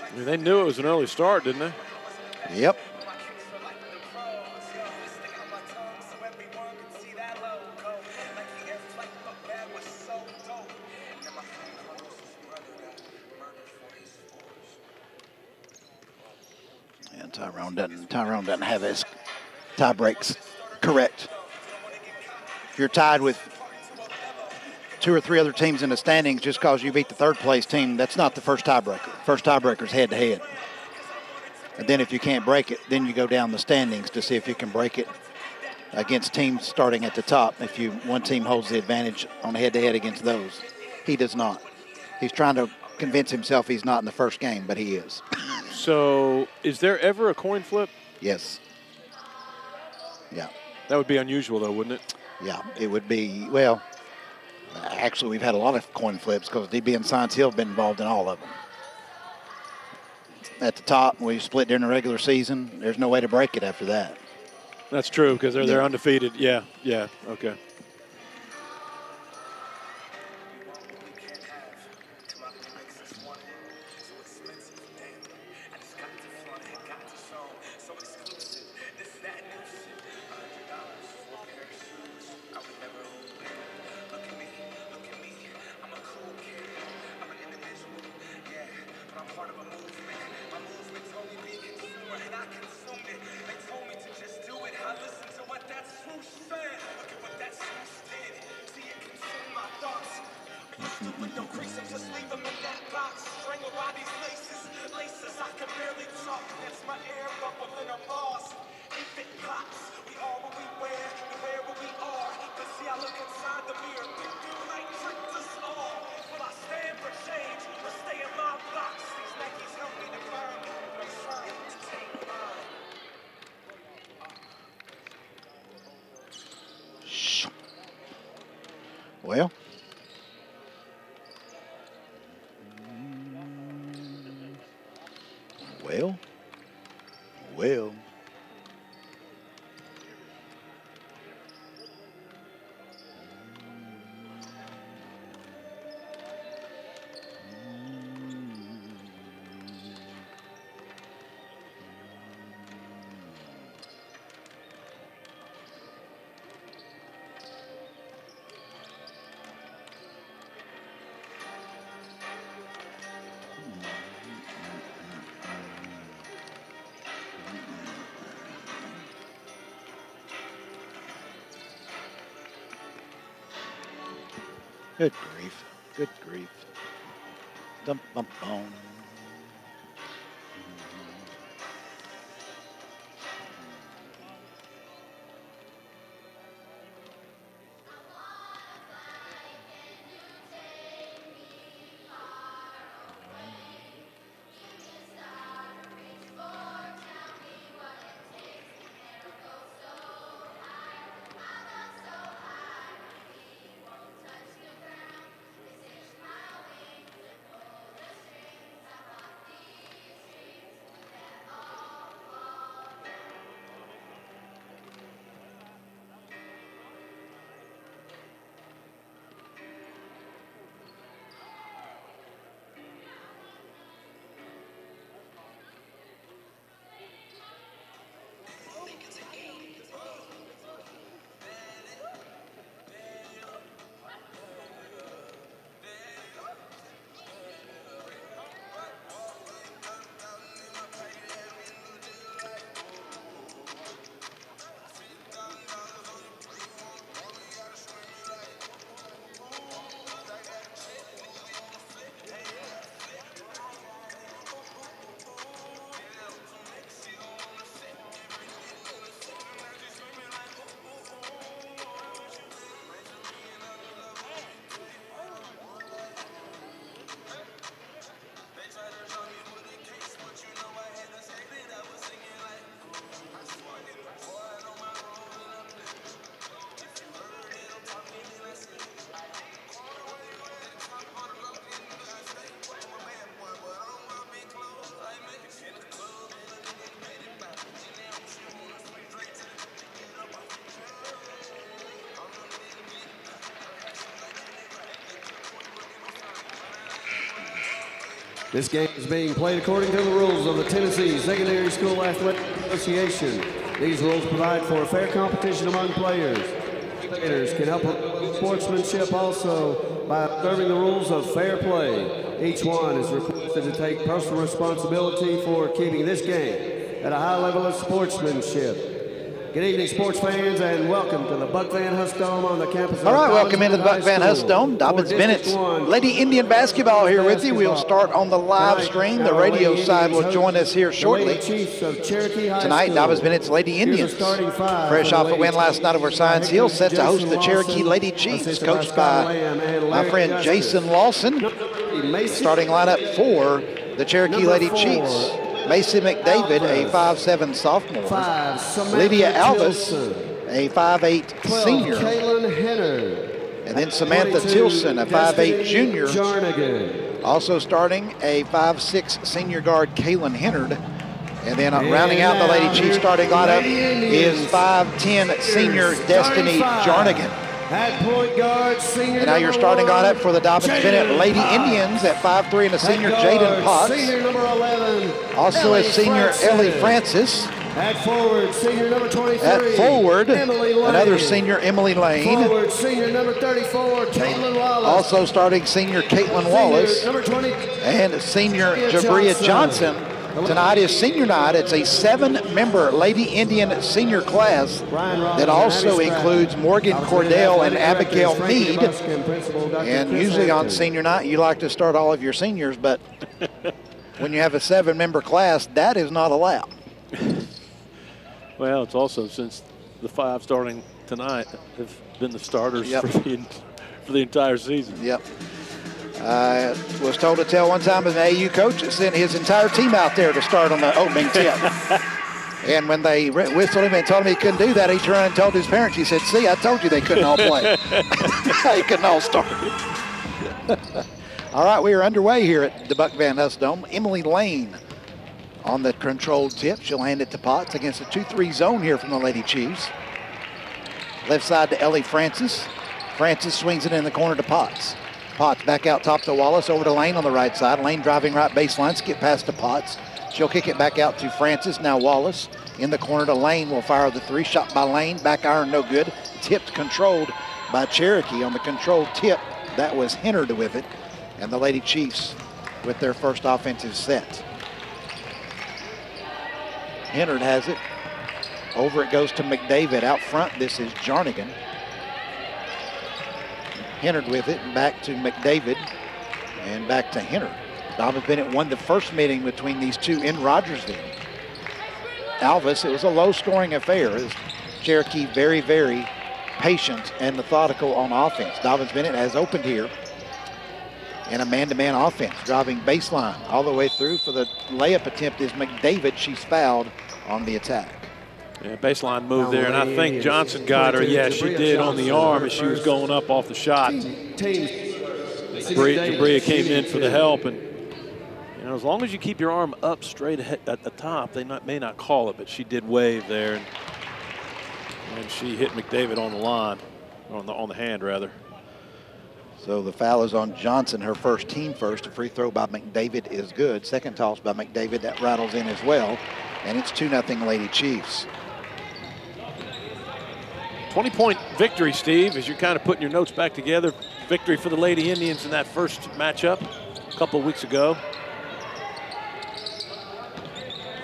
I mean, they knew it was an early start, didn't they? Yep. And Tyrone doesn't have his tie breaks correct. If you're tied with 2 or 3 other teams in the standings just because you beat the third place team, that's not the first tiebreaker. First tiebreaker is head to head. And then if you can't break it, then you go down the standings to see if you can break it against teams starting at the top. If one team holds the advantage on head to head against those, he does not. He's trying to convince himself he's not in the first game, but he is. So is there ever a coin flip? Yes. Yeah. That would be unusual, though, wouldn't it? Yeah, it would be. Well, actually, we've had a lot of coin flips because DB and Science Hill have been involved in all of them. At the top, we split during the regular season. There's no way to break it after that. That's true because they're undefeated. Yeah, okay. Well, good grief. Good grief. Dum, bum, bum. This game is being played according to the rules of the Tennessee Secondary School Athletic Association. These rules provide for fair competition among players. Players can help with sportsmanship also by observing the rules of fair play. Each one is requested to take personal responsibility for keeping this game at a high level of sportsmanship. Good evening, sports fans, and welcome to the Buck Van Huss Dome on the campus of All right, Dobyns welcome into the Buck Van Huss Dome. Dobyns Bennett's Lady Indian Basketball here with you. We'll start on the live stream. The radio side will join us here shortly. Tonight, Dobyns Bennett's Lady Indians, fresh off a win last night over Science Hill, set to host the Cherokee Lady Chiefs, coached by my friend Jason Lawson. Starting lineup for the Cherokee Lady Chiefs: Macy McDavid, a 5'7" sophomore. Lydia Alvis, a 5'8" senior. And then Samantha Tilson, a 5'8" junior. Also starting, a 5'6" senior guard, Kaylin Hennard. And then rounding out the Lady Chiefs starting lineup is 5'10" senior Destiny Jarnigan. At point guard, senior and now your starting lineup for the Dobyns Bennett Lady Indians at 5'3" and a senior Jaden Potts. Senior number 11. Also a senior Ellie Francis. At forward, senior number 23. At forward, another senior Emily Lane. Forward, senior number 34, Caitlin Wallace. Also starting senior Caitlin Wallace. Number 20. And senior Jabria Johnson. Tonight is senior night. It's a 7-member Lady Indian senior class that also includes Morgan Cordell and Abigail Mead. And usually on senior night, you like to start all of your seniors, but when you have a 7-member class, that is not allowed. Well, it's also since the 5 starting tonight have been the starters for the entire season. Yep. Was told to tell one time as an AU coach that sent his entire team out there to start on the opening tip. And when they whistled him and told him he couldn't do that, he turned and told his parents, he said, "See, I told you they couldn't all play." They couldn't all start. All right, we are underway here at the Buck Van Huss Dome. Emily Lane on the controlled tip. She'll hand it to Potts against a 2-3 zone here from the Lady Chiefs. Left side to Ellie Francis. Francis swings it in the corner to Potts. Potts back out top to Wallace, over to Lane on the right side. Lane driving right baseline, skip past to Potts. She'll kick it back out to Francis. Now Wallace in the corner to Lane, will fire the 3. Shot by Lane, back iron no good. Tipped, controlled by Cherokee on the controlled tip. That was Hennard with it. And the Lady Chiefs with their first offensive set. Hennard has it. Over it goes to McDavid. Out front, this is Jarnigan. Hennard with it, and back to McDavid, and back to Hennard. Dobyns Bennett won the first meeting between these two in Rogersville. Alvis, it was a low-scoring affair. It was Cherokee very, very patient and methodical on offense. Dobyns Bennett has opened here in a man-to-man offense, driving baseline all the way through. For the layup attempt is McDavid. She's fouled on the attack. Yeah, baseline move there, and I think Johnson got her. Yeah, she did on the arm as she was going up off the shot. Jabria came in for the help, and you know, as long as you keep your arm up straight at the top, they may not call it, but she did wave there, and she hit McDavid on the line, on the hand rather. So the foul is on Johnson, her first, team first. A free throw by McDavid is good. Second toss by McDavid, that rattles in as well, and it's 2-0 Lady Chiefs. 20-point victory, Steve, as you're kind of putting your notes back together. Victory for the Lady Indians in that first matchup a couple of weeks ago.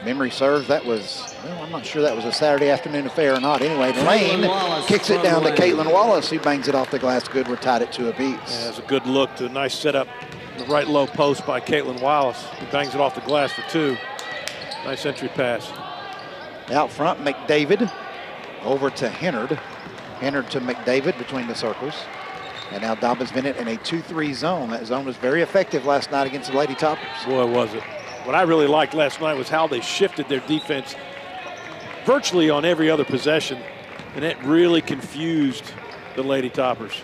Memory serves, that was, well, I'm not sure that was a Saturday afternoon affair or not. Anyway, Lane kicks it down to Caitlin Wallace, who bangs it off the glass good. We're tied at 2 apiece. Yeah, it was a good look to a nice setup, the right low post by Caitlin Wallace, who bangs it off the glass for 2. Nice entry pass. Out front, McDavid over to Hennard. Hennard to McDavid between the circles. And now Dobyns Bennett in a 2-3 zone. That zone was very effective last night against the Lady Toppers. Boy, was it. What I really liked last night was how they shifted their defense virtually on every other possession, and it really confused the Lady Toppers.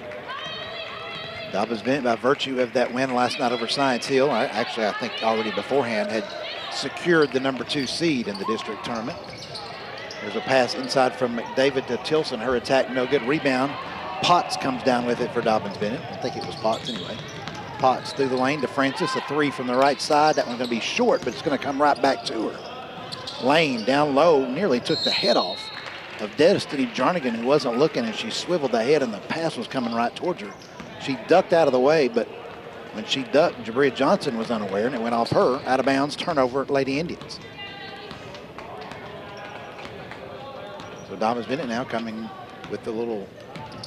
Dobyns Bennett, by virtue of that win last night over Science Hill, I think already beforehand had secured the number 2 seed in the district tournament. There's a pass inside from McDavid to Tilson. Her attack, no good. Rebound. Potts comes down with it for Dobyns Bennett. I think it was Potts anyway. Potts through the lane to Francis, a three from the right side. That one's going to be short, but it's going to come right back to her. Lane down low, nearly took the head off of Destiny Jarnigan, who wasn't looking, and she swiveled the head, and the pass was coming right towards her. She ducked out of the way, but when she ducked, Jabria Johnson was unaware, and it went off her, out of bounds, turnover, Lady Indians. So Dobyns Bennett now coming with the little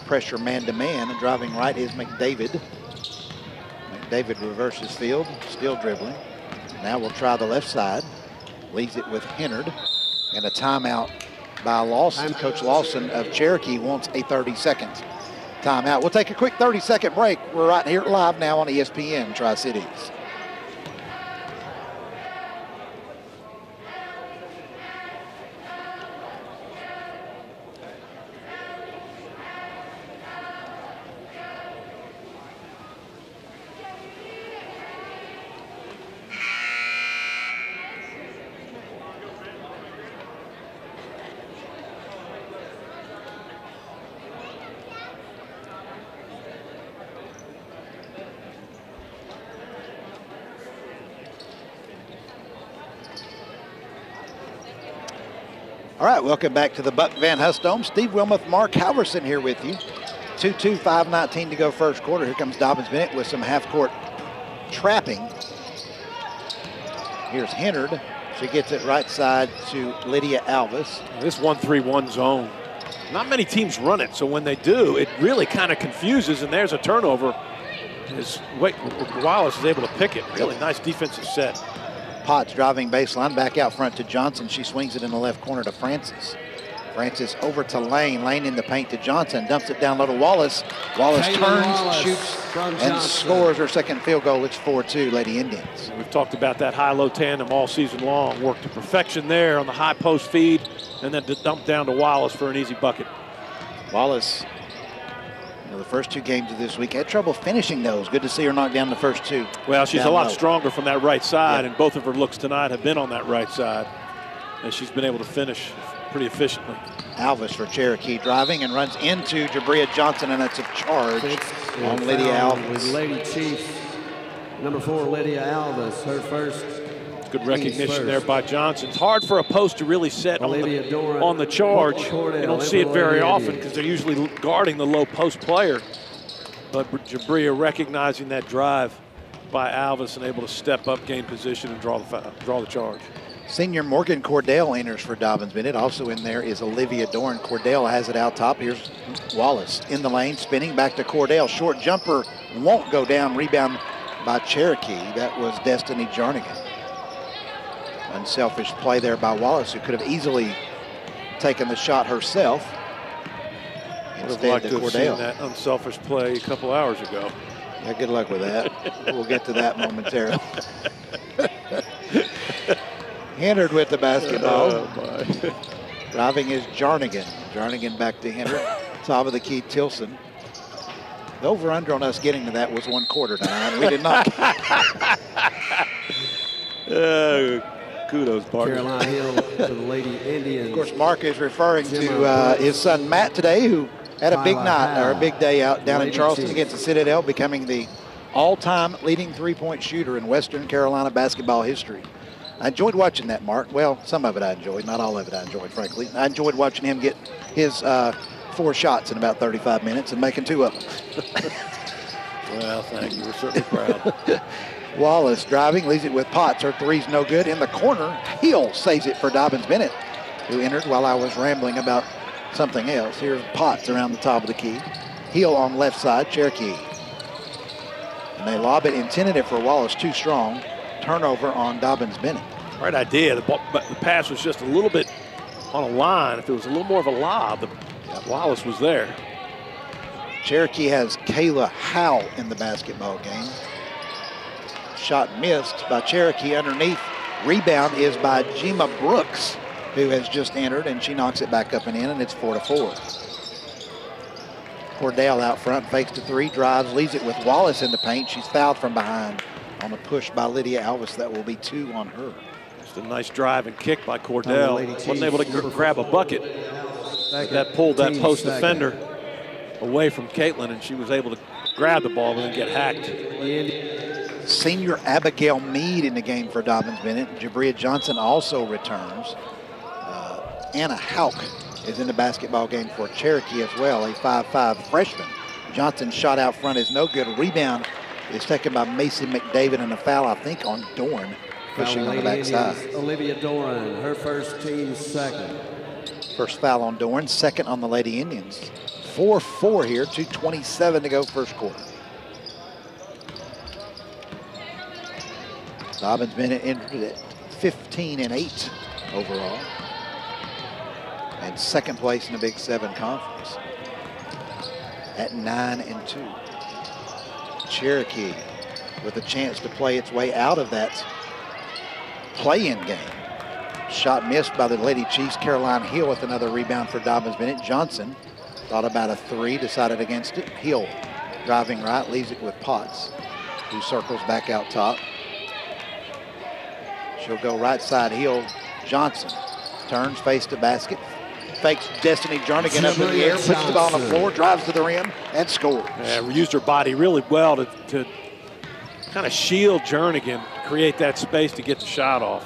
pressure man-to-man, and driving right is McDavid. McDavid reverses field, still dribbling. Now we'll try the left side. Leaves it with Hennard, and a timeout by Lawson. Coach Lawson of Cherokee wants a 30-second timeout. We'll take a quick 30-second break. We're right here live now on ESPN Tri-Cities. All right, welcome back to the Buck Van Hust Dome. Steve Wilmoth, Mark Halverson here with you. 2-2, 5:19 to go first quarter. Here comes Dobyns Bennett with some half-court trapping. Here's Hennard. She gets it right side to Lydia Alvis. This 1-3-1 zone, not many teams run it, so when they do, it really kind of confuses, and there's a turnover. Wallace is able to pick it. Really nice defensive set. Potts driving baseline, back out front to Johnson. She swings it in the left corner to Francis. Francis over to Lane. Lane in the paint to Johnson. Dumps it down low to Wallace. Wallace turns, shoots, and scores her second field goal. It's 4-2, Lady Indians. We've talked about that high-low tandem all season long. Worked to perfection there on the high post feed, and then to dump down to Wallace for an easy bucket. Wallace, the first two games of this week, had trouble finishing those. Good to see her knock down the first two. Well, she's a lot stronger from that right side, and both of her looks tonight have been on that right side, and she's been able to finish pretty efficiently. Alvis for Cherokee driving and runs into Jabria Johnson, and that's a charge on Lydia Alvis. With Lady Chief, number 4, Lydia Alvis, her first. Good recognition there by Johnson. It's hard for a post to really set on the charge. You don't see it very often because they're usually guarding the low post player. But Jabria recognizing that drive by Alvis and able to step up, gain position, and draw the charge. Senior Morgan Cordell enters for Dobyns Bennett. Also in there is Olivia Dorn. Cordell has it out top. Here's Wallace in the lane, spinning back to Cordell. Short jumper won't go down. Rebound by Cherokee. That was Destiny Jarnigan. Unselfish play there by Wallace, who could have easily taken the shot herself. Instead to Cordell. That unselfish play a couple hours ago. Yeah, good luck with that. We'll get to that momentarily. Hennard with the basketball. Oh, driving is Jarnigan. Jarnigan back to Hennard. Top of the key, Tilson. The over-under on us getting to that was 1 quarter tonight. We did not. Kudos, Parker. Caroline Hill to the Lady Indians. Of course, Mark is referring to his son Matt today, who had a big night, or a big day out down in Charleston against the Citadel, becoming the all-time leading three-point shooter in Western Carolina basketball history. I enjoyed watching that, Mark. Well, some of it I enjoyed, not all of it I enjoyed, frankly. I enjoyed watching him get his 4 shots in about 35 minutes and making 2 of them. Well, thank you. We're certainly proud. Wallace driving, leaves it with Potts. Her three's no good. In the corner, Hill saves it for Dobyns Bennett, who entered while I was rambling about something else. Here's Potts around the top of the key. Hill on left side, Cherokee. And they lob it, intended it for Wallace, too strong. Turnover on Dobyns Bennett. Right idea. The pass was just a little bit on a line. If it was a little more of a lob, Wallace was there. Cherokee has Kayla Howe in the basketball game. Shot missed by Cherokee underneath. Rebound is by Jima Brooks, who has just entered, and she knocks it back up and in, and it's 4-4. Cordell out front, fakes to 3, drives, leaves it with Wallace in the paint. She's fouled from behind on a push by Lydia Alvis. That will be 2 on her. Just a nice drive and kick by Cordell. Wasn't able to grab a bucket. That pulled that post defender away from Caitlin, and she was able to grab the ball, but then get hacked. Senior Abigail Mead in the game for Dobyns Bennett. Jabria Johnson also returns. Anna Hauk is in the basketball game for Cherokee as well, a 5'5" freshman. Johnson's shot out front is no good. Rebound is taken by Macy McDavid, and a foul, I think, on Dorn, pushing on the backside. Olivia Doran, her first, team second. First foul on Dorn, second on the Lady Indians. 4-4 here, 2:27 to go first quarter. Dobyns Bennett entered at 15-8 overall, and second place in the Big 7 Conference at 9-2. Cherokee with a chance to play its way out of that play-in game. Shot missed by the Lady Chiefs. Caroline Hill with another rebound for Dobyns Bennett. Johnson thought about a three, decided against it. Hill driving right, leaves it with Potts, who circles back out top. She'll go right side. Hill. Johnson turns face to basket. Fakes Destiny Jernigan up in the air, puts the ball on the floor, drives to the rim, and scores. Yeah, used her body really well to kind of shield Jernigan, create that space to get the shot off.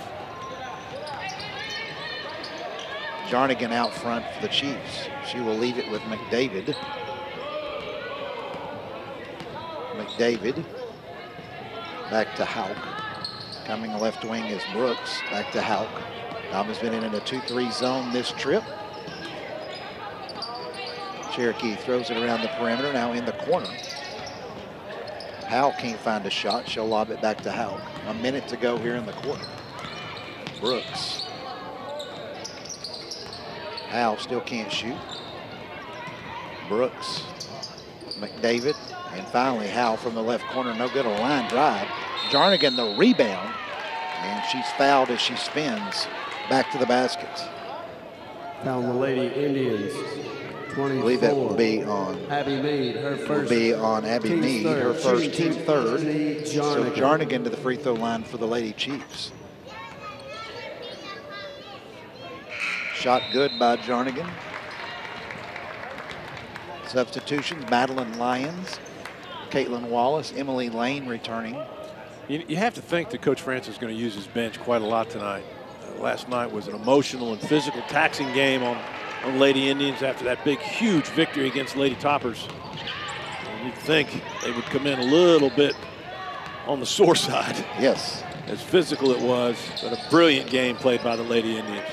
Jernigan out front for the Chiefs. She will leave it with McDavid. McDavid back to Hauk. Coming left wing is Brooks. Back to Hauk. Dobyns been in a 2-3 zone this trip. Cherokee throws it around the perimeter, now in the corner. Howell can't find a shot. She'll lob it back to Howell. A minute to go here in the quarter. Brooks. Howell still can't shoot. Brooks. McDavid. And finally Howell from the left corner. No good, a line drive. Jernigan the rebound. And she's fouled as she spins back to the basket. Foul the Lady Indians. 24. I believe that will be on Abby Mead, her first. Will be on Abby Mead, her first, team third. So Jernigan. Jernigan to the free throw line for the Lady Chiefs. Shot good by Jernigan. Substitutions: Madeline Lyons, Caitlin Wallace, Emily Lane returning. You have to think that Coach Francis is going to use his bench quite a lot tonight. Last night was an emotional and physical taxing game on Lady Indians after that big, huge victory against Lady Toppers. And you'd think they would come in a little bit on the sore side. Yes. As physical it was, but a brilliant game played by the Lady Indians.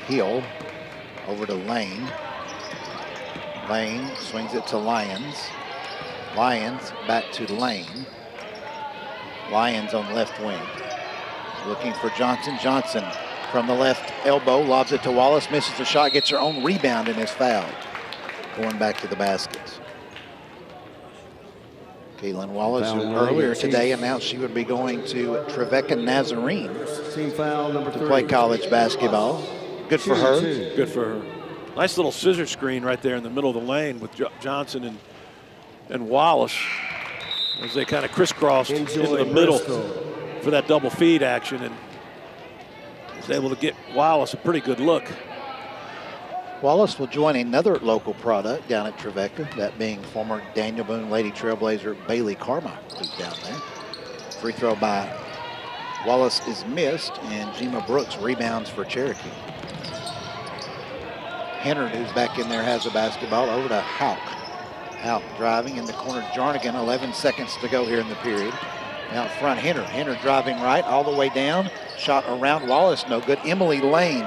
Hill over to Lane. Lane swings it to Lyons. Lyons back to Lane. Lyons on left wing. Looking for Johnson. Johnson from the left elbow, lobs it to Wallace, misses the shot, gets her own rebound and is fouled. Going back to the basket. Caitlin Wallace, who earlier today announced she would be going to Trevecca Nazarene Team foul number to 3. play college basketball. Good for her. Good for her. Nice little scissor screen right there in the middle of the lane with Johnson and Wallace as they kind of crisscrossed into the middle for that double feed action, and was able to get Wallace a pretty good look. Wallace will join another local product down at Trevecca, that being former Daniel Boone Lady Trailblazer Bailey Carmichael, who's down there. Free throw by Wallace is missed, and Jima Brooks rebounds for Cherokee. Hennard, who's back in there, has the basketball over to Hauk. Hauk driving in the corner. Jernigan, 11 seconds to go here in the period. Out front, Hennard. Hennard driving right all the way down. Shot around Wallace, no good. Emily Lane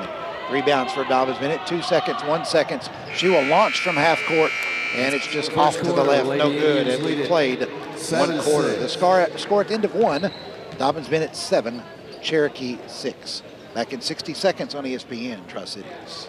rebounds for Dobyns Bennett. 2 seconds, 1 second. She will launch from half court, and it's just off to the left. No good. And we played 1 quarter. The score at the end of 1, Dobyns Bennett 7, Cherokee 6. Back in 60 seconds on ESPN Tri-Cities.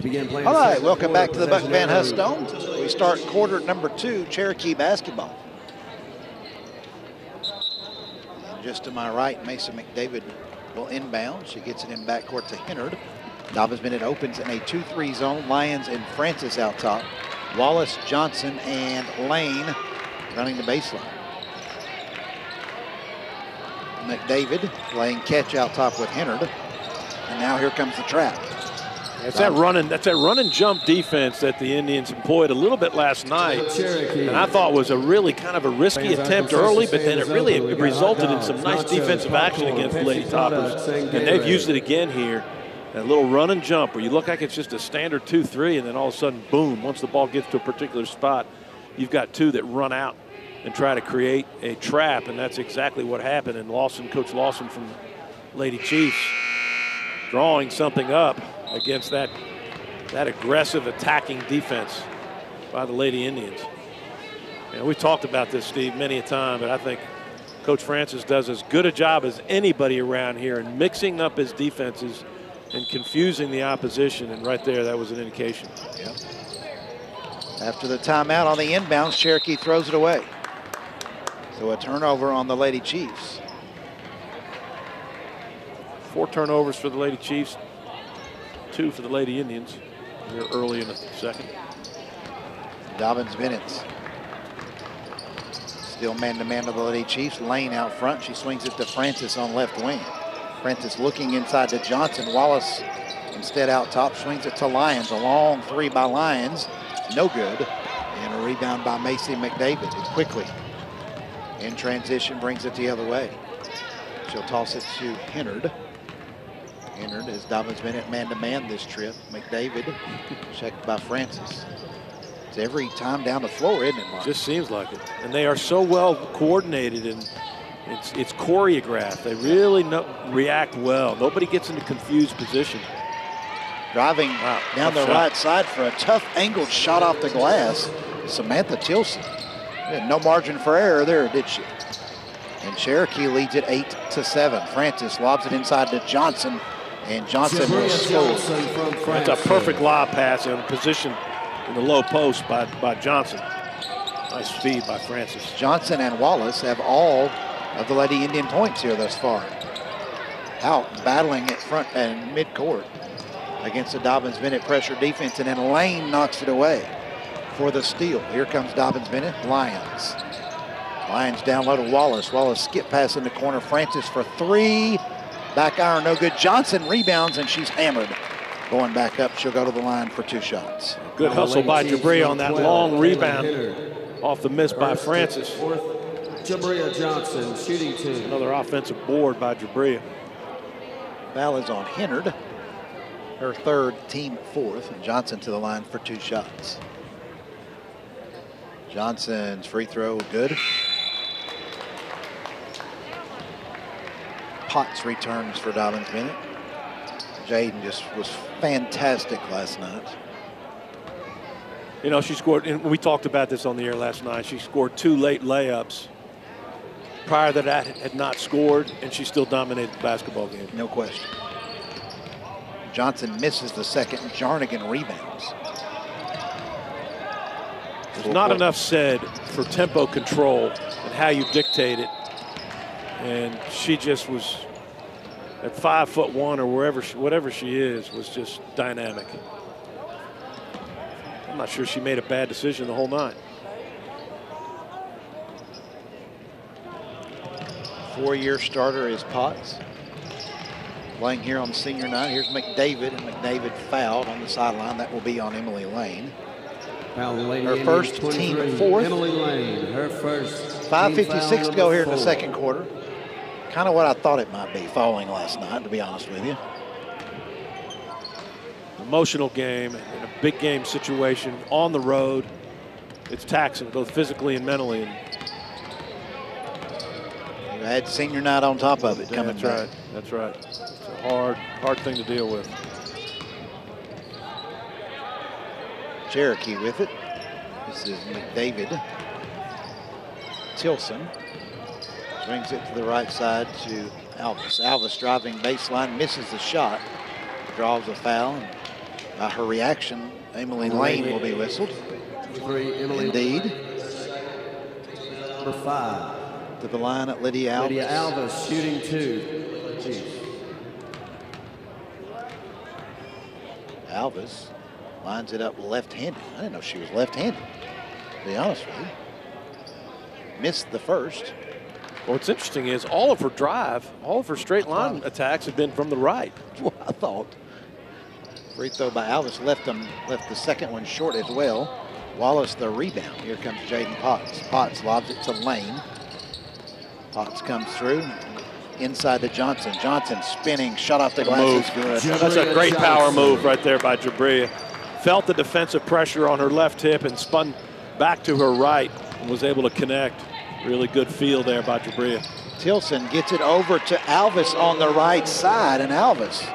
to begin playing. All right, welcome back to the Buck Van Huss Dome. We start quarter number 2, Cherokee basketball. Just to my right, Mason McDavid will inbound. She gets it in backcourt to Hennard. Dobyns Bennett opens in a 2-3 zone. Lyons and Francis out top. Wallace, Johnson, and Lane running the baseline. McDavid playing catch out top with Hennard. And now here comes the trap. That's that run and jump defense that the Indians employed a little bit last night, and I thought was a really kind of a risky attempt early, but then it resulted in some nice defensive action against the Lady Toppers, and they've used it again here. That little run and jump where you look like it's just a standard 2-3, and then all of a sudden, boom, once the ball gets to a particular spot, you've got two that run out and try to create a trap, and that's exactly what happened. And Lawson, Coach Lawson from Lady Chiefs, drawing something up against that aggressive attacking defense by the Lady Indians. And we've talked about this, Steve, many a time, but I think Coach Francis does as good a job as anybody around here in mixing up his defenses and confusing the opposition, and right there, that was an indication. Yep. After the timeout on the inbounds, Cherokee throws it away. So a turnover on the Lady Chiefs. 4 turnovers for the Lady Chiefs, 2 for the Lady Indians here early in the second. Dobyns Bennett still man-to-man of the Lady Chiefs. Lane out front. She swings it to Francis on left wing. Francis looking inside to Johnson. Wallace instead out top, swings it to Lyons. A long 3 by Lyons. No good. And a rebound by Macy McDavid quickly. In transition, brings it the other way. She'll toss it to Hennard. Hennard is Dobyns Bennett man-to-man this trip. McDavid checked by Francis. It's every time down the floor, isn't it, Mark? Just seems like it. And they are so well coordinated, and it's choreographed. They really react well. Nobody gets into confused position. Driving down the right side for a tough angled shot off the glass. Samantha Tilson. No margin for error there, did she? And Cherokee leads it 8-7. Francis lobs it inside to Johnson, and Johnson will score. That's a perfect lob pass in position in the low post by Johnson. Nice feed by Francis. Johnson and Wallace have all of the Lady Indian points here thus far. Out battling at front and midcourt against the Dobyns Bennett pressure defense, and then Lane knocks it away for the steal. Here comes Dobyns Bennett. Lyons. Lyons down low to Wallace. Wallace skip pass in the corner. Francis for 3. Back iron, no good. Johnson rebounds, and she's hammered. Going back up, she'll go to the line for 2 shots. Good hustle by Jabria on that long rebound off the miss by Francis. Jabria Johnson, shooting 2. Another offensive board by Jabria. Foul is on Hennard. Her 3rd, team 4th. And Johnson to the line for 2 shots. Johnson's free throw, good. Potts returns for Dobyns Bennett. Jaden just was fantastic last night. You know, she scored, and we talked about this on the air last night, she scored 2 late layups. Prior to that, had not scored, and she still dominated the basketball game. No question. Johnson misses the second. Jarnigan rebounds. There's not enough said for tempo control and how you dictate it. And she just was, at 5'1" or whatever she is, was just dynamic. I'm not sure she made a bad decision the whole night. 4-year starter is Potts. Playing here on senior night. Here's McDavid, and McDavid fouled on the sideline. That will be on Emily Lane. Her first, team 4th. Emily Lane, her first. 5:56 to go here in the second quarter. Kind of what I thought it might be following last night, to be honest with you. Emotional game, in a big game situation, on the road. It's taxing, both physically and mentally. And you had senior night on top of it coming back. Right. That's right. It's a hard thing to deal with. Cherokee with it. This is McDavid. Tilson swings it to the right side to Alvis. Alvis driving baseline, misses the shot, draws a foul. By her reaction, Emily Lane will be whistled. Indeed. Number 5. To the line at Lydia Alves. Lydia Alves shooting 2. Alves lines it up left-handed. I didn't know she was left-handed, to be honest with you. Missed the first. Well, what's interesting is all of her drive, all of her straight line attacks have been from the right. That's what I thought. Free throw by Alves left the second one short as well. Wallace the rebound. Here comes Jaden Potts. Potts lobs it to Lane. Potts comes through. Inside to Johnson. Johnson spinning, shot off the glass. Is good. That's a great power move right there by Jabria. Felt the defensive pressure on her left hip and spun back to her right and was able to connect. Really good feel there by Jabria. Tilson gets it over to Alves on the right side, and Alves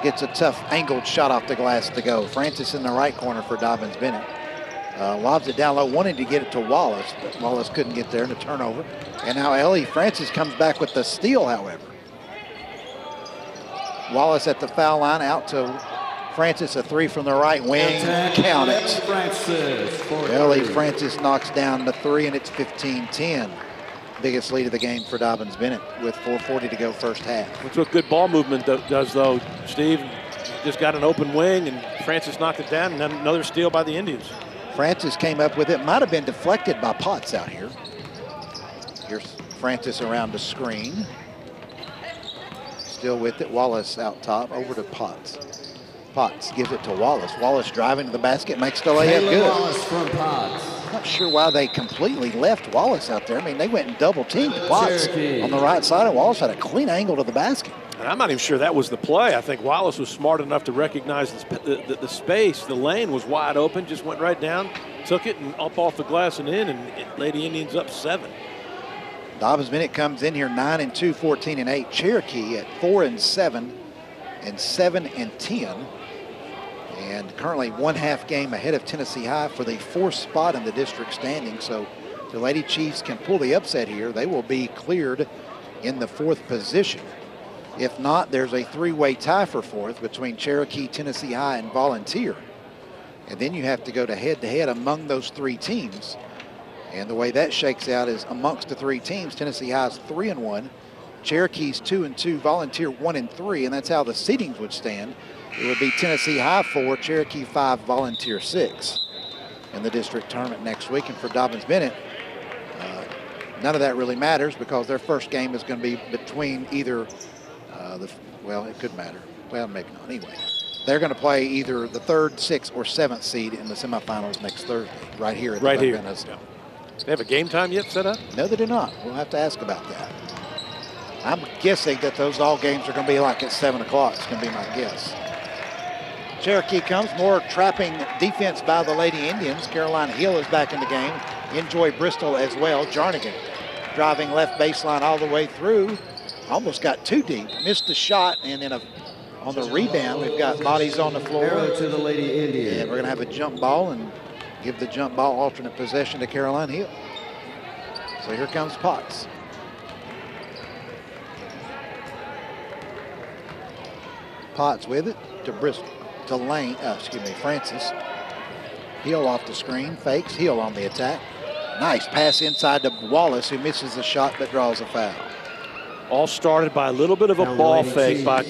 gets a tough angled shot off the glass to go. Francis in the right corner for Dobyns Bennett. Lobs it down low, wanting to get it to Wallace, but Wallace couldn't get there in the turnover. And now Ellie Francis comes back with the steal, however. Wallace at the foul line, out to Francis, a 3 from the right wing. Count it. Ellie Francis knocks down the 3, and it's 15-10. Biggest lead of the game for Dobyns Bennett with 4:40 to go first half. That's what good ball movement does, though, Steve. Just got an open wing, and Francis knocked it down, and then another steal by the Indians. Francis came up with it. Might have been deflected by Potts out here. Here's Francis around the screen. Still with it. Wallace out top. Over to Potts. Potts gives it to Wallace. Wallace driving to the basket, makes the layup good. Wallace from Potts. Not sure why they completely left Wallace out there. I mean, they went and double teamed Potts Cherokee on the right side, and Wallace had a clean angle to the basket. And I'm not even sure that was the play. I think Wallace was smart enough to recognize the space. The lane was wide open, just went right down, took it, and up off the glass and in, and Lady Indians up 7. Dobyns Bennett comes in here 9-2, 14-8. Cherokee at 4-7 and 7-10. And currently 1/2 game ahead of Tennessee High for the 4th spot in the district standing. So the Lady Chiefs can pull the upset here. They will be cleared in the 4th position. If not, there's a 3-way tie for 4th between Cherokee, Tennessee High, and Volunteer. And then you have to go to head-to-head among those 3 teams. And the way that shakes out is amongst the 3 teams, Tennessee High's 3-1, Cherokee's 2-2, Volunteer 1-3, and that's how the seedings would stand. It would be Tennessee High 4, Cherokee 5, Volunteer 6 in the district tournament next week. And for Dobyns Bennett, none of that really matters because their first game is going to be between either, well, it could matter. Well, maybe not. Anyway, they're going to play either the 3rd, 6th, or 7th seed in the semifinals next Thursday, right here at the Dobyns. Yeah. They have a game time yet set up? No, they do not. We'll have to ask about that. I'm guessing that those all games are going to be like at 7 o'clock. It's going to be my guess. Cherokee comes, more trapping defense by the Lady Indians. Caroline Hill is back in the game. Enjoy Bristol as well. Jarnigan driving left baseline all the way through. Almost got too deep. Missed the shot, and then on the rebound, we've got bodies on the floor. Arrow to the Lady Indians. And we're going to have a jump ball and give the jump ball alternate possession to Caroline Hill. So here comes Potts. Potts with it to Bristol. To Lane, Francis. Hill off the screen, fakes, Hill on the attack. Nice pass inside to Wallace, who misses the shot but draws a foul. All started by a little bit of a ball fake by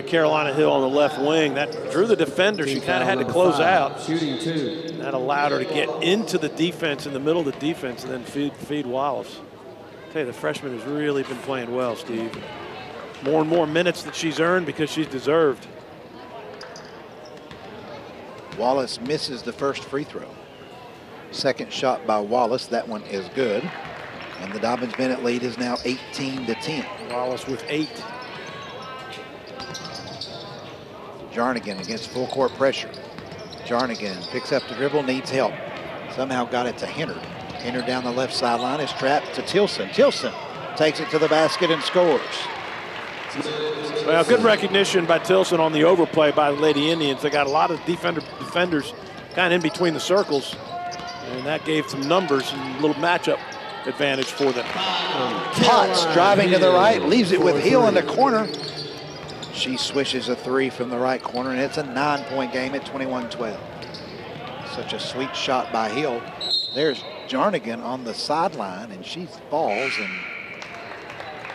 Carolina Hill on the left wing. That drew the defender. She kind of had to close out. Shooting 2. That allowed her to get into the defense, in the middle of the defense, and then feed Wallace. I tell you, the freshman has really been playing well, Steve. More and more minutes that she's earned because she's deserved. Wallace misses the first free throw. Second shot by Wallace. That one is good. And the Dobyns Bennett lead is now 18-10. Wallace with 8. Jarnigan against full court pressure. Jarnigan picks up the dribble, needs help. Somehow got it to Hennard. Hennard down the left sideline is trapped to Tilson. Tilson takes it to the basket and scores. Well, good recognition by Tilson on the overplay by the Lady Indians. They got a lot of defenders kind of in between the circles, and that gave some numbers and a little matchup advantage for them. Potts driving to the right, leaves it with Hill in the corner. She swishes a 3 from the right corner, and it's a 9-point game at 21-12. Such a sweet shot by Hill. There's Jarnigan on the sideline, and she falls, and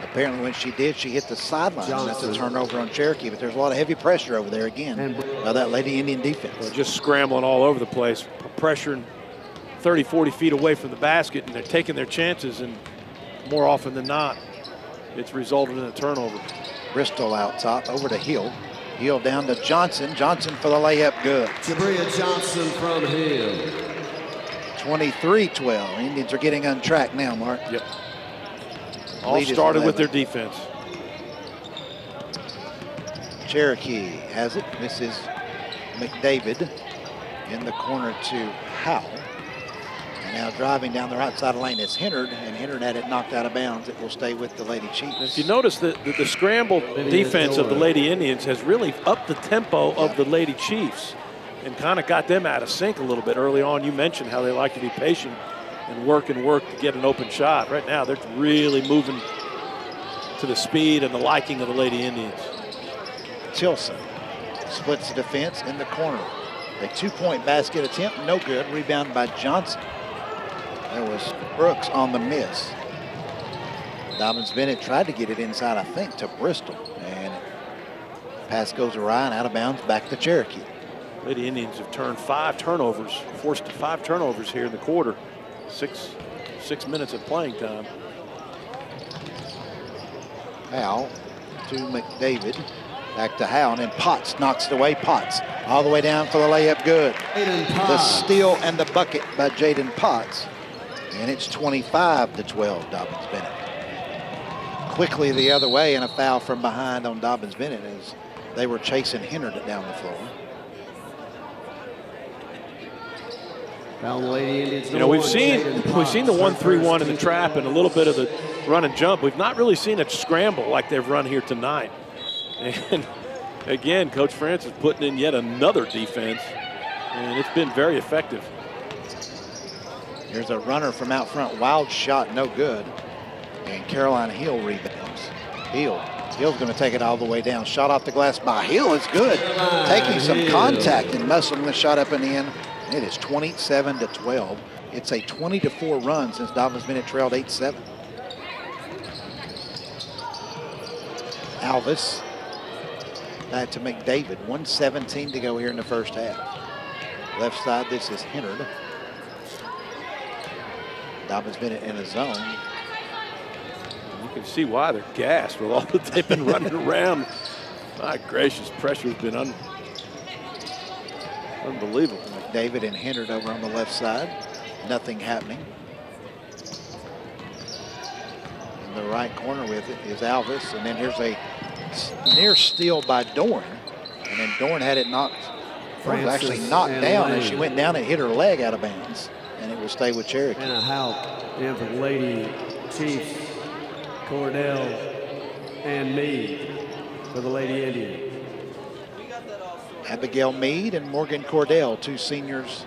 apparently when she did, she hit the sideline. That's a turnover on Cherokee, but there's a lot of heavy pressure over there again by that Lady Indian defense. Well, just scrambling all over the place, pressuring 30, 40 feet away from the basket, and they're taking their chances, and more often than not, it's resulted in a turnover. Bristol out top, over to Hill. Hill down to Johnson. Johnson for the layup, good. Jabria Johnson from Hill. 23-12. Indians are getting on track now, Mark. Yep. All started with their defense. Cherokee has it. This is McDavid in the corner to Howell. And now driving down the right side of the lane is Hennard, and Hennard had it knocked out of bounds. It will stay with the Lady Chiefs. If you notice that the scramble defense of the Lady Indians has really upped the tempo of the Lady Chiefs and kind of got them out of sync a little bit early on. You mentioned how they like to be patient and work to get an open shot. Right now, they're really moving to the speed and the liking of the Lady Indians. Tilson splits the defense in the corner. A 2-point basket attempt, no good. Rebound by Johnson. There was Brooks on the miss. Dobyns Bennett tried to get it inside, I think, to Bristol. And pass goes awry and out of bounds back to Cherokee. Lady Indians have turned 5 turnovers, forced 5 turnovers here in the quarter. Six minutes of playing time. Howell to McDavid. Back to Howell, and then Potts knocks it away. Potts all the way down for the layup, good. The steal and the bucket by Jaden Potts. And it's 25-12, Dobyns Bennett. Quickly the other way, and a foul from behind on Dobyns Bennett as they were chasing Hennard down the floor. You know, we've seen the 1-3-1 in the trap and a little bit of the run and jump. We've not really seen a scramble like they've run here tonight. And again, Coach Francis putting in yet another defense, and it's been very effective. There's a runner from out front, wild shot, no good. And Caroline Hill rebounds. Hill's going to take it all the way down. Shot off the glass by Hill is good. Taking some contact and muscling the shot up and in. It is 27-12. It's a 20-4 run since Dobyns Bennett trailed 8-7. Alvis back to McDavid. 1:17 to go here in the first half. Left side, this is Hennard. Dobyns Bennett in a zone. You can see why they're gassed with all that they've been running around. My gracious, pressure's been unbelievable. McDavid and Hennard over on the left side. Nothing happening. In the right corner with it is Alvis, and then here's a near steal by Dorn, and then Dorn had it knocked, actually knocked down as she went down and hit her leg out of bounds, and it will stay with Cherokee. And a help in for the Lady Chiefs, Cordell and Meade for the Lady Indians. Abigail Meade and Morgan Cordell, 2 seniors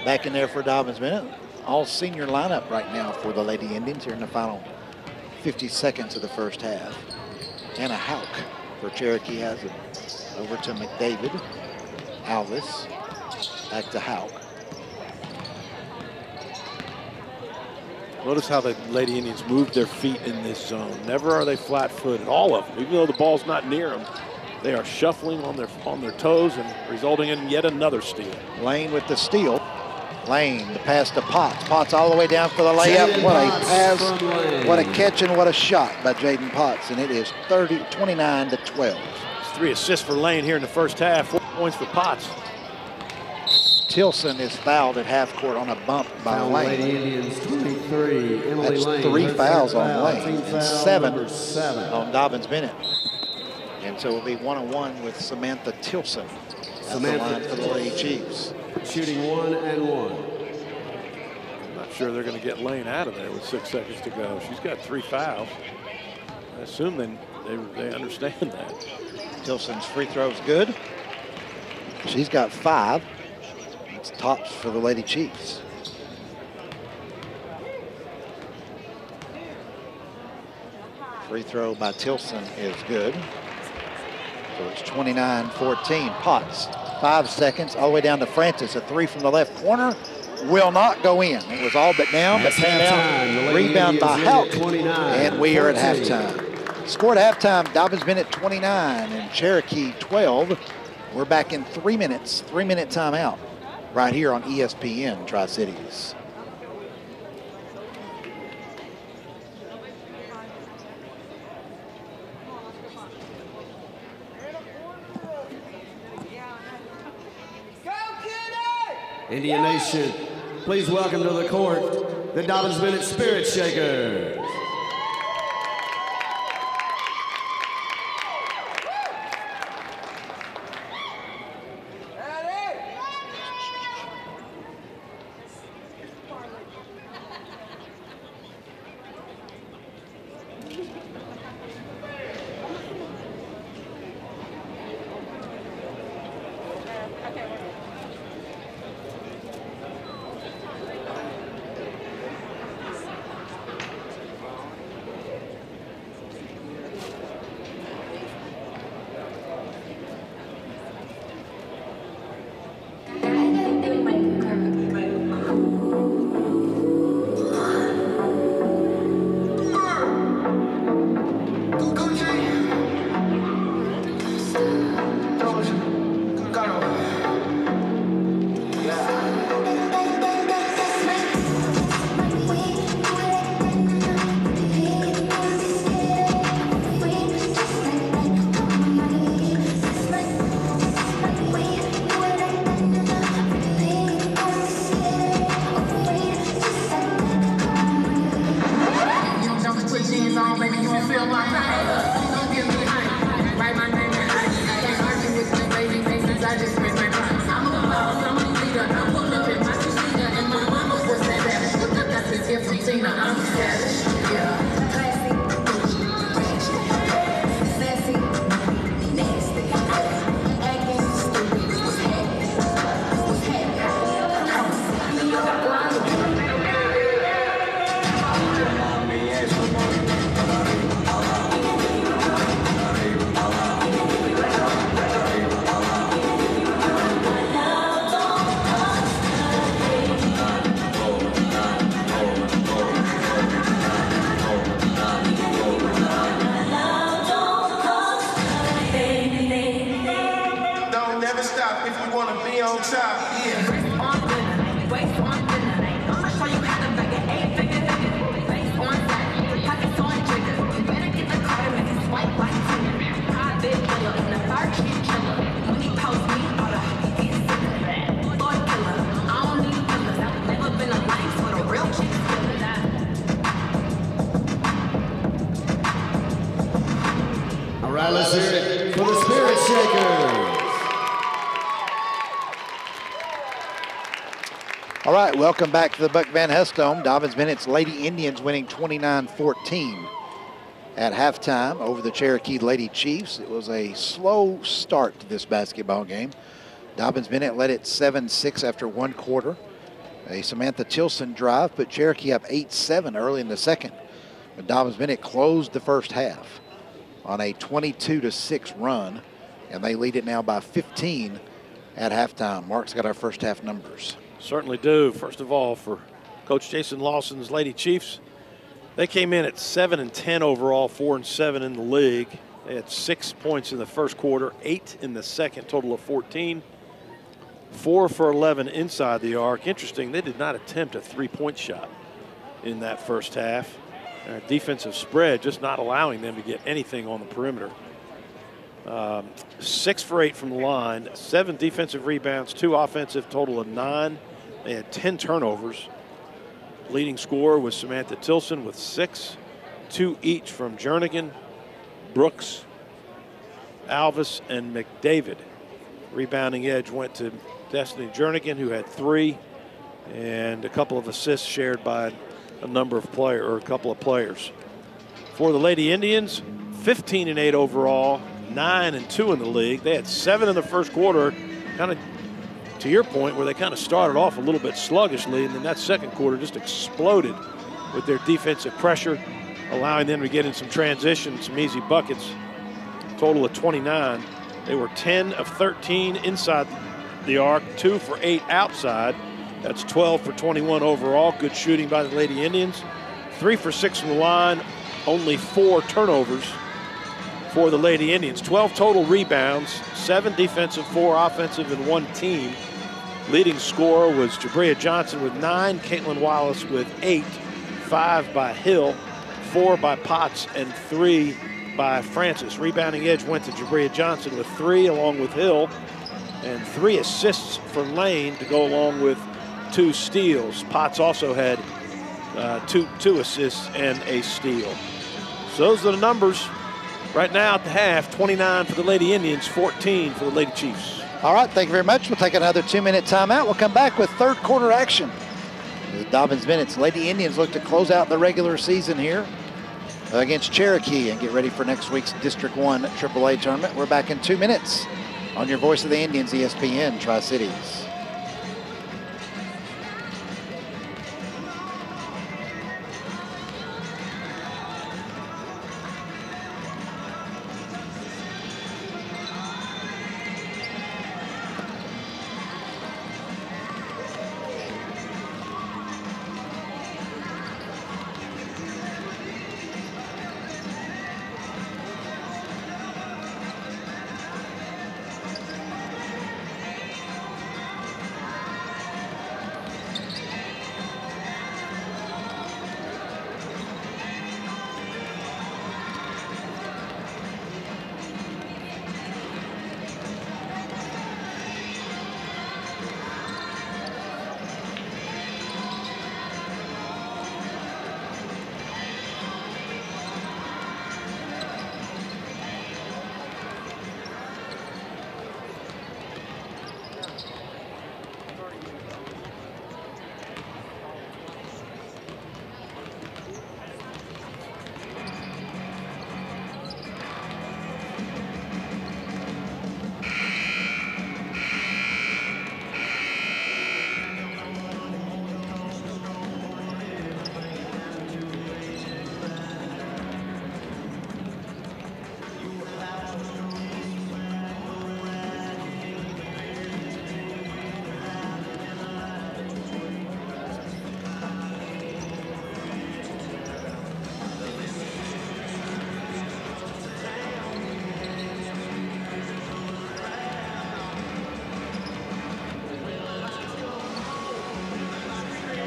back in there for Dobyns Bennett. All senior lineup right now for the Lady Indians here in the final 50 seconds of the first half. Anna Hauk for Cherokee has it over to McDavid. Alvis back to Hauk. Notice how the Lady Indians move their feet in this zone. Never are they flat-footed, all of them. Even though the ball's not near them, they are shuffling on their toes and resulting in yet another steal. Lane with the steal. Lane, the pass to Potts. Potts all the way down for the layup. What a pass, what a catch, and what a shot by Jaden Potts. And it is 29-12. 3 assists for Lane here in the first half. 4 points for Potts. Tilson is fouled at half court on a bump by Lane. Lady Indians 23. Emily That's Lane, 3 fouls on foul, Lane and 7 on on Dobyns Bennett. And so it'll be 1-on-1 with Samantha Tilson at the line for the Lady Chiefs. Shooting 1 and 1. I'm not sure they're going to get Lane out of there with 6 seconds to go. She's got 3 fouls. I assume they understand that. Tilson's free throw's good. She's got 5. It's tops for the Lady Chiefs. Free throw by Tilson is good. So it's 29-14. Potts, 5 seconds, all the way down to Francis. A three from the left corner will not go in. It was all but down, but came out. Rebound by Houck, and we are at halftime. Score at halftime, Dobyns Bennett 29 and Cherokee 12. We're back in 3 minutes, 3-minute timeout right here on ESPN Tri-Cities. Indian Nation, please welcome to the court the Dobyns Bennett Spirit Shakers. Let's hear it for the Spirit Shakers. All right, welcome back to the Buck Van Hest Dome. Dobyns Bennett's Lady Indians winning 29-14 at halftime over the Cherokee Lady Chiefs. It was a slow start to this basketball game. Dobyns Bennett led it 7-6 after one quarter. A Samantha Tilson drive put Cherokee up 8-7 early in the second. But Dobyns Bennett closed the first half on a 22-6 run, and they lead it now by 15 at halftime. Mark's got our first half numbers. Certainly do. First of all, for Coach Jason Lawson's Lady Chiefs, they came in at 7-10 overall, 4-7 in the league. They had 6 points in the first quarter, 8 in the second, total of 14. 4 for 11 inside the arc. Interesting, they did not attempt a three-point shot in that first half. Defensive spread just not allowing them to get anything on the perimeter. 6 for 8 from the line, 7 defensive rebounds, 2 offensive, total of 9. They had 10 turnovers. Leading scorer was Samantha Tilson with 6, 2 each from Jernigan, Brooks, Alvis, and McDavid. Rebounding edge went to Destiny Jernigan, who had 3, and a couple of assists shared by a couple of players. For the Lady Indians, 15-8 overall, 9-2 in the league. They had 7 in the first quarter, kind of to your point, where they kind of started off a little bit sluggishly, and then that second quarter just exploded with their defensive pressure, allowing them to get in some transition, some easy buckets. Total of 29 They were 10 of 13 inside the arc, 2 for 8 outside. That's 12 for 21 overall. Good shooting by the Lady Indians. 3 for 6 from the line, only 4 turnovers for the Lady Indians. 12 total rebounds, 7 defensive, 4 offensive, and 1 team. Leading scorer was Jabria Johnson with 9, Caitlin Wallace with 8, 5 by Hill, 4 by Potts, and 3 by Francis. Rebounding edge went to Jabria Johnson with 3 along with Hill, and 3 assists for Lane to go along with 2 steals. Potts also had two assists and a steal. So those are the numbers right now at the half. 29 for the Lady Indians, 14 for the Lady Chiefs. All right, thank you very much. We'll take another 2-minute timeout. We'll come back with third quarter action. The Dobyns Bennett's Lady Indians look to close out the regular season here against Cherokee and get ready for next week's District 1 AAA tournament. We're back in 2 minutes on your Voice of the Indians, ESPN Tri-Cities.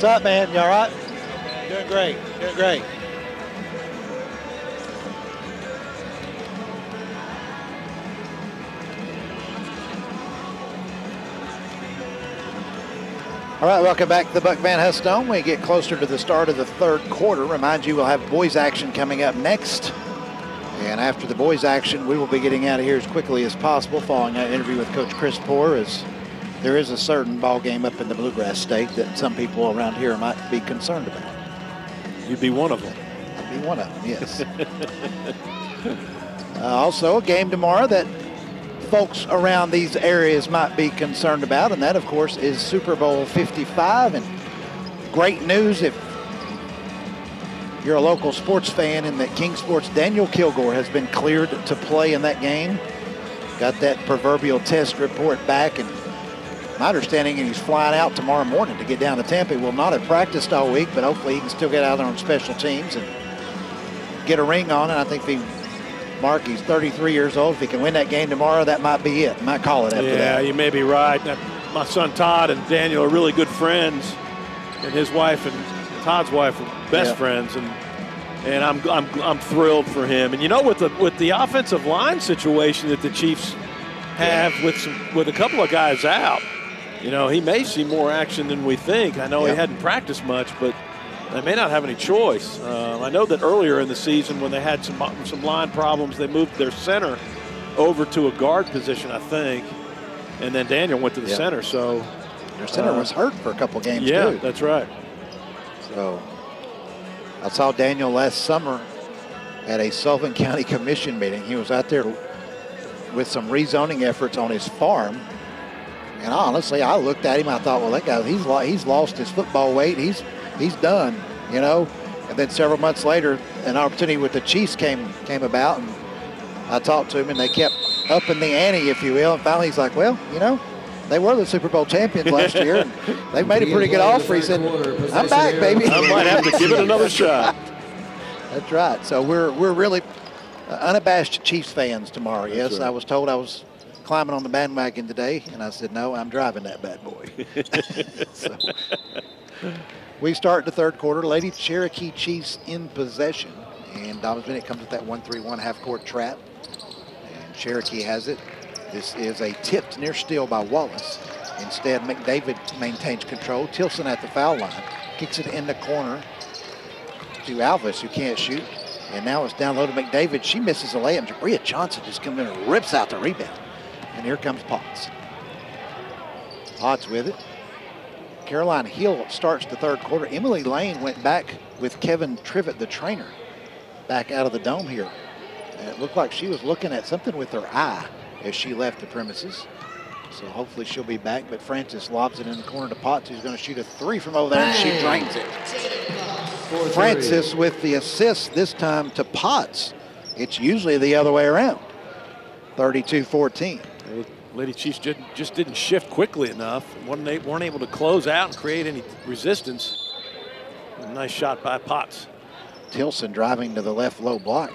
What's up, man? You all right? Doing great. Doing great. All right, welcome back to the Buck Van Hus Dome. We get closer to the start of the third quarter. Remind you, we'll have boys action coming up next. And after the boys action, we will be getting out of here as quickly as possible following that interview with Coach Chris Poore, as there is a certain ball game up in the Bluegrass State that some people around here might be concerned about. You'd be one of them. I'd be one of them, yes. Also, a game tomorrow that folks around these areas might be concerned about, and that, of course, is Super Bowl 55. And great news if you're a local sports fan, in that King Sports' Daniel Kilgore has been cleared to play in that game. Got that proverbial test report back, and my understanding is he's flying out tomorrow morning to get down to Tampa. He will not have practiced all week, but hopefully he can still get out there on special teams and get a ring on. And I think he's 33 years old. If he can win that game tomorrow, that might be it. Might call it after that. Yeah, you may be right. My son Todd and Daniel are really good friends, and his wife and Todd's wife are best friends, and I'm thrilled for him. And you know, with the offensive line situation that the Chiefs have with a couple of guys out, you know, he may see more action than we think. I know he hadn't practiced much, but they may not have any choice. I know that earlier in the season, when they had some line problems, they moved their center over to a guard position, I think, and then Daniel went to the center. So their center was hurt for a couple games too. Yeah, that's right. So I saw Daniel last summer at a Sullivan County Commission meeting. He was out there with some rezoning efforts on his farm. And honestly, I looked at him, I thought, well, that guy, he's lost his football weight. He's done, you know. And then several months later, an opportunity with the Chiefs came about, and I talked to him, and they kept upping the ante, if you will. And finally he's like, well, you know, they were the Super Bowl champions last year, and they made a pretty good offer. He said, I'm back, baby. I might have to give it another shot. That's right. So we're really unabashed Chiefs fans tomorrow. That's yes, right. I was told I was climbing on the bandwagon today, and I said, no, I'm driving that bad boy. So we start the third quarter. Lady Cherokee Chiefs in possession, and Dobyns Bennett comes with that 1-3-1 half-court trap, and Cherokee has it. This is a tipped near steal by Wallace. Instead, McDavid maintains control. Tilson at the foul line, kicks it in the corner to Alvis, who can't shoot. And now it's down low to McDavid. She misses a layup. Jabria Johnson just comes in and rips out the rebound. And here comes Potts. Potts with it. Caroline Hill starts the third quarter. Emily Lane went back with Kevin Trivet, the trainer, back out of the dome here. And it looked like she was looking at something with her eye as she left the premises. So hopefully she'll be back. But Francis lobs it in the corner to Potts, who's going to shoot a three from over there, and she drains it. Francis with the assist, this time to Potts. It's usually the other way around. 32-14. Lady Chiefs just didn't shift quickly enough. Weren't able to close out and create any resistance. A nice shot by Potts. Tilson driving to the left low block.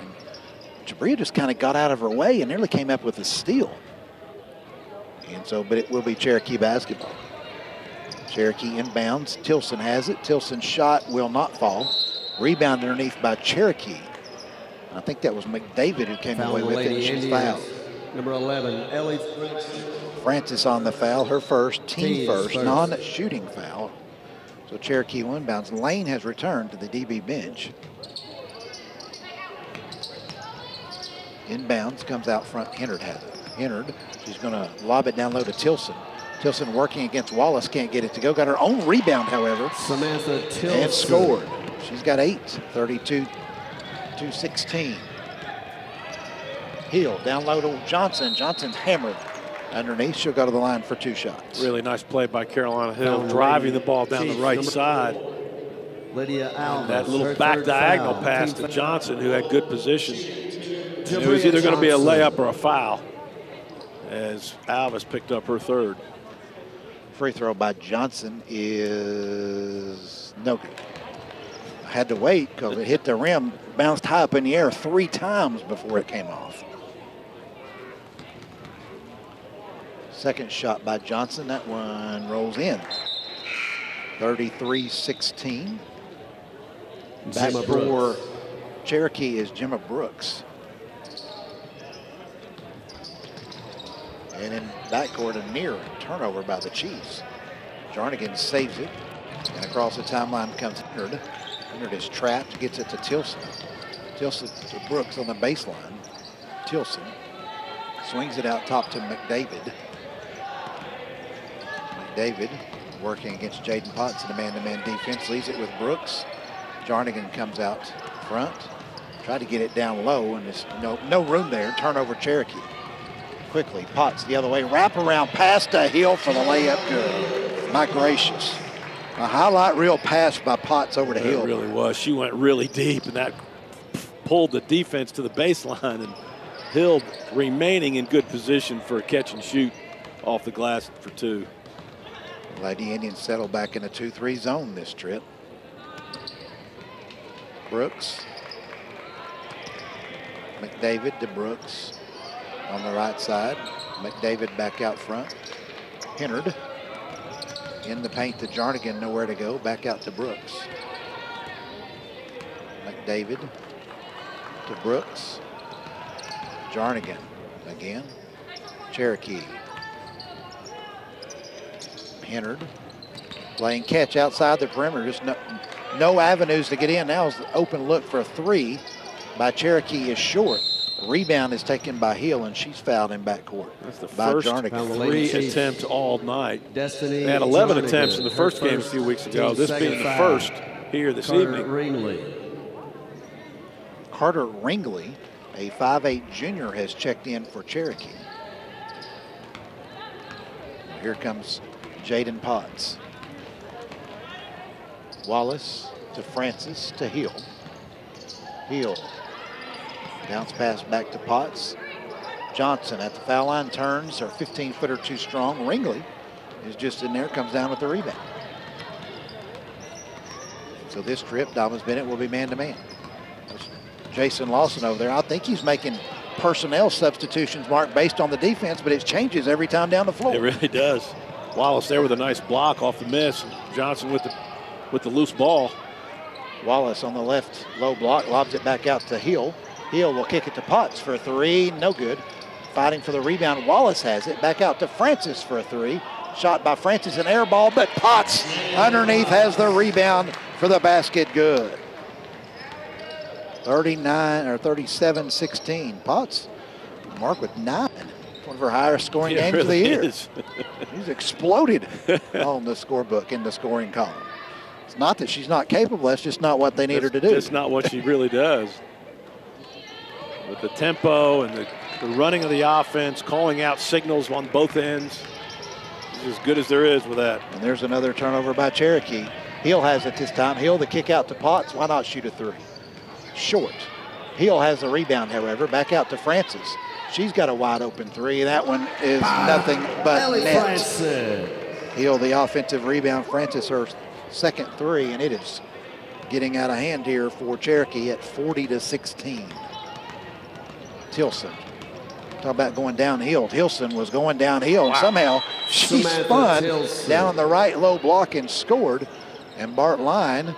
Jabria just kind of got out of her way and nearly came up with a steal. And so, but it will be Cherokee basketball. Cherokee inbounds. Tilson has it. Tilson's shot will not fall. Rebound underneath by Cherokee. I think that was McDavid who came away with it, and she's fouled. Number 11, Ellie Francis on the foul, her first, team first, non-shooting foul. So Cherokee will inbounds. Lane has returned to the DB bench. Inbounds, comes out front. Hennard has it. Hennard, she's going to lob it down low to Tilson. Tilson working against Wallace, can't get it to go. Got her own rebound, however. Samantha Tilson. And scored. She's got 8, 32-16. Hill down low to Johnson. Johnson's hammered underneath. She'll go to the line for 2 shots. Really nice play by Carolina Hill, driving the ball down the right side. Lydia Alves. That little back diagonal pass to Johnson, who had good position. It was either going to be a layup or a foul, as Alvis picked up her third. Free throw by Johnson is no good. I had to wait because it hit the rim, bounced high up in the air 3 times before it came off. Second shot by Johnson. That one rolls in. 33-16. Back for Cherokee is Gemma Brooks. And in backcourt, a near turnover by the Chiefs. Jarnigan saves it. And across the timeline comes Hennard. Hennard is trapped, gets it to Tilson. Tilson to Brooks on the baseline. Tilson swings it out top to McDavid. McDavid working against Jaden Potts in a man-to-man defense. Leaves it with Brooks. Jarnigan comes out front. Tried to get it down low, and there's no room there. Turnover Cherokee. Quickly, Potts the other way. Wrap around pass to Hill for the layup. Good. My gracious. A highlight reel pass by Potts over to Hill. It really was. She went really deep, and that pulled the defense to the baseline, and Hill remaining in good position for a catch and shoot off the glass for 2. Lady Indians settle back in a 2-3 zone this trip. Brooks. McDavid to Brooks on the right side. McDavid back out front. Hennard in the paint to Jarnigan, nowhere to go. Back out to Brooks. McDavid to Brooks. Jarnigan again. Cherokee. Hennard playing catch outside the perimeter. Just no avenues to get in. Now is the open look for a 3 by Cherokee is short. Rebound is taken by Hill, and she's fouled in backcourt. That's the first 3 attempts all night. Destiny they had 11 Jarnigan, attempts in the first game a few weeks ago. This being the first here this evening. Carter Ringley, a 5'8 junior, has checked in for Cherokee. Here comes Jaden Potts. Wallace to Francis to Hill. Hill. Bounce pass back to Potts. Johnson at the foul line turns, her 15-footer too strong. Ringley is just in there, comes down with the rebound. So this trip, Dobyns Bennett will be man-to-man. Jason Lawson over there, I think he's making personnel substitutions, Mark, based on the defense, but it changes every time down the floor. It really does. Wallace there with a nice block off the miss. Johnson with the loose ball. Wallace on the left low block, lobs it back out to Hill. Hill will kick it to Potts for a three, no good. Fighting for the rebound, Wallace has it. Back out to Francis for a three. Shot by Francis, an air ball, but Potts underneath has the rebound for the basket, good. 39 or 37-16. Potts, Mark, with 9. One of her higher scoring games really of the year. Is. He's exploded on the scorebook in the scoring column. It's not that she's not capable, that's just not what they need her to do. That's not what she really does. With the tempo and the running of the offense, calling out signals on both ends. She's as good as there is with that. And there's another turnover by Cherokee. Hill has it this time. Hill the kick out to Potts. Why not shoot a three? Short. Hill has the rebound, however. Back out to Francis. She's got a wide open three. That one is nothing but net. Hill the offensive rebound. Francis her second three, and it is getting out of hand here for Cherokee at 40-16. Tilson. Talk about going downhill. Tilson was going downhill, and somehow she spun down on the right low block and scored. And Bart Line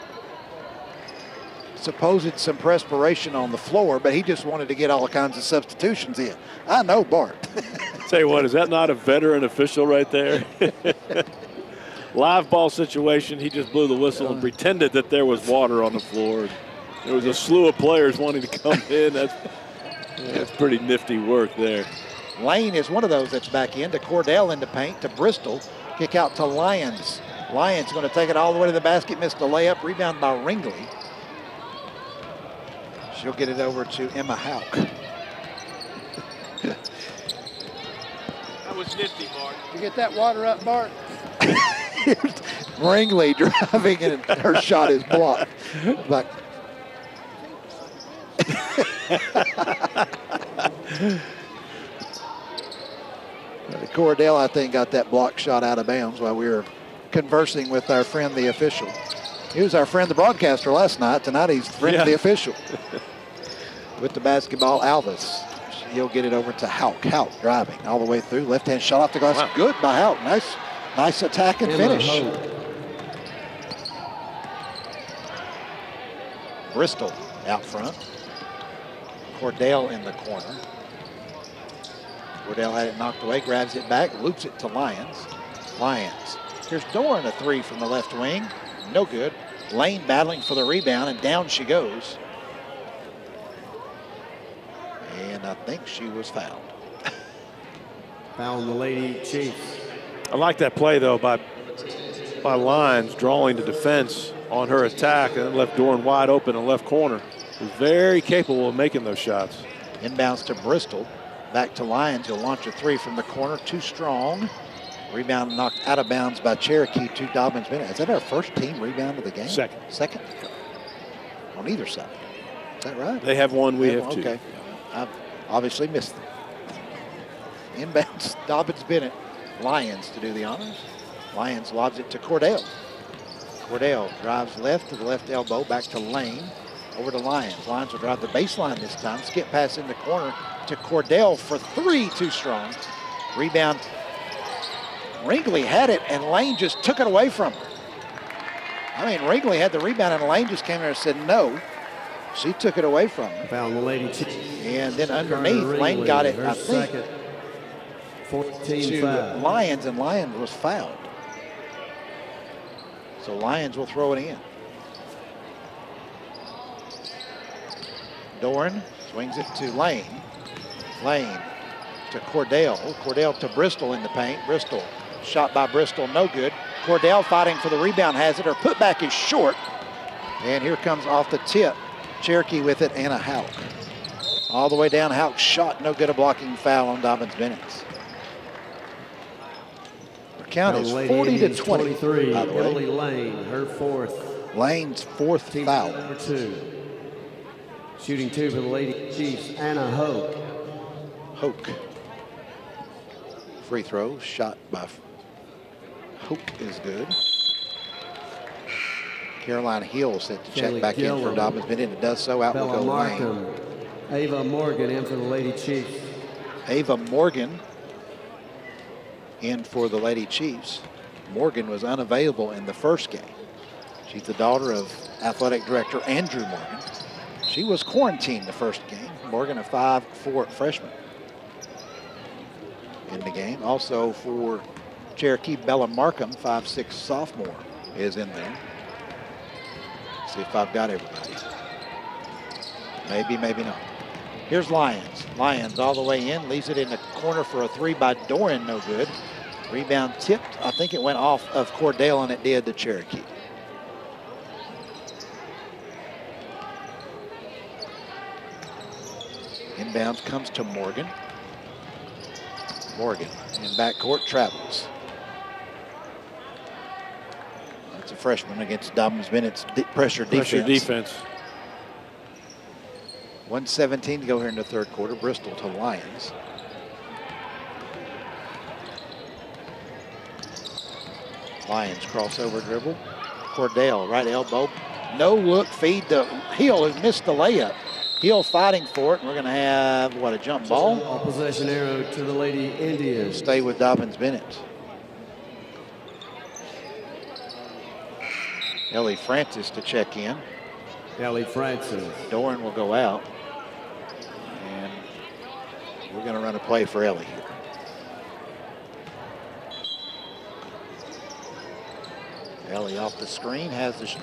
supposed some perspiration on the floor, but he just wanted to get all kinds of substitutions in. I know Bart. Tell you what, is that not a veteran official right there? Live ball situation, he just blew the whistle and pretended that there was water on the floor. There was a slew of players wanting to come in. That's pretty nifty work there. Lane is one of those that's back in to Cordell in the paint to Bristol. Kick out to Lyons. Lyons going to take it all the way to the basket, missed the layup, rebound by Ringley. She'll get it over to Emma Hauk. That was nifty, Bart. You get that water up, Bart? Ringley driving and her shot is blocked. Like, Cordell, I think, got that block shot out of bounds while we were conversing with our friend, the official. He was our friend, the broadcaster, last night. Tonight, he's friend of the official. With the basketball, Alvis. He'll get it over to Hauk. Hauk driving all the way through. Left-hand shot off the glass. Wow. Good by Hauk. Nice attack and finish. Bristol out front. Cordell in the corner. Cordell had it knocked away, grabs it back, loops it to Lyons. Lyons. Here's Doran, a three from the left wing. No good. Lane battling for the rebound, and down she goes. And I think she was fouled. Foul on the Lady Chiefs. I like that play, though, by Lyons drawing the defense on her attack and left Doran wide open in the left corner. He's very capable of making those shots. Inbounds to Bristol. Back to Lyons. He'll launch a three from the corner. Too strong. Rebound knocked out of bounds by Cherokee to Dobyns Bennett. Is that our first team rebound of the game? Second. Second? On either side. Is that right? They have one, we have two. Okay. I've obviously missed them. Inbounds Dobyns Bennett. Lyons to do the honors. Lyons lobs it to Cordell. Cordell drives left to the left elbow. Back to Lane. Over to Lyons. Lyons will drive the baseline this time. Skip pass in the corner to Cordell for three. Too strong. Rebound. Ringley had it, and Lane just took it away from her. I mean, Ringley had the rebound, and Lane just came there and said no. She took it away from her. Foul on the Lady Chiefs. And then underneath, Lane got it, I think, to Lyons, and Lyons was fouled. So Lyons will throw it in. Doran swings it to Lane. Lane to Cordell. Cordell to Bristol in the paint. Bristol, shot by Bristol, no good. Cordell fighting for the rebound, has it. Her putback is short. And here comes off the tip. Cherokee with it, Anna Hauk. All the way down, Hauk shot, no good, a blocking foul on Dobyns Bennett. The count is 40-20, by the way. Emily Lane, her fourth. Lane's fourth Team foul. Number 2. Shooting two for the Lady Chiefs, Anna Hauk. Hauk. Free throw shot by Hope is good. Caroline Hill set to check back in for Dobyns Bennett. It does so. Out will go Lane. Ava Morgan in for the Lady Chiefs. Ava Morgan in for the Lady Chiefs. Morgan was unavailable in the first game. She's the daughter of athletic director Andrew Morgan. She was quarantined the first game. Morgan, a 5'4" freshman in the game. Also for Cherokee, Bella Markham, 5'6" sophomore, is in there. See if I've got everybody. Maybe, maybe not. Here's Lyons. Lyons all the way in, leaves it in the corner for a three by Doran, no good. Rebound tipped. I think it went off of Cordell, and it did to Cherokee. Inbounds comes to Morgan. Morgan in backcourt travels. That's a freshman against Dobyns Bennett's pressure defense. 1:17 to go here in the third quarter. Bristol to Lyons. Lyons crossover dribble. Cordell, right elbow. No look feed to Hill, who missed the layup. Hill fighting for it. And we're going to have, what, a jump ball? All possession arrow to the Lady Indians. Stay with Dobyns Bennett. Ellie Francis to check in. Ellie Francis. Doran will go out. And we're going to run a play for Ellie here. Ellie off the screen, has the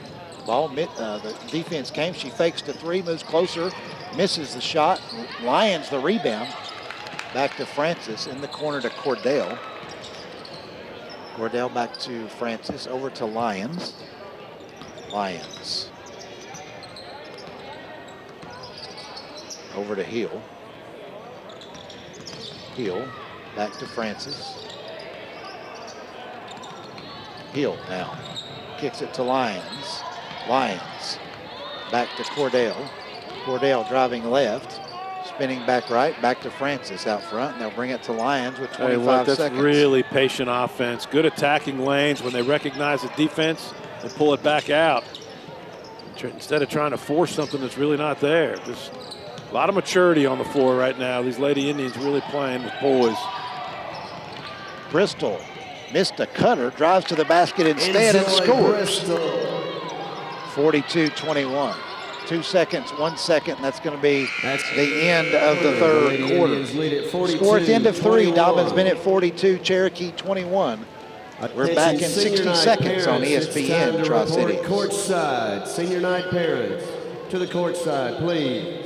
ball. The defense came. She fakes to three, moves closer, misses the shot. Lyons the rebound. Back to Francis in the corner to Cordell. Cordell back to Francis, over to Lyons. Lyons. Over to Hill. Hill back to Francis. Hill now kicks it to Lyons. Lyons back to Cordell. Cordell driving left, spinning back right, back to Francis out front, and they'll bring it to Lyons with 25 that's seconds. Really patient offense. Good attacking lanes when they recognize the defense and pull it back out. Instead of trying to force something that's really not there. Just a lot of maturity on the floor right now. These Lady Indians really playing with poise. Bristol missed a cutter, drives to the basket instead and scores. 42-21. 2 seconds, 1 second, and that's going to be the end of the third quarter. Score at the end of three, Dobyns Bennett 42, Cherokee 21. We're back in 60 seconds on ESPN Tri-Cities. Courtside, senior night parents, to the courtside, please.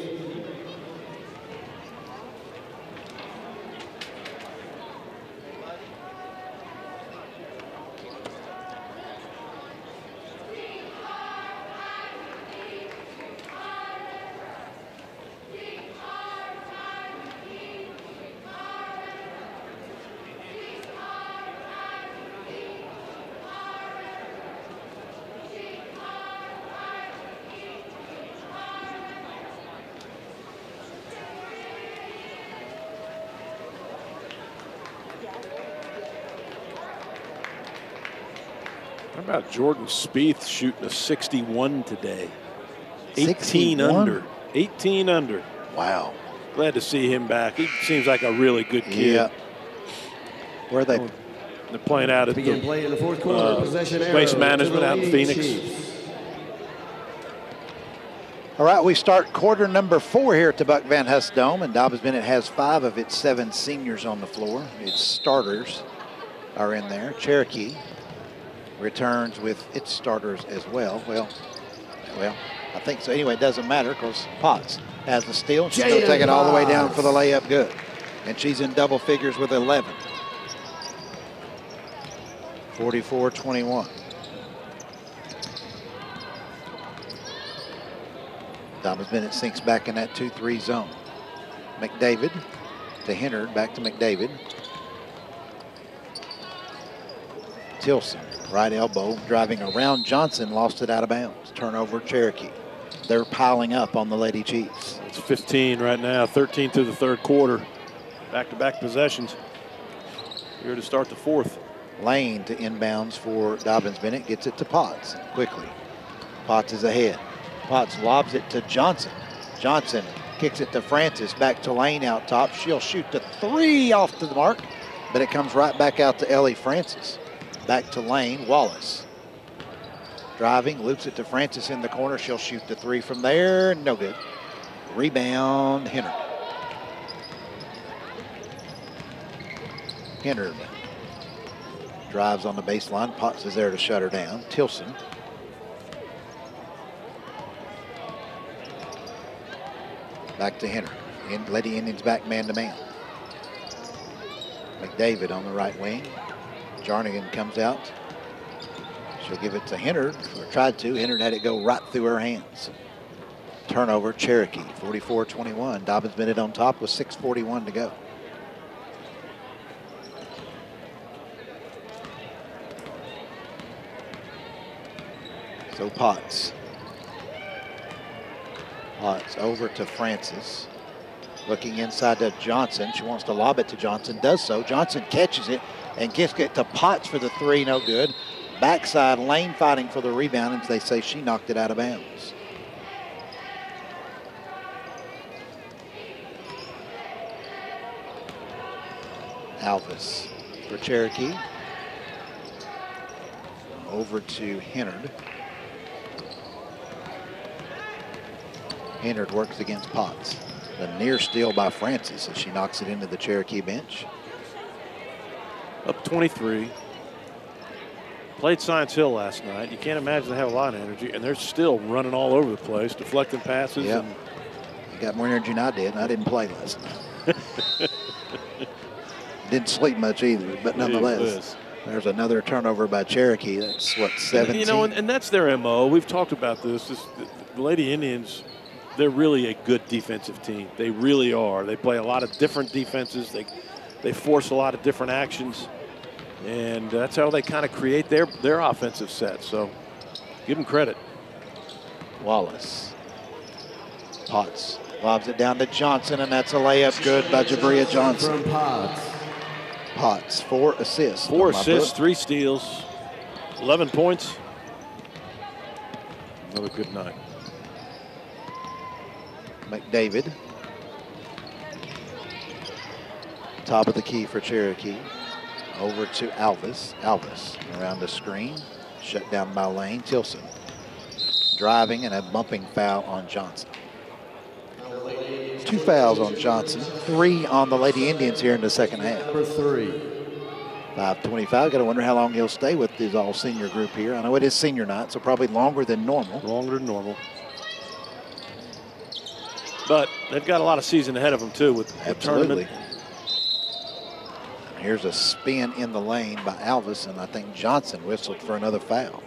How about Jordan Spieth shooting a 61 today? 18 61? under. 18 under. Wow. Glad to see him back. He seems like a really good kid. Yeah. Where are they? They're playing out at Begin play in the fourth quarter. Possession Waste arrow Management to the out in Lady Phoenix. Chiefs. All right, we start quarter number 4 here at the Buck Van Hust Dome, and Dobyns Bennett has 5 of its 7 seniors on the floor. Its starters are in there. Cherokee returns with its starters as well. Well, I think so. Anyway, it doesn't matter because Potts has the steal. She's going to take it all the way down for the layup. Good. And she's in double figures with 11. 44-21. Dobyns Bennett sinks back in that 2-3 zone. McDavid to Hennard, back to McDavid. Tilson, right elbow, driving around Johnson, lost it out of bounds. Turnover, Cherokee. They're piling up on the Lady Chiefs. It's 15 right now, 13 through the third quarter. Back-to-back possessions. here to start the fourth. Lane to inbounds for Dobyns. Bennett gets it to Potts quickly. Potts is ahead. Potts lobs it to Johnson. Johnson kicks it to Francis. Back to Lane out top. She'll shoot the three off to the mark, but it comes right back out to Ellie Francis. Back to Lane. Wallace driving, loops it to Francis in the corner. She'll shoot the three from there. No good. Rebound, Hennard. Hennard drives on the baseline. Potts is there to shut her down. Tilson. Back to Hennard. Lady Indians back man-to-man. McDavid on the right wing. Jarnigan comes out. She'll give it to Hennard, or tried to. Hennard had it go right through her hands. Turnover, Cherokee, 44-21. Dobyns Bennett on top with 6:41 to go. So Potts. Potts over to Francis. Looking inside to Johnson. She wants to lob it to Johnson. Does so. Johnson catches it and gets it to Potts for the three. No good. Backside, Lane fighting for the rebound, and they say she knocked it out of bounds. Alvis for Cherokee. Over to Hennard. Hennard works against Potts. A near steal by Francis as she knocks it into the Cherokee bench. Up 23. Played Science Hill last night. You can't imagine they have a lot of energy, and they're still running all over the place, deflecting passes. Yep. And you got more energy than I did, and I didn't play last night. Didn't sleep much either, but nonetheless, there's another turnover by Cherokee. That's what, 17? You know, and that's their MO. We've talked about this. The Lady Indians, they're really a good defensive team. They really are. They play a lot of different defenses. They force a lot of different actions. And that's how they kind of create their offensive set. So give them credit. Wallace. Potts lobs it down to Johnson, and that's a layup good by Jabria Johnson. From Potts. Potts, 4 assists. 4 assists, 3 steals, 11 points. Another good night. McDavid. Top of the key for Cherokee. Over to Alvis. Alvis around the screen. Shut down by Lane. Tilson driving, and a bumping foul on Johnson. 2 fouls on Johnson. 3 on the Lady Indians here in the second half. Number 3. 5:25. Got to wonder how long he'll stay with his all-senior group here. I know it is senior night, so probably longer than normal. Longer than normal. But they've got a lot of season ahead of them, too, with the tournament. Here's a spin in the lane by Alvis, and I think Johnson whistled for another foul.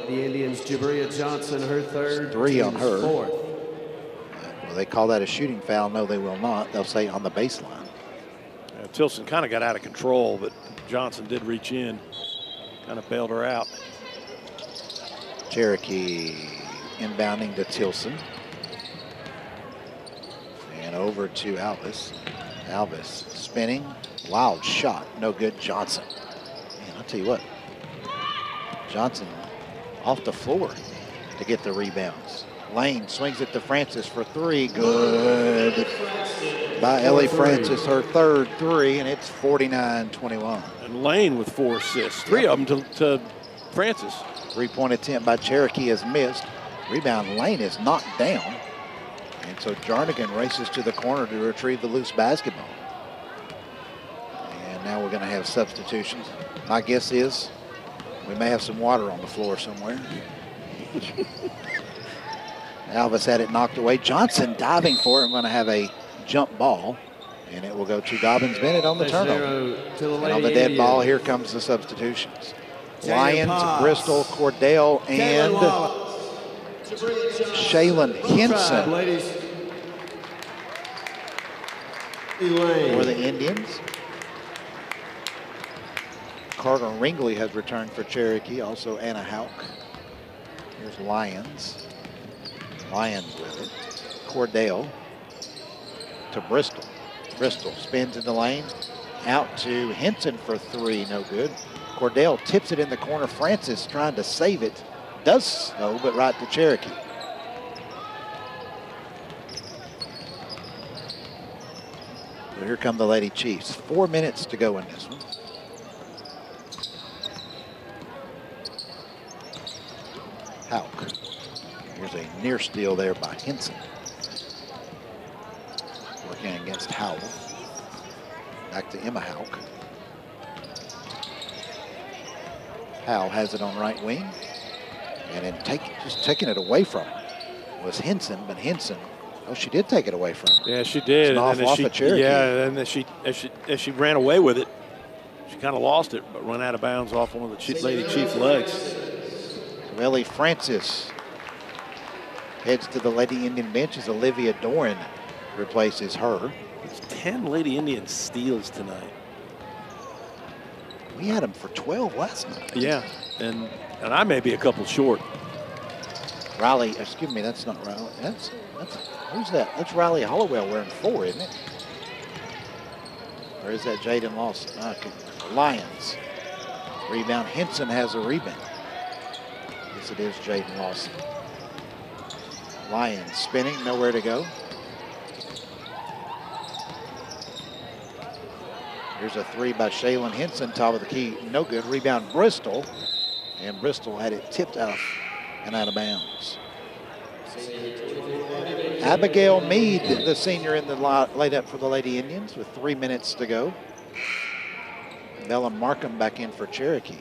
The Indians, Jabria Johnson, her third. 3 on her. Fourth. Will they call that a shooting foul? No, they will not. They'll say on the baseline. Tilson kind of got out of control, but Johnson did reach in, kind of bailed her out. Cherokee inbounding to Tilson. And over to Alvis. Alvis spinning. Wild shot. No good. Johnson. Man, I'll tell you what. Johnson off the floor to get the rebounds. Lane swings it to Francis for 3. Good. By Ellie Francis, her third 3, and it's 49-21. And Lane with 4 assists. 3 of them to Francis. 3-point attempt by Cherokee is missed. Rebound, Lane is knocked down. And so Jarnigan races to the corner to retrieve the loose basketball. And now we're going to have substitutions. My guess is we may have some water on the floor somewhere. Alvis had it knocked away. Johnson diving for it. I'm going to have a jump ball, and it will go to Dobyns Bennett on the turnover. And on the dead ball, here comes the substitutions. Lyons, Bristol, Cordell, and Shaylin Henson for the Indians. Carter Ringley has returned for Cherokee, also Anna Hauk. Here's Lyons. Lyons with it. Cordell to Bristol. Bristol spins in the lane. Out to Henson for three, no good. Cordell tips it in the corner. Francis trying to save it. Does so, but right to Cherokee. So here come the Lady Chiefs. 4 minutes to go in this one. Hauk. Here's a near steal there by Henson. Working against Howell. Back to Emma Hauk. Howell has it on right wing. And then just taking it away from him was Henson, but Henson, oh, she did take it away from her. Yeah, she did. And off of Cherokee. Yeah, and then as she ran away with it, she kind of lost it, but run out of bounds off one of the Lady Chief legs. So Ellie Francis heads to the Lady Indian bench as Olivia Doran replaces her. It's 10 Lady Indian steals tonight. We had them for 12 last night. Yeah, and I may be a couple short. Riley, excuse me, that's not Riley. That's who's that? That's Riley Hollowell wearing 4, isn't it? Or is that Jaden Lawson? Lions. Rebound. Henson has a rebound. Yes, it is Jaden Lawson. Lions spinning, nowhere to go. Here's a three by Shaylin Henson, top of the key, no good. Rebound Bristol, and Bristol had it tipped off and out of bounds. Abigail Mead, the senior in the laid up for the Lady Indians with 3 minutes to go. Bella Markham back in for Cherokee.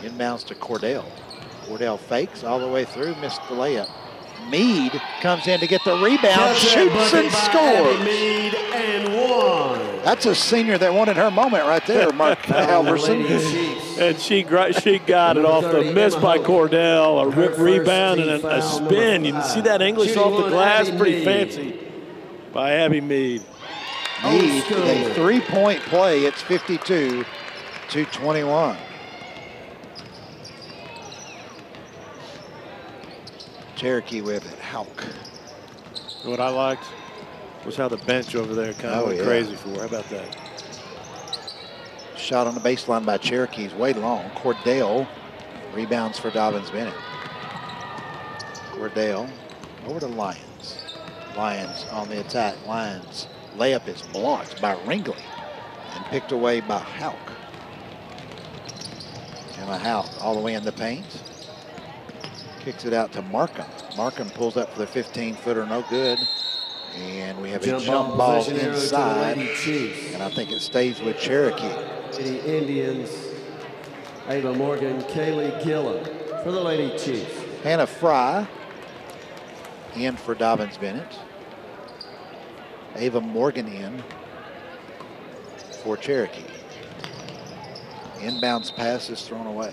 Inbounds to Cordell. Cordell fakes all the way through, missed the layup. Mead comes in to get the rebound, shoots and scores. Mead and one. That's a senior that wanted her moment right there, Mark Halverson. And she got it off the miss by Cordell, a rip rebound and a spin. You can see that English off the glass, pretty fancy by Abby Mead. Mead with a three-point play. It's 52-21. Cherokee with it, Hauk. What I liked was how the bench over there kind of went crazy for her. How about that? Shot on the baseline by Cherokee's way long. Cordell rebounds for Dobyns Bennett. Cordell over to Lions. Lions on the attack. Lions layup is blocked by Ringley and picked away by Hauk. Emma Hauk all the way in the paint. Kicks it out to Markham. Markham pulls up for the 15-footer, no good. And we have a jump ball inside. And I think it stays with Cherokee. The Indians, Ava Morgan, Kaylee Gillen for the Lady Chiefs. Hannah Fry in for Dobyns Bennett. Ava Morgan in for Cherokee. Inbounds pass is thrown away.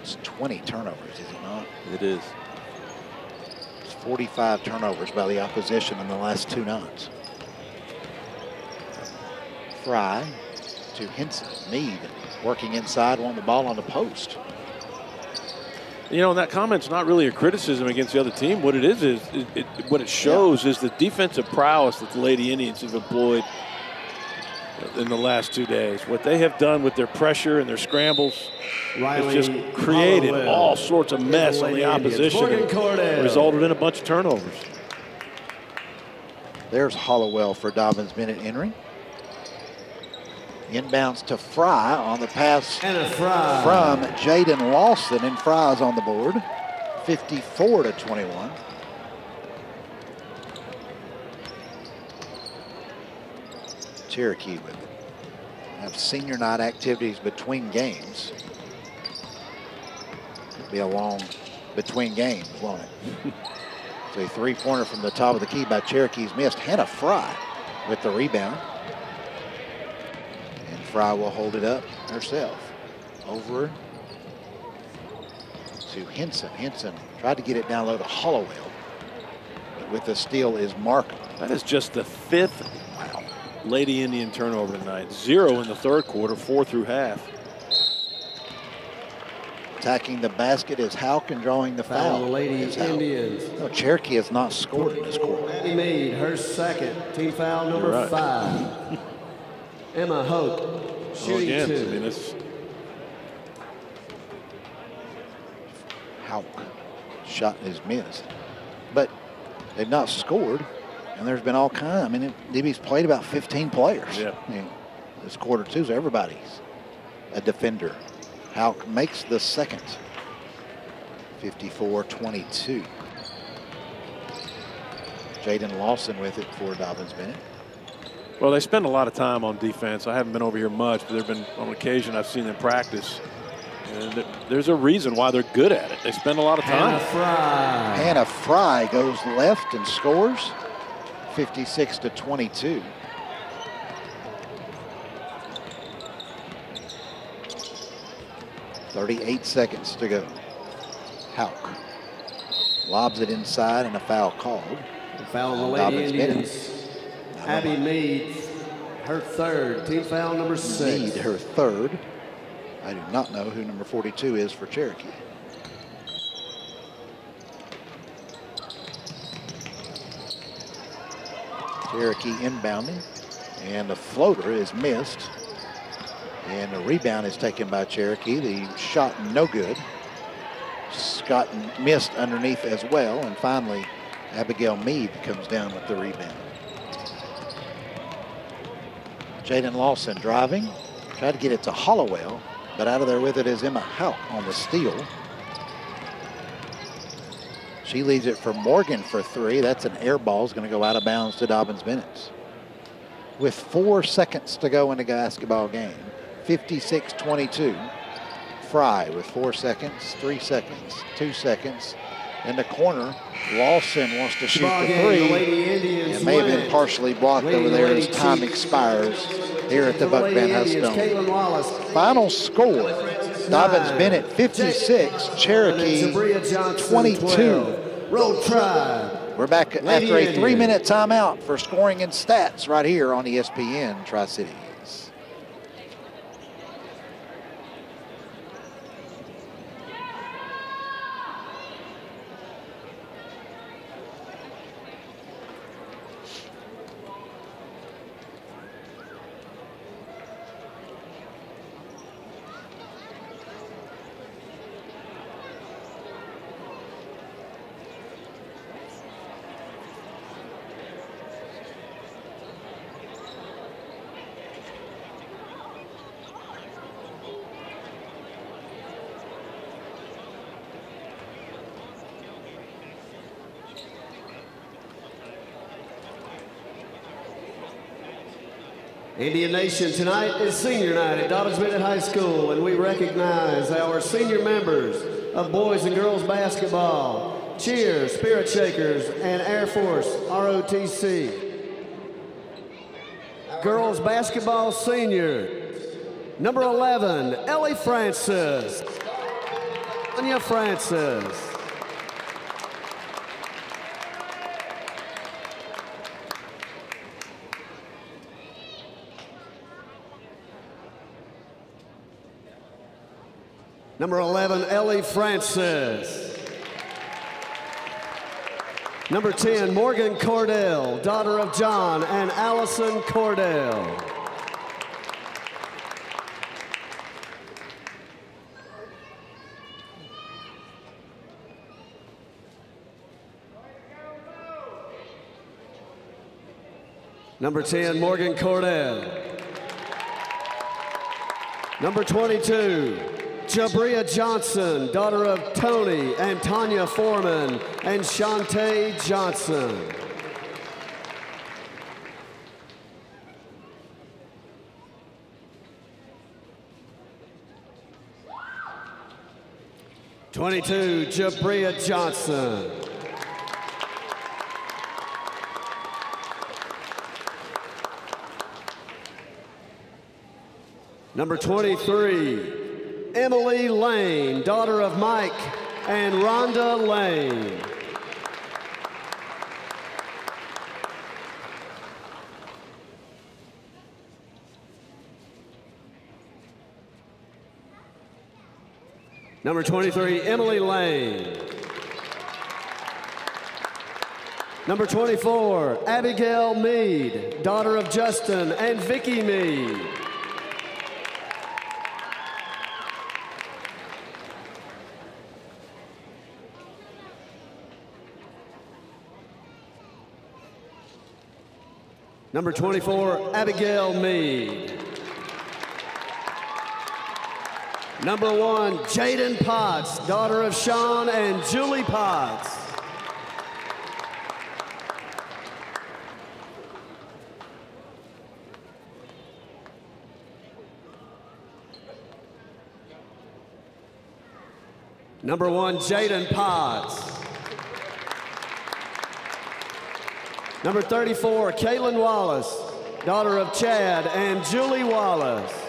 It's 20 turnovers, is it not? It is. It's 45 turnovers by the opposition in the last 2 nights. Fry to Henson. Mead working inside, wanting the ball on the post. You know, that comment's not really a criticism against the other team. What it is what it shows is the defensive prowess that the Lady Indians have employed in the last 2 days. What they have done with their pressure and their scrambles has just created all sorts of mess on the opposition and resulted in a bunch of turnovers. There's Hollowell for Dobyns Bennett entering. Inbounds to Fry on the pass from Jaden Lawson, and Fry's on the board. 54-21. Cherokee with it. Have senior night activities between games. Could be a long between games, won't it? So a three-pointer from the top of the key by Cherokee's missed. Hannah Fry with the rebound. And Fry will hold it up herself. Over to Henson. Henson tried to get it down low to Hollowell. But with the steal is Markham. That is just the 5th Lady Indian turnover tonight. 0 in the third quarter, 4 through half. Attacking the basket is Houck and drawing the foul. The Lady Indians. No, Cherokee has not scored in this quarter. Abby Mead, her second. Team foul number 5. Emma Hope, shooting again, 2. I mean, it's Houck shot is missed, but they've not scored, and there's been all kinds. I mean, DB's played about 15 players. Yeah. I mean, this quarter too, so everybody's a defender. Houck makes the second. 54-22. Jaden Lawson with it for Dobyns Bennett. Well, they spend a lot of time on defense. I haven't been over here much, but there've been on occasion I've seen them practice. And there's a reason why they're good at it. They spend a lot of time. Hannah Fry goes left and scores. 56-22. .38 seconds to go. Houck lobs it inside and a foul called. The foul on the Lady Indians. Abby Mead, her third. Team foul number 6. Mead, her third. I do not know who number 42 is for Cherokee. Cherokee inbounding, and the floater is missed. And the rebound is taken by Cherokee. The shot no good. Scott missed underneath as well. And finally, Abigail Mead comes down with the rebound. Jaden Lawson driving. Tried to get it to Hollowell, but out of there with it is Emma Houck on the steal. She leaves it for Morgan for 3. That's an air ball. It's going to go out of bounds to Dobyns Bennett. With 4 seconds to go in the basketball game. 56-22. Fry with 4 seconds, 3 seconds, 2 seconds. In the corner, Lawson wants to shoot the 3. It may have been partially blocked over there as time expires here at the Buck Van Hustone. Final score, Dobyns Bennett 56, Cherokee 22. Road Tribe. We're back after a 3-minute timeout for scoring and stats right here on ESPN Tri-Cities. Indian Nation, tonight is senior night at Dobyns Bennett High School, and we recognize our senior members of boys and girls basketball, cheer, spirit shakers, and Air Force ROTC. Girls basketball senior, number 11, Ellie Francis, Anya Francis. Number 11, Ellie Francis. Number 10, Morgan Cordell, daughter of John and Allison Cordell. Number 10, Morgan Cordell. Number 22, Jabria Johnson, daughter of Tony and Tanya Foreman and Shantae Johnson. #22, Jabria Johnson. Number 23, Emily Lane, daughter of Mike and Rhonda Lane. Number 23, Emily Lane. Number 24, Abigail Mead, daughter of Justin and Vicky Mead. Number 24, Abigail Mead. Number 1, Jaden Potts, daughter of Sean and Julie Potts. Number 1, Jaden Potts. Number 34, Kaylin Wallace, daughter of Chad and Julie Wallace.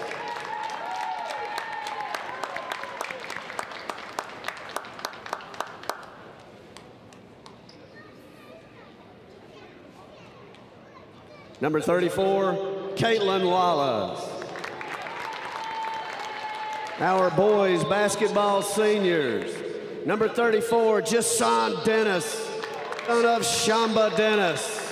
Number 34, Caitlin Wallace. Our boys basketball seniors. Number 34, Jason Dennis, son of Shamba Dennis.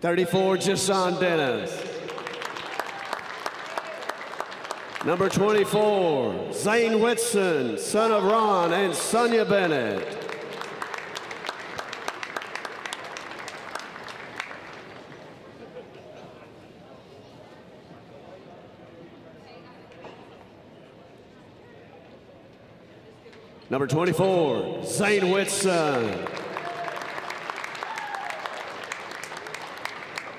'34, Jason Dennis. Number 24, Zane Whitson, son of Ron and Sonia Bennett. Number 24, Zane Whitson.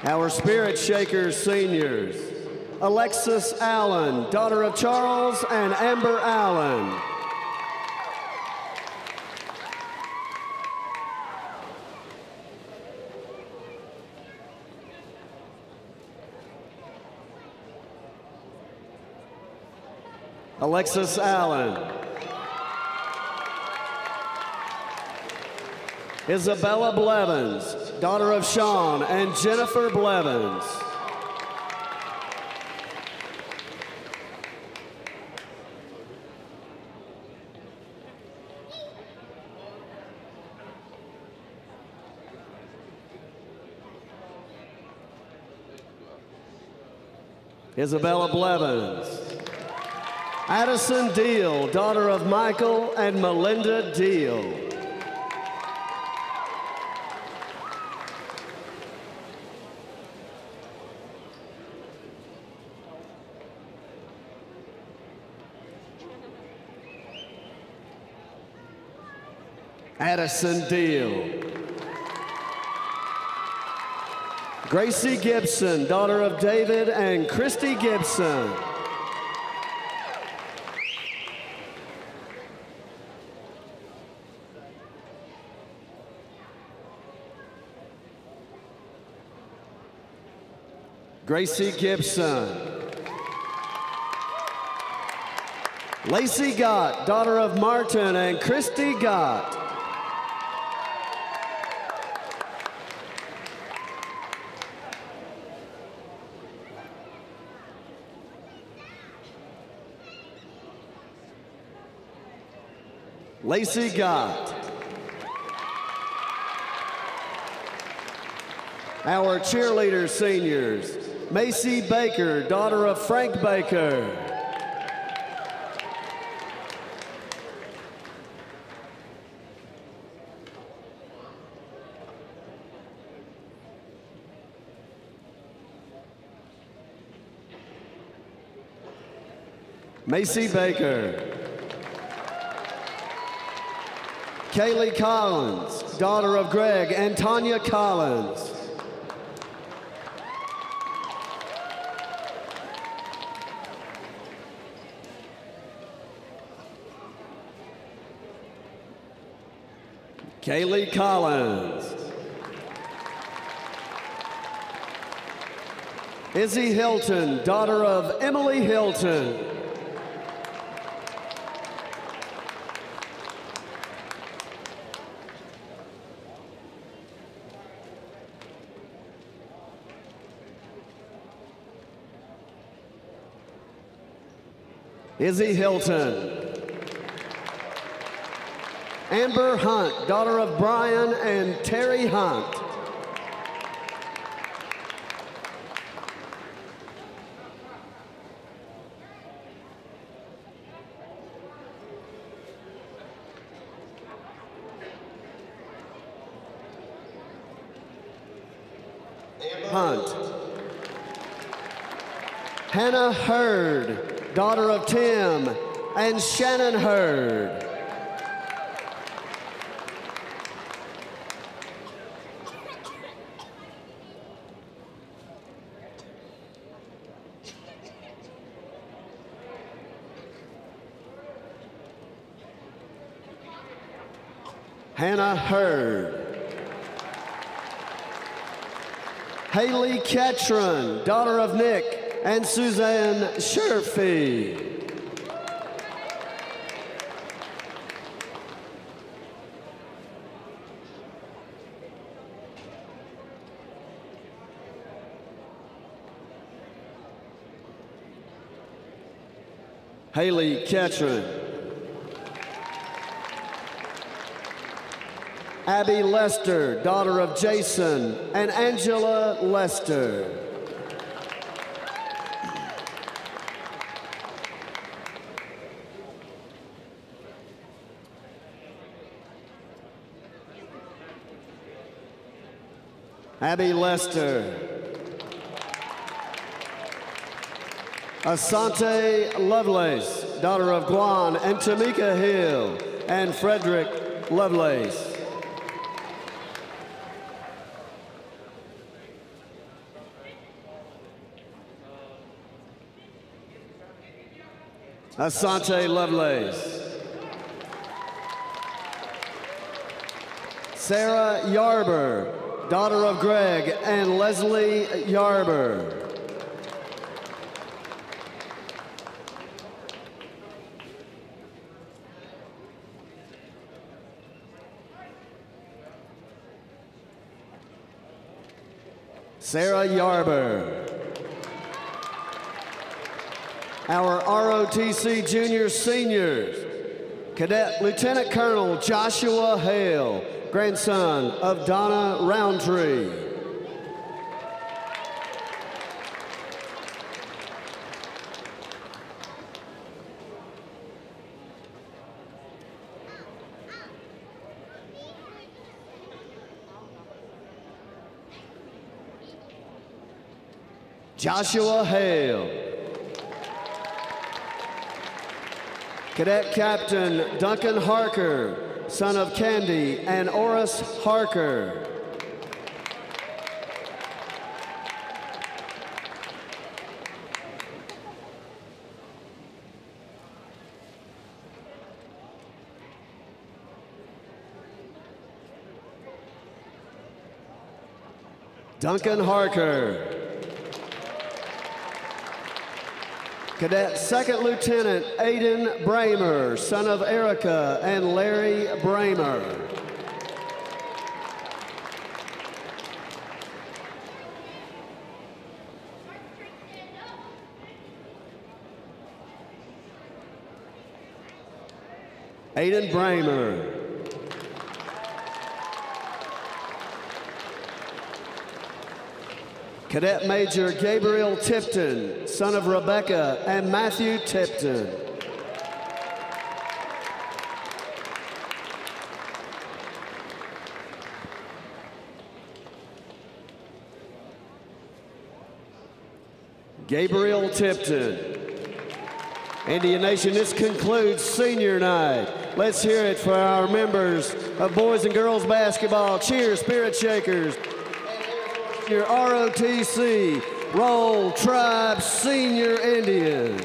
Our Spirit Shakers seniors. Alexis Allen, daughter of Charles and Amber Allen. Alexis Allen. Isabella Blevins, daughter of Sean and Jennifer Blevins. Isabella Blevins. Addison Deal, daughter of Michael and Melinda Deal. Addison Deal. Gracie Gibson, daughter of David and Christy Gibson. Gracie Gibson. Lacey Gott, daughter of Martin and Christy Gott. Lacey Gott. Our cheerleader seniors. Macy Baker, daughter of Frank Baker. Macy Baker. Kaylee Collins, daughter of Greg and Tanya Collins. Kaylee Collins. Izzy Hilton, daughter of Emily Hilton. Izzy Hilton. Amber Hunt, daughter of Brian and Terry Hunt. Hunt. Hannah Hurd, daughter of Tim and Shannon Hurd. Hannah Hurd. Haley Ketron, daughter of Nick and Suzanne Sherfy. Haley Ketron. Abby Lester, daughter of Jason and Angela Lester. Abby Lester. Asante Lovelace, daughter of Guan and Tamika Hill and Frederick Lovelace. Asante Lovelace. Sarah Yarber, daughter of Greg and Leslie Yarber. Sarah Yarber. Our ROTC Junior Seniors, Cadet Lieutenant Colonel Joshua Hale, grandson of Donna Roundtree. Joshua Hale. Cadet Captain Duncan Harker, son of Candy and Oris Harker. Duncan Harker. Cadet Second Lieutenant Aiden Bramer, son of Erica and Larry Bramer. Aiden Bramer. Cadet Major Gabriel Tipton, son of Rebecca and Matthew Tipton. Gabriel Tipton. Indian Nation, this concludes senior night. Let's hear it for our members of boys and girls basketball. Cheers, Spirit Shakers. Your ROTC, Roll Tribe Senior Indians.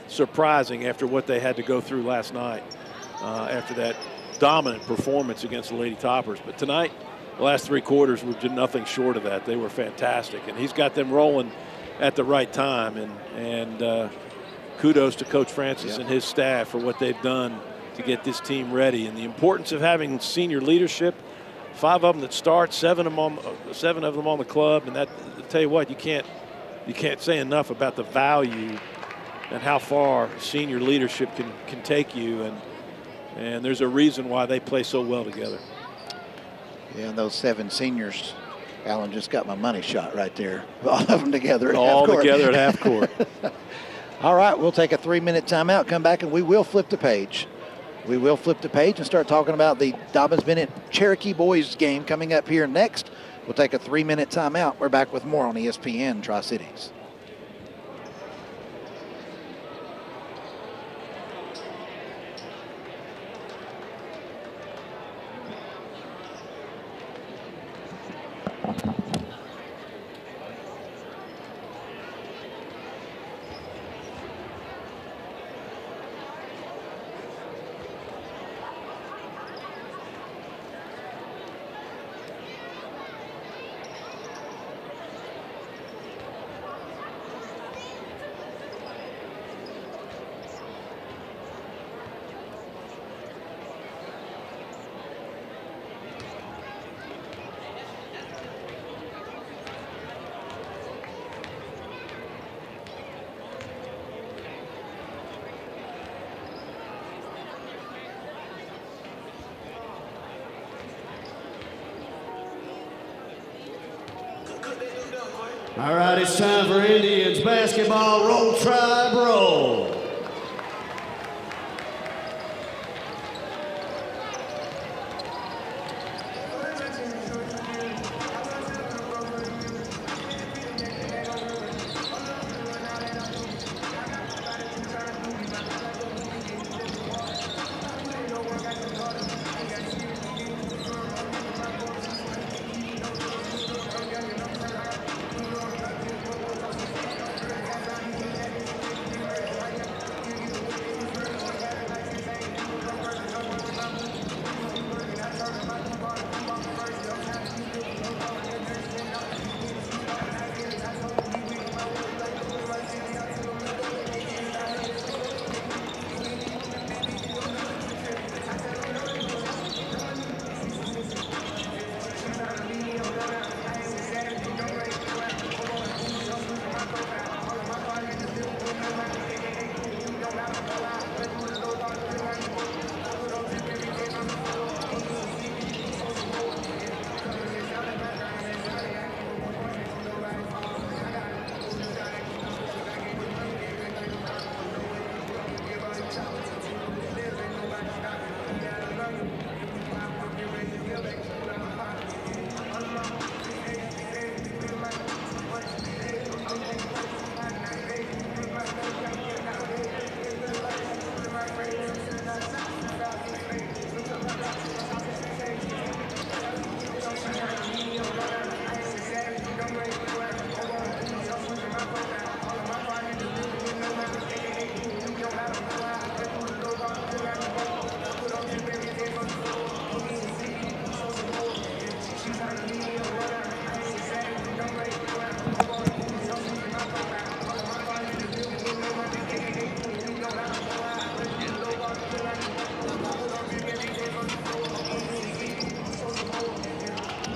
Surprising after what they had to go through last night, after that dominant performance against the Lady Toppers. But tonight, the last 3 quarters were just nothing short of that. They were fantastic, and he's got them rolling at the right time. And kudos to Coach Francis and his staff for what they've done to get this team ready, and the importance of having senior leadership. 5 of them that start, 7 of them on the club, and that, I'll tell you what, you can't say enough about the value and how far senior leadership can take you, and there's a reason why they play so well together. Yeah, and those 7 seniors, Alan just got my money shot right there. All of them together at half All court. together at half court. All right, we'll take a 3-minute timeout, come back, and we will flip the page. We will flip the page and start talking about the Dobyns-Bennett Cherokee boys game coming up here next. We'll take a 3-minute timeout. We're back with more on ESPN Tri-Cities. All right, it's time for Indians basketball. Roll, Tribe, roll.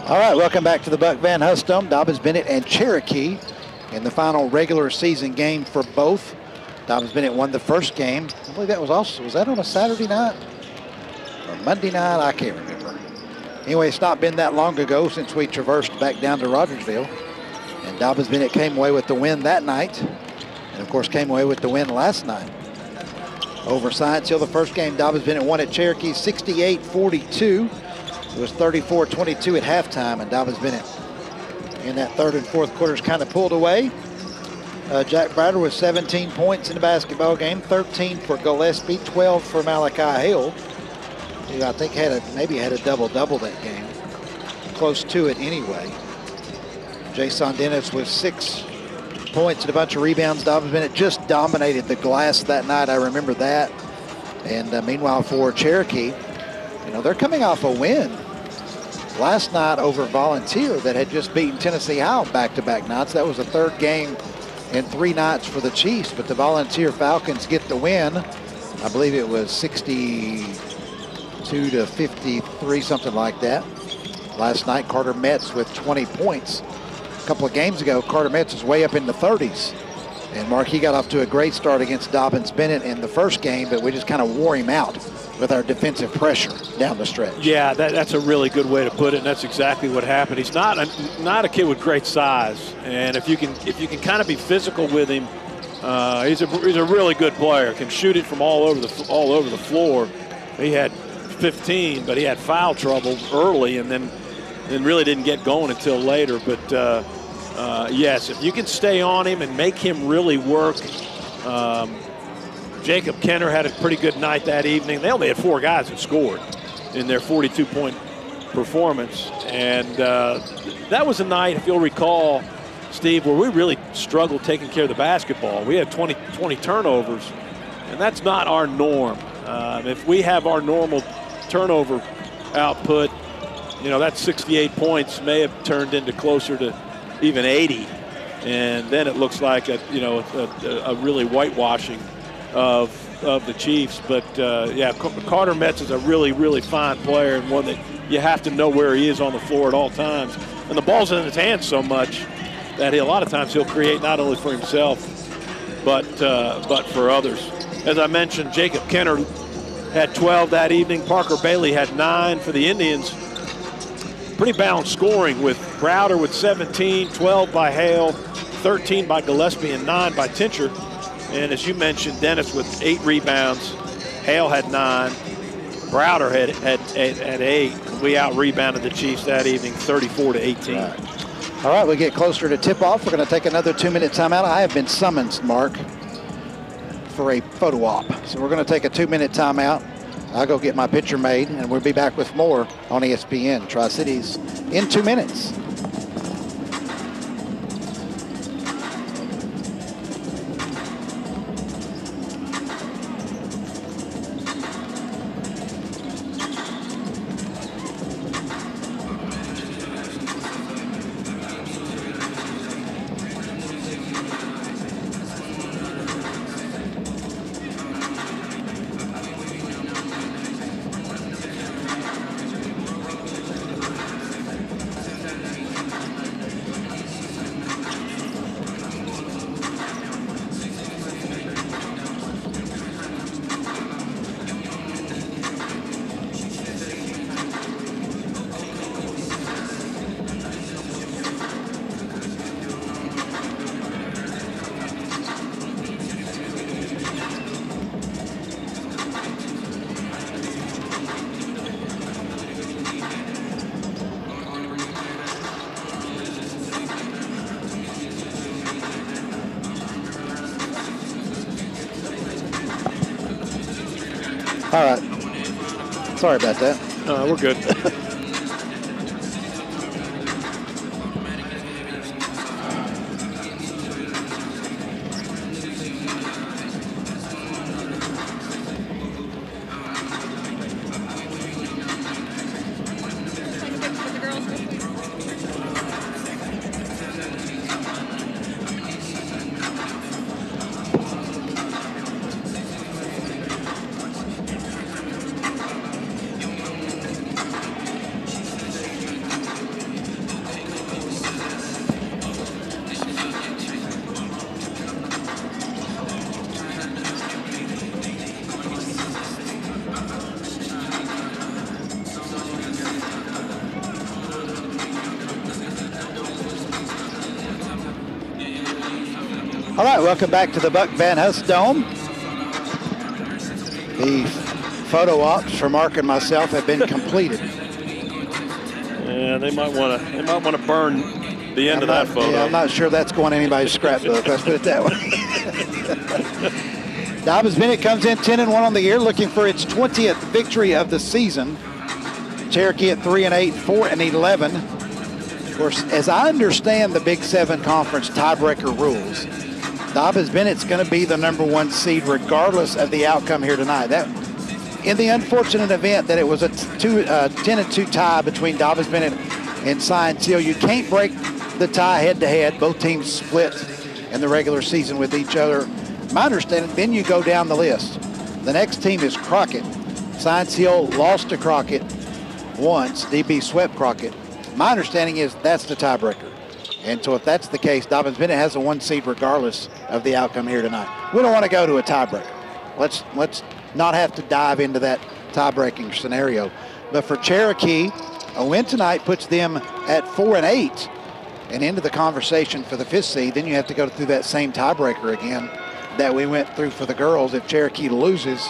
All right, welcome back to the Buck Van Hustome. Dobyns-Bennett and Cherokee in the final regular season game for both. Dobyns-Bennett won the first game. I believe that was that on a Saturday night or Monday night? I can't remember. Anyway, it's not been that long ago since we traversed back down to Rogersville. And Dobyns-Bennett came away with the win that night. And of course came away with the win last night over Science Hill. The first game, Dobyns-Bennett won at Cherokee 68-42. It was 34-22 at halftime, and Dobyns-Bennett in that third and fourth quarters kind of pulled away. Jack Brader with 17 points in the basketball game, 13 for Gillespie, 12 for Malachi Hale, who I think maybe had a double-double that game. Close to it anyway. Jason Dennis with 6 points and a bunch of rebounds. Dobyns-Bennett just dominated the glass that night. I remember that. And meanwhile for Cherokee, You know, they're coming off a win last night over Volunteer that had just beaten Tennessee Howell back-to-back nights. That was the third game in 3 nights for the Chiefs, but the Volunteer Falcons get the win. I believe it was 62 to 53, something like that. Last night, Carter Metz with 20 points. A couple of games ago, Carter Metz was way up in the 30s. And Marquis got off to a great start against Dobyns Bennett in the first game, but we just kind of wore him out with our defensive pressure down the stretch. Yeah, that's a really good way to put it, and that's exactly what happened. He's not a kid with great size, and if you can kind of be physical with him, he's a really good player. Can shoot it from all over the floor. He had 15, but he had foul trouble early, and then really didn't get going until later. But yes, if you can stay on him and make him really work. Jacob Kenner had a pretty good night that evening. They only had 4 guys that scored in their 42-point performance. And that was a night, if you'll recall, Steve, where we really struggled taking care of the basketball. We had 20 turnovers, and that's not our norm. If we have our normal turnover output, you know, that 68 points may have turned into closer to even 80. And then it looks like a really whitewashing of the Chiefs. But yeah, Carter Metz is a really, really fine player, and one that you have to know where he is on the floor at all times. And the ball's in his hands so much that a lot of times he'll create not only for himself, but for others. As I mentioned, Jacob Kenner had 12 that evening. Parker Bailey had 9 for the Indians. Pretty balanced scoring with Browder with 17, 12 by Hale, 13 by Gillespie, and 9 by Tincher. And as you mentioned, Dennis with 8 rebounds. Hale had 9. Browder had 8. We out-rebounded the Chiefs that evening, 34 to 18. Right. All right, we get closer to tip-off. We're going to take another 2-minute timeout. I have been summoned, Mark, for a photo op. So we're going to take a 2-minute timeout. I'll go get my picture made, and we'll be back with more on ESPN Tri-Cities in 2 minutes. All right. Sorry about that. We're good. All right, welcome back to the Buck Van Huss Dome. The photo ops for Mark and myself have been completed. Yeah, they might want to burn the end of that photo. Yeah, I'm not sure that's going in anybody's scrapbook. Let's put it that way. Dobyns Bennett comes in 10-1 on the year, looking for its 20th victory of the season. Cherokee at 3-8, 4-11. Of course, as I understand the Big 7 Conference tiebreaker rules, Dobyns Bennett's going to be the #1 seed regardless of the outcome here tonight. in the unfortunate event that it was a 10-2 tie between Dobyns Bennett and Science Hill, you can't break the tie head-to-head. Both teams split in the regular season with each other. My understanding, then you go down the list. The next team is Crockett. Science Hill lost to Crockett once. DB swept Crockett. My understanding is that's the tiebreaker. And so if that's the case, Dobyns Bennett has a 1 seed regardless of the outcome here tonight. We don't want to go to a tiebreaker. Let's not have to dive into that tie-breaking scenario. But for Cherokee, a win tonight puts them at 4-8 and into the conversation for the 5th seed. Then you have to go through that same tiebreaker again that we went through for the girls. If Cherokee loses,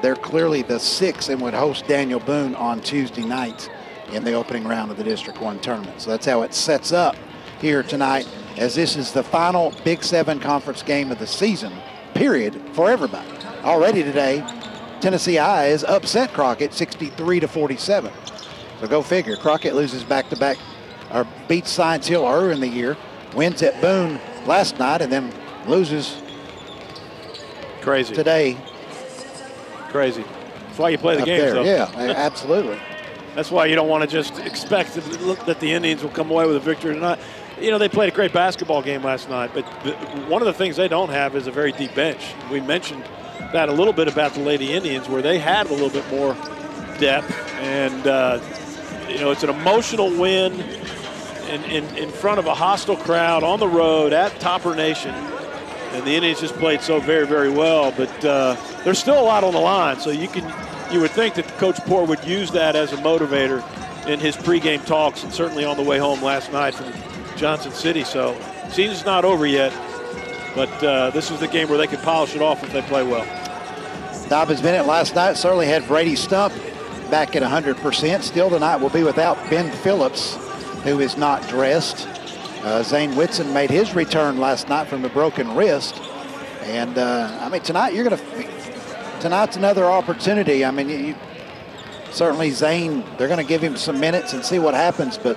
they're clearly the 6th and would host Daniel Boone on Tuesday night in the opening round of the District 1 tournament. So that's how it sets up here tonight, as this is the final Big 7 conference game of the season, period, for everybody. Already today, Tennessee I has upset Crockett 63-47. So go figure. Crockett loses back-to-back, or beats Science Hill earlier in the year, wins at Boone last night, and then loses today. Crazy. That's why you play the games, though. Yeah, absolutely. That's why you don't want to just expect that the Indians will come away with a victory tonight. You know, they played a great basketball game last night, but one of the things they don't have is a very deep bench. We mentioned that a little bit about the Lady Indians, where they had a little bit more depth. And, you know, it's an emotional win in front of a hostile crowd on the road at Topper Nation. And the Indians just played so very, very well. But there's still a lot on the line, so you would think that Coach Poore would use that as a motivator in his pregame talks, and certainly on the way home last night from Johnson City. So season's not over yet, but this is the game where they can polish it off if they play well. Dobyns Bennett last night certainly had Brady Stump back at 100%. Still tonight will be without Ben Phillips, who is not dressed. Zane Whitson made his return last night from a broken wrist. And I mean, tonight tonight's another opportunity. I mean, certainly Zane, they're going to give him some minutes and see what happens, but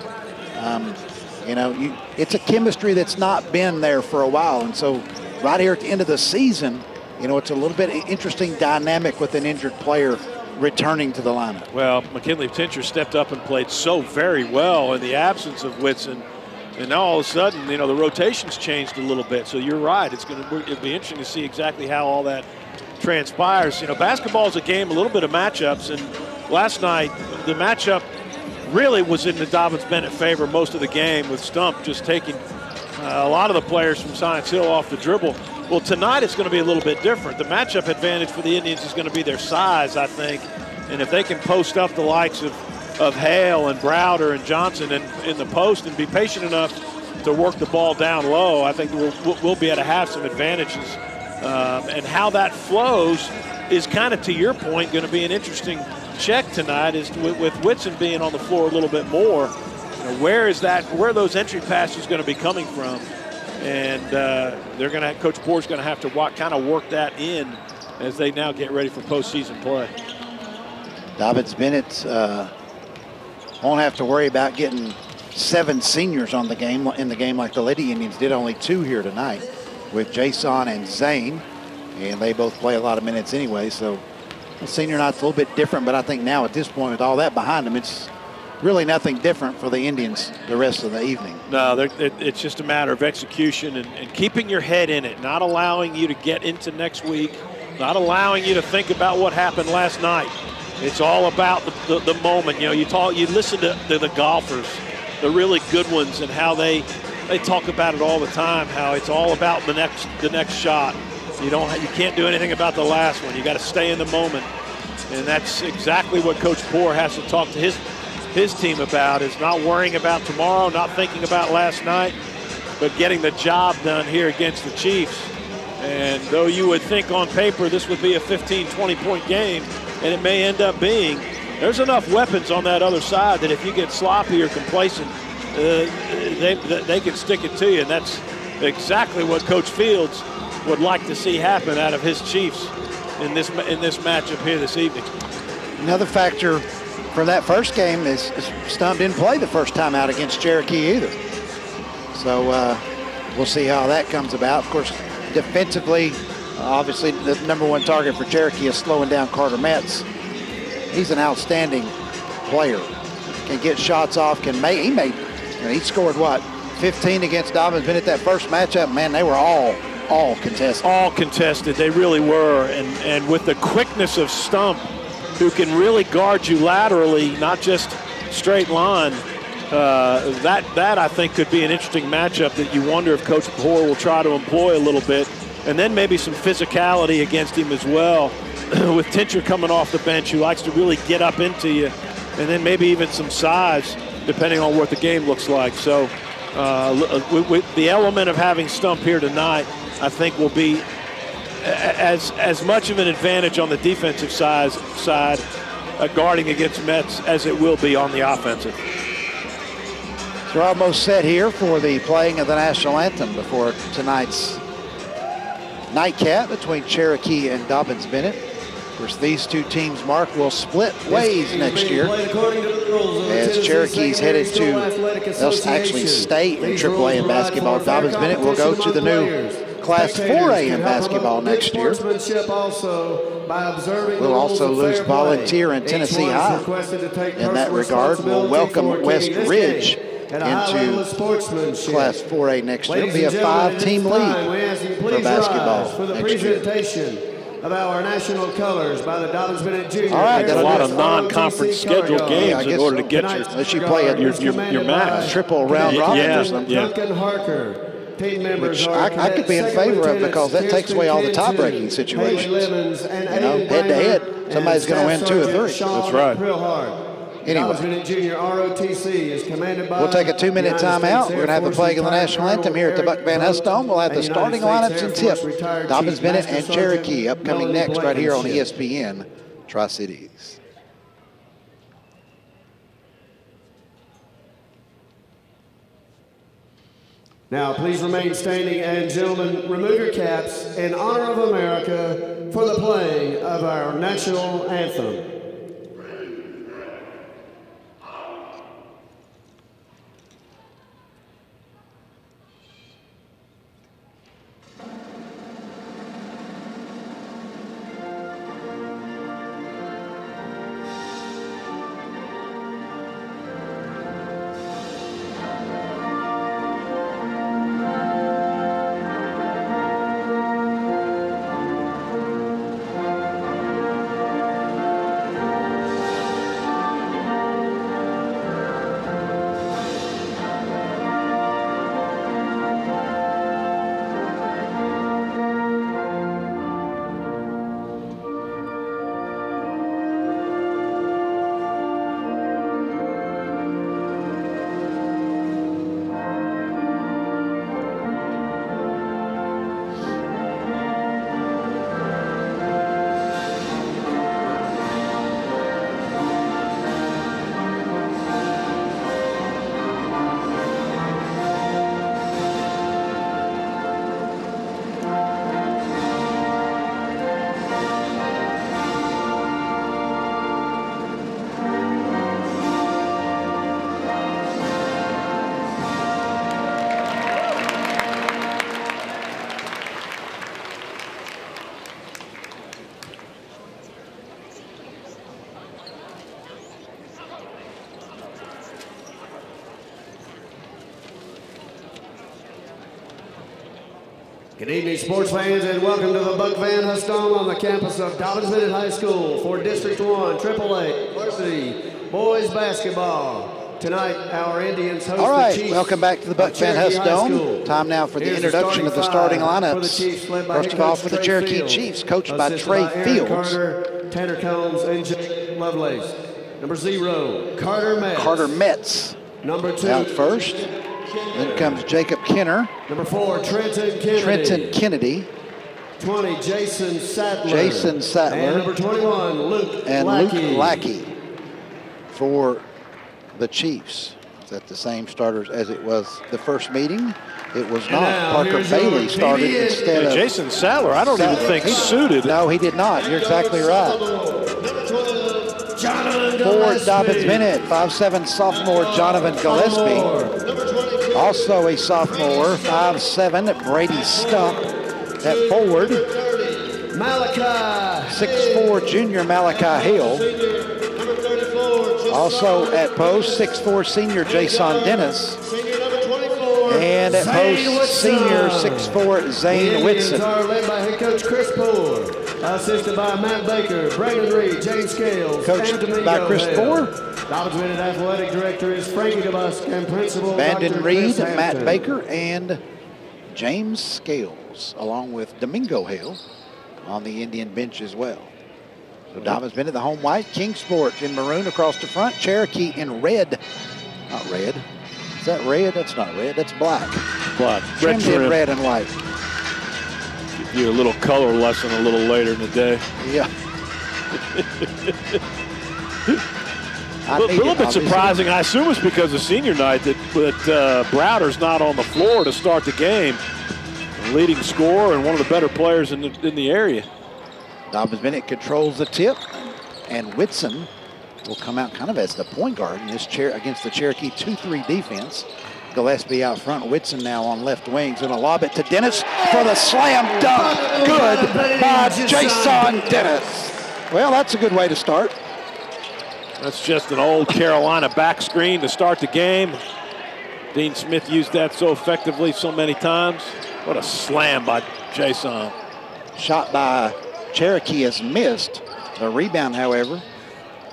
you know, it's a chemistry that's not been there for a while. And so right here at the end of the season, you know, it's a little bit interesting dynamic with an injured player returning to the lineup. Well, McKinley Tincher stepped up and played so very well in the absence of Whitson. And now all of a sudden, you know, the rotation's changed a little bit. So you're right. It'll be interesting to see exactly how all that transpires. You know, basketball is a game, a little bit of matchups. And last night, the matchup really was in the Dobyns Bennett favor most of the game, with Stump just taking a lot of the players from Science Hill off the dribble. Well, tonight it's going to be a little bit different. The matchup advantage for the Indians is going to be their size, I think. And if they can post up the likes of Hale and Browder and Johnson in the post and be patient enough to work the ball down low, I think we'll be able to have some advantages. And how that flows is kind of, to your point, going to be an interesting check tonight, is with Whitson being on the floor a little bit more. You know, where are those entry passes going to be coming from? And Coach Poore's going to have to kind of work that in as they now get ready for postseason play. Dobyns Bennett won't have to worry about getting 7 seniors on the game like the Lady Indians did. Only 2 here tonight with Jason and Zane, and they both play a lot of minutes anyway. So the senior night's a little bit different, but I think now at this point, with all that behind them, it's really nothing different for the Indians the rest of the evening. No, it's just a matter of execution and keeping your head in it, not allowing you to get into next week, not allowing you to think about what happened last night. It's all about the moment. You know, you listen to the golfers, the really good ones, and how they talk about it all the time, how it's all about the next shot. You can't do anything about the last one. You got to stay in the moment. And that's exactly what Coach Poore has to talk to his team about, is not worrying about tomorrow, not thinking about last night, but getting the job done here against the Chiefs. And though you would think on paper this would be a 15, 20-point game, and it may end up being, there's enough weapons on that other side that if you get sloppy or complacent, they can stick it to you. And that's exactly what Coach Fields would like to see happen out of his Chiefs in this matchup here this evening. Another factor for that first game is Stump didn't play the first time out against Cherokee either. So we'll see how that comes about. Of course, defensively, Obviously, the number 1 target for Cherokee is slowing down Carter Metz. He's an outstanding player. Can get shots off, he scored what, 15 against Dobyns Bennett that first matchup. Man, they were all contested. All contested, they really were. And with the quickness of Stump, who can really guard you laterally, not just straight line, that I think could be an interesting matchup that you wonder if Coach Poor will try to employ a little bit. And then maybe some physicality against him as well, with Tincher coming off the bench, who likes to really get up into you, and then maybe even some size, depending on what the game looks like. So with the element of having Stump here tonight, I think will be as much of an advantage on the defensive side guarding against Metz as it will be on the offensive. So we're almost set here for the playing of the national anthem before tonight's nightcap between Cherokee and Dobyns Bennett. Of course, these two teams, Mark, will split ways next year as Cherokee's headed to, they'll actually stay in AAA in basketball. Dobyns Bennett will go to the new Class 4A in basketball next year. We'll also lose Volunteer and Tennessee High in that regard. We'll welcome West Ridge into Class 4A next year. It'll be a 5-team league for basketball next year. Of our national colors by the Dobyns Bennett Junior. All right, a lot of non-conference scheduled games in order to get unless you play your match, triple round robin or something. Duncan Harker. Team members which I could be in favor of, because that takes away all the tie-breaking situations. Head-to-head, somebody's going to win 2 or 3. That's right. Anyway, Junior ROTC is commanded by we'll take a 2-minute timeout. We're going to have the playing of the national anthem here at the Buck Van Hus Dome. We'll have the starting lineups and tip. Dobyns Bennett and Cherokee upcoming next right here on ESPN Tri-Cities. Now, please remain standing, and gentlemen, remove your caps in honor of America for the playing of our national anthem. Good evening, sports fans, and welcome to the Buck Van Hus Dome on the campus of Dobyns Bennett High School for District 1 AAA Varsity Boys Basketball. Tonight, our Indians host the Chiefs. Welcome back to the Buck Van Hus Dome. Time now for the introduction of the starting lineups. First of all, for the Cherokee Chiefs, coached by Trey Fields. Carter, Tanner Combs, and Jake Lovelace. Number 0, Carter Metz. Carter Metz. Number 2. Out first. Then comes Jacob Kenner. Number 4, Trenton Kennedy. Trenton Kennedy. 20, Jason Sattler. Jason Sattler. And number 21, Luke and Lackey. Luke Lackey for the Chiefs. Is that the same starters as it was the first meeting? It was not. Parker Bailey started instead of Jason Sattler. I don't even think suited. No, he did not. You're exactly right. For Dobyns Bennett, 5'7" sophomore Jonathan Gillespie. Also a sophomore, 5'7", Brady Stump at forward. Malachi. 6'4" junior Malachi Hale. Also at post, 6'4" senior Jason Dennis. And at post, senior 6'4" Zane Whitson. Are led by head coach Chris Poore. Assisted by Matt Baker, Brandon Reed, James Scales, Coached by Chris Poore. Dobyns Bennett athletic director is Frankie DeBusk, and principal Brandon Dr. Reed, Chris Matt Hampton. Baker, and James Scales, along with Domingo Hale on the Indian bench as well. So Dobyns Bennett, the home white, Kingsport in maroon across the front, Cherokee in red. Not red. Is that red? That's not red. That's black. Black. Trimmed in red and white. Give you a little color lesson a little later in the day. Yeah. A little bit surprising. I assume it's because of senior night that Browder's not on the floor to start the game. Leading scorer and one of the better players in the area. Dobyns Bennett controls the tip, and Whitson will come out kind of as the point guard in this against the Cherokee 2-3 defense. Gillespie out front. Whitson now on left wings, and a lob it to Dennis for the slam dunk. Good by Jason Dennis. Well, that's a good way to start. That's just an old Carolina back screen to start the game. Dean Smith used that so effectively so many times. What a slam by Jason. Shot by Cherokee is missed. The rebound, however,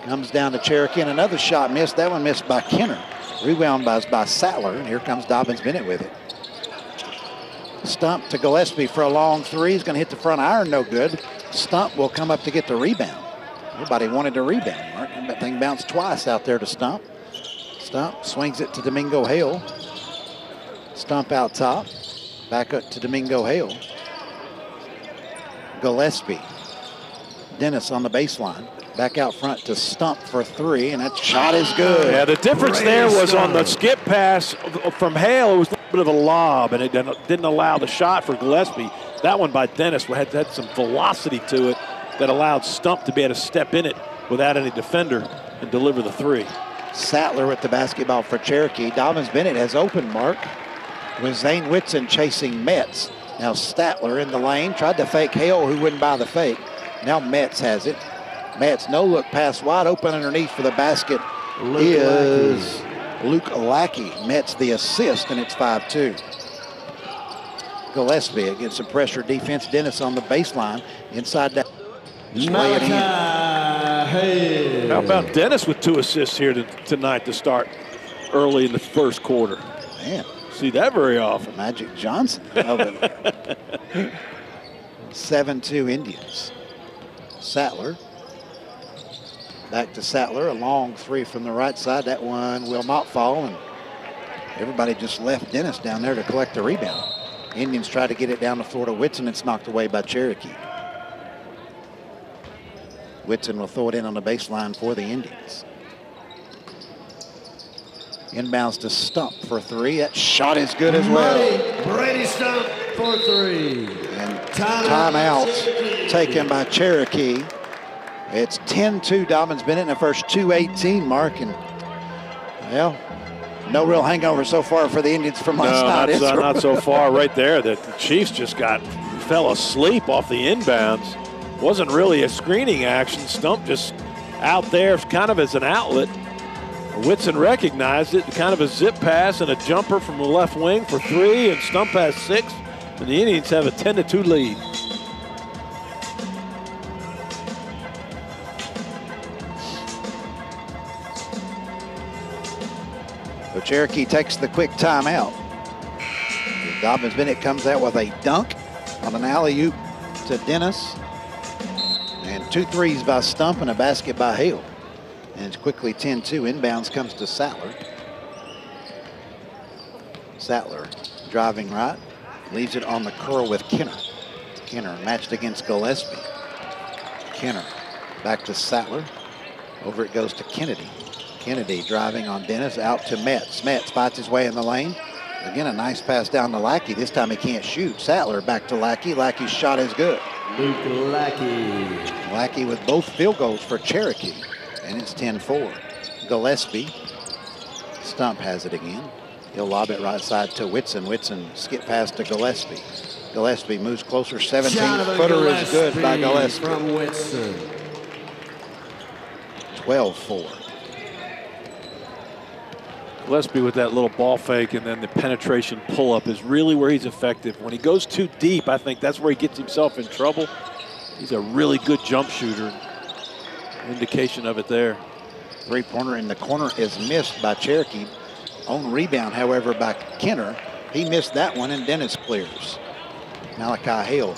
comes down to Cherokee, and another shot missed. That one missed by Kenner. Rebound by Sattler, and here comes Dobyns Bennett with it. Stump to Gillespie for a long three. He's going to hit the front iron, no good. Stump will come up to get the rebound. Everybody wanted to rebound, Mark. That thing bounced twice out there to Stump. Stump swings it to Domingo Hale. Stump out top. Back up to Domingo Hale. Gillespie. Dennis on the baseline. Back out front to Stump for three, and that shot is good. Yeah, the difference there was on the skip pass from Hale. It was a little bit of a lob, and it didn't allow the shot for Gillespie. That one by Dennis had some velocity to it that allowed Stump to be able to step in it without any defender and deliver the three. Sattler with the basketball for Cherokee. Dobyns Bennett has opened, Mark, with Zane Whitson chasing Metz. Now Statler in the lane, tried to fake Hale, who wouldn't buy the fake. Now Metz has it. Metz, no look pass, wide open underneath for the basket is Luke Lackey. Metz the assist, and it's 5-2. Gillespie against some pressure defense. Dennis on the baseline inside that. Malachi Hale. How about Dennis with 2 assists here tonight to start early in the first quarter? Man, see that very often. Magic Johnson. 7-2 Indians. Sattler. Back to Sattler, a long three from the right side. That one will not fall, and everybody just left Dennis down there to collect the rebound. Indians try to get it down the floor to Whitson. It's knocked away by Cherokee. Whitson will throw it in on the baseline for the Indians. Inbounds to Stump for three. That shot is good as well. Brady Stump for three. And timeout taken by Cherokee. It's 10-2 Dobyns Bennett in the first 2:18, Mark. And, well, no real hangover so far for the Indians from last night. No, not so far right there. The Chiefs just fell asleep off the inbounds. Wasn't really a screening action. Stump just out there kind of as an outlet. Whitson recognized it, kind of a zip pass and a jumper from the left wing for three, and Stump has 6, and the Indians have a 10-2 lead. So Cherokee takes the quick timeout. Dobyns Bennett comes out with a dunk on an alley-oop to Dennis. And 2 threes by Stump and a basket by Hale. And it's quickly 10-2. Inbounds comes to Sattler. Sattler driving right. Leaves it on the curl with Kenner. Kenner matched against Gillespie. Kenner back to Sattler. Over it goes to Kennedy. Kennedy driving on Dennis, out to Metz. Metz fights his way in the lane. Again, a nice pass down to Lackey. This time he can't shoot. Sattler back to Lackey. Lackey's shot is good. Luke Lackey. Lackey with both field goals for Cherokee. And it's 10-4. Gillespie. Stump has it again. He'll lob it right side to Whitson. Whitson skip pass to Gillespie. Gillespie moves closer. 17-footer is good by Gillespie. From Whitson. 12-4. Gillespie with that little ball fake and then the penetration pull-up is really where he's effective. When he goes too deep, I think that's where he gets himself in trouble. He's a really good jump shooter. Indication of it there. Three-pointer in the corner is missed by Cherokee. On rebound, however, by Kenner. He missed that one, and Dennis clears. Malachi Hale.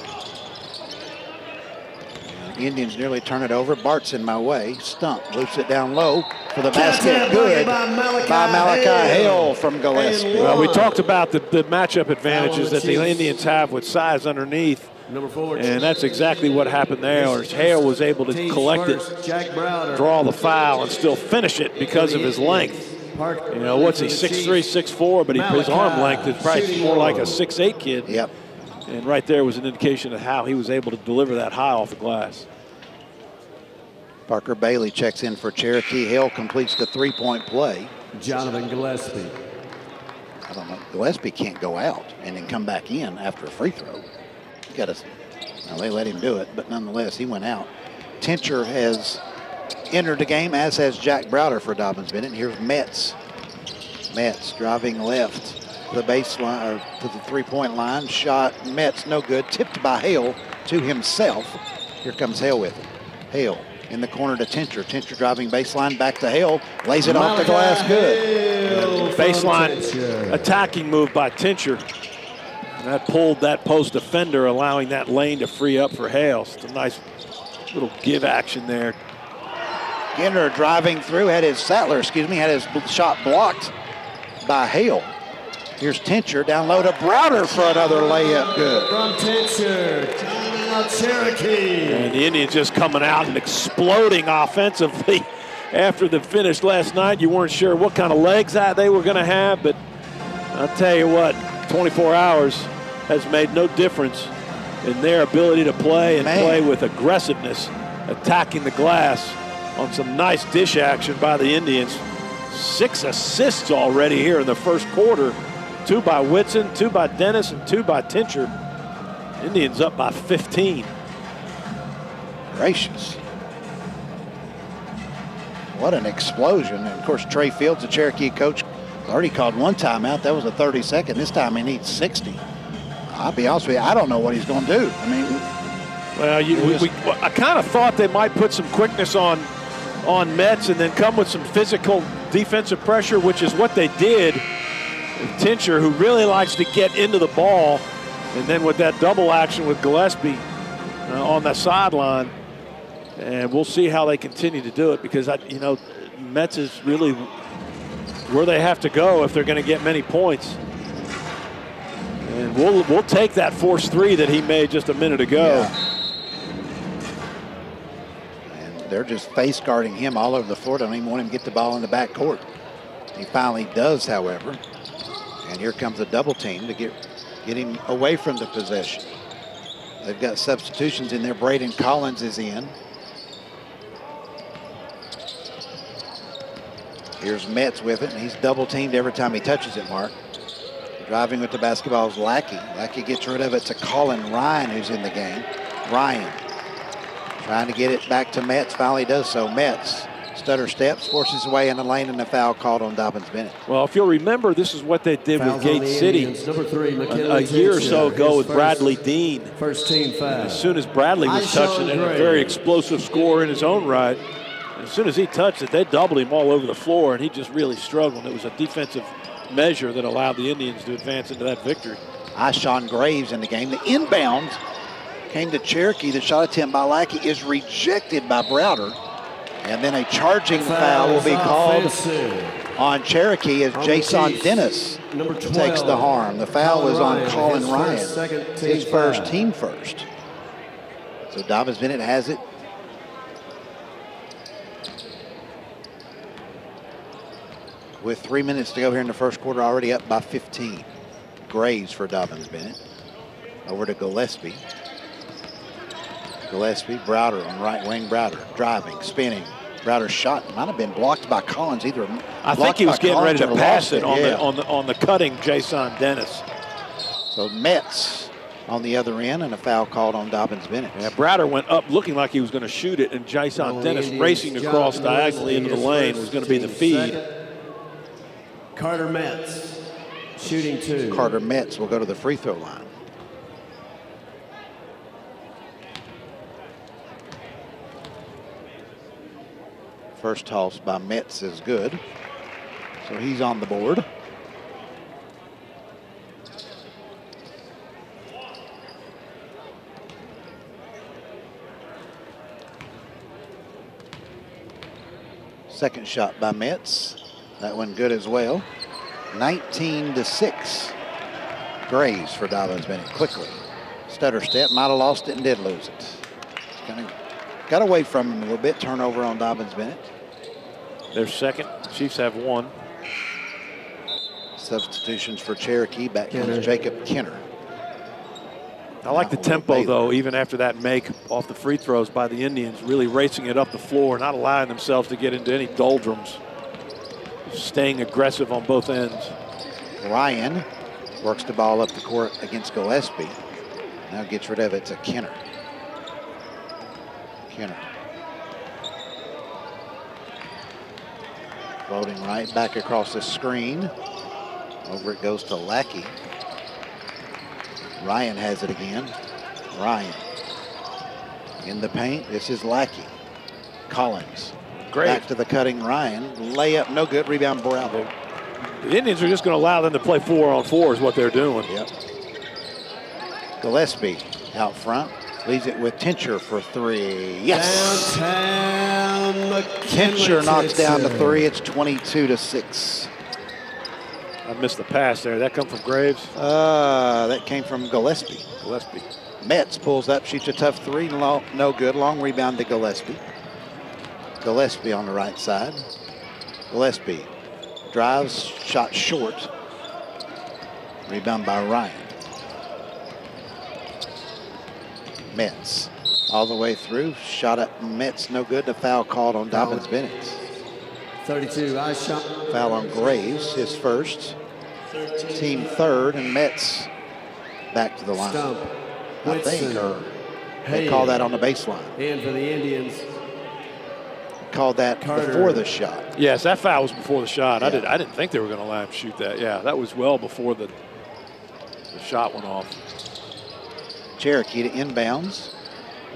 Indians nearly turn it over. Bart's in my way. Stump loops it down low for the basket. Good by Malachi Hale from Gillespie. Well, we talked about the matchup advantages that the Indians have with size underneath. Number 4. And that's exactly what happened there. Hale was able to collect it, draw the foul, and still finish it because of his length. You know, what's he, 6'3", 6'4", but his arm length is probably more like a 6'8" kid. Yep. And right there was an indication of how he was able to deliver that high off the glass. Parker Bailey checks in for Cherokee. Hale completes the three-point play. Jonathan Gillespie. I don't know. Gillespie can't go out and then come back in after a free throw. Got to. Well, they let him do it, but nonetheless, he went out. Tincher has entered the game, as has Jack Browder for Dobyns Bennett. Here's Metz. Metz driving left to the baseline, or to the three-point line. Shot, Metz, no good. Tipped by Hale to himself. Here comes Hale with it. Hale in the corner to Tincher. Tincher driving baseline back to Hale. Lays it off the glass, good. Baseline attacking move by Tincher. That pulled that post defender, allowing that lane to free up for Hale. It's a nice little give action there. Ginter driving through, had his shot blocked by Hale. Here's Tincher down low to Browder for another layup, good. From Tincher, Cherokee. And the Indians just coming out and exploding offensively after the finish last night. You weren't sure what kind of legs they were going to have, but I'll tell you what, 24 hours has made no difference in their ability to play and play with aggressiveness, attacking the glass on some nice dish action by the Indians. 6 assists already here in the first quarter. 2 by Whitson, 2 by Dennis, and 2 by Tincher. Indians up by 15. Gracious. What an explosion. And of course, Trey Fields, the Cherokee coach, already called one timeout. That was a 30-second. This time he needs 60. I'll be honest with you, I don't know what he's going to do. I mean, well, I kind of thought they might put some quickness on Metz and then come with some physical defensive pressure, which is what they did. Tincher, who really likes to get into the ball, and then with that double action with Gillespie on the sideline. And we'll see how they continue to do it, because Metz is really where they have to go if they're going to get many points. And we'll take that forced three that he made just a minute ago. Yeah. And they're just face guarding him all over the floor. Don't even want him to get the ball in the backcourt. He finally does, however. And here comes a double team to get him away from the possession. They've got substitutions in there. Braden Collins is in. Here's Metz with it, and he's double teamed every time he touches it, Mark. Driving with the basketball is Lackey. Lackey gets rid of it to Colin Ryan, who's in the game. Ryan trying to get it back to Metz, finally does so. Metz stutter steps, forces away in the lane, and the foul called on Dobyns Bennett. Well, if you'll remember, this is what they did with Gate City a year or so ago with Bradley Dean. First team foul. As soon as Bradley was touching it, a very explosive scorer in his own right. As soon as he touched it, they doubled him all over the floor, and he just really struggled. It was a defensive measure that allowed the Indians to advance into that victory. Sean Graves in the game. The inbound came to Cherokee. The shot attempt by Lackey is rejected by Browder. And then a charging foul will be called on Cherokee as Jason Dennis takes the harm. The foul was on Colin Ryan, his first, team first. So Dobyns Bennett has it. With 3 minutes to go here in the first quarter, already up by 15. Graves for Dobyns Bennett. Over to Gillespie. Gillespie, Browder on right wing. Browder driving, spinning. Browder's shot might have been blocked by Collins. I think he was getting ready to pass it on the cutting Jason Dennis. So Metz on the other end, and a foul called on Dobyns Bennett. Yeah, Browder went up looking like he was going to shoot it, and Jason Dennis racing across diagonally into the lane was going to be the feed. Carter Metz, shooting 2. Carter Metz will go to the free throw line. First toss by Metz is good, so he's on the board. Second shot by Metz. That one good as well. 19-6. Graves for Dobyns Bennett quickly. Stutter step, might have lost it and did lose it. Kind of got away from him a little bit. Turnover on Dobyns Bennett. Their second. Chiefs have 1. Substitutions for Cherokee. Back comes Jacob Kenner. I like the tempo, though, even after that make off the free throws by the Indians, really racing it up the floor, not allowing themselves to get into any doldrums, staying aggressive on both ends. Ryan works the ball up the court against Gillespie. Now gets rid of it to Kenner. Kenner. Floating right back across the screen. Over it goes to Lackey. Ryan has it again. Ryan in the paint. This is Lackey. Collins. Great. Back to the cutting Ryan. Layup, no good. Rebound, Browder. The Indians are just going to allow them to play 4-on-4 is what they're doing. Yep. Gillespie out front. Leaves it with Tincher for 3. Yes. Downtown Tincher knocks down the 3. It's 22-6. I missed the pass there. That come from Graves? That came from Gillespie. Gillespie. Metz pulls up, shoots a tough 3. No good. Long rebound to Gillespie. Gillespie on the right side. Gillespie drives, shot short. Rebound by Ryan. Metz all the way through. Shot at Metz, no good. The foul called on Dobyns Bennett. 32, I shot. Foul on Graves, his first. Team third, and Metz back to the line. Stump. I think, or they Hayes. call that on the baseline. And for the Indians, Called that Carter. before the shot. Yes, that foul was before the shot. Yeah. I didn't think they were going to allow him to shoot that. Yeah, that was well before the shot went off. Cherokee to inbounds.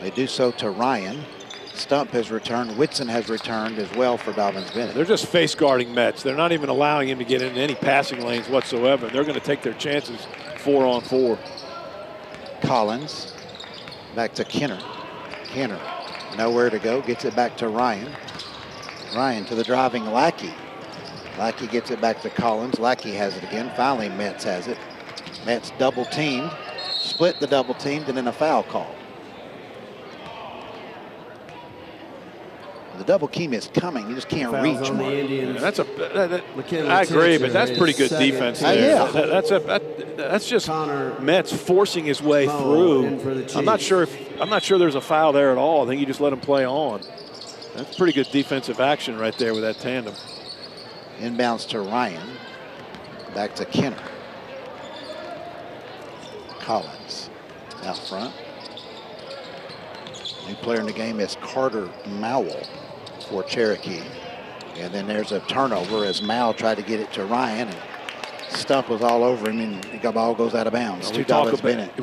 They do so to Ryan. Stump has returned. Whitson has returned as well for Dobyns Bennett. They're just face guarding Metz. They're not even allowing him to get into any passing lanes whatsoever. They're going to take their chances 4-on-4. Collins back to Kenner. Kenner nowhere to go. Gets it back to Ryan. Ryan to the driving Lackey. Lackey gets it back to Collins. Lackey has it again. Finally, Metz has it. Metz double teamed. Split the double teamed and then a foul call. The double team is coming. You just can't fouls reach on one. the Indians. That's McKinley I agree, Tincher, but that's pretty good his second defense team. there. Yeah. That's just Connor Metz forcing his way Moe in for through. the I'm not Chiefs. sure there's a foul there at all. I think you just let him play on. That's pretty good defensive action right there with that tandem. Inbounds to Ryan. Back to Kenner. Collins out front. New player in the game is Carter Mowell for Cherokee. And then there's a turnover as Mowell tried to get it to Ryan. And Stump was all over him, and the ball goes out of bounds. We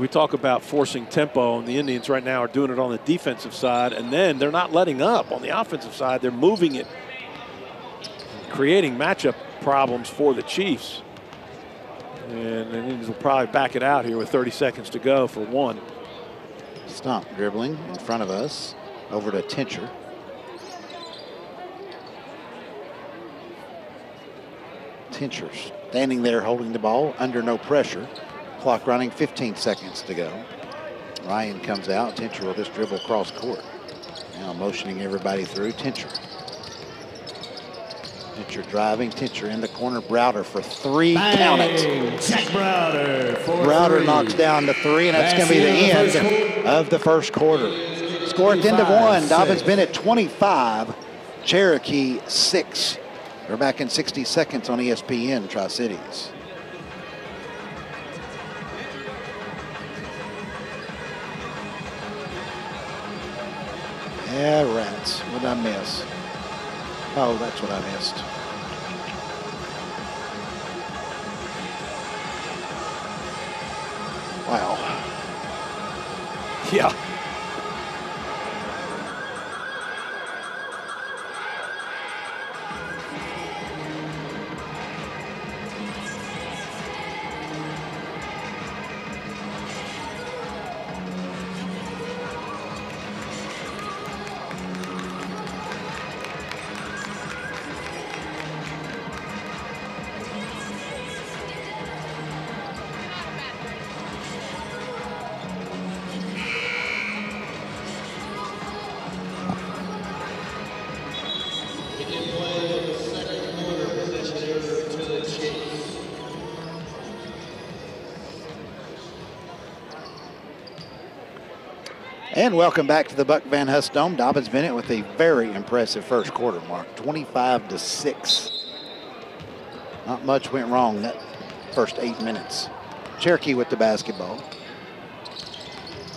talk about forcing tempo, and the Indians right now are doing it on the defensive side, and then they're not letting up on the offensive side. They're moving it, creating matchup problems for the Chiefs. And the Indians will probably back it out here with 30 seconds to go for one. Stump dribbling in front of us. Over to Tincher. Tincher standing there holding the ball under no pressure. Clock running, 15 seconds to go. Ryan comes out. Tincher will just dribble across court. Now motioning everybody through. Tincher. Tincher driving. Tincher in the corner. Browder for 3. Bang! Count it. Jack Browder for Browder 3. knocks down the 3, and that's going to be the end of the first quarter. Score at the end of 1. Dobyns Bennett 25, Cherokee 6. We're back in 60 seconds on ESPN Tri-Cities. Yeah, rats. What did I miss? Oh, that's what I missed. Wow. Yeah. And welcome back to the Buck Van Hust Dome. Dobyns Bennett with a very impressive first quarter, Mark. 25-6. Not much went wrong that first 8 minutes. Cherokee with the basketball.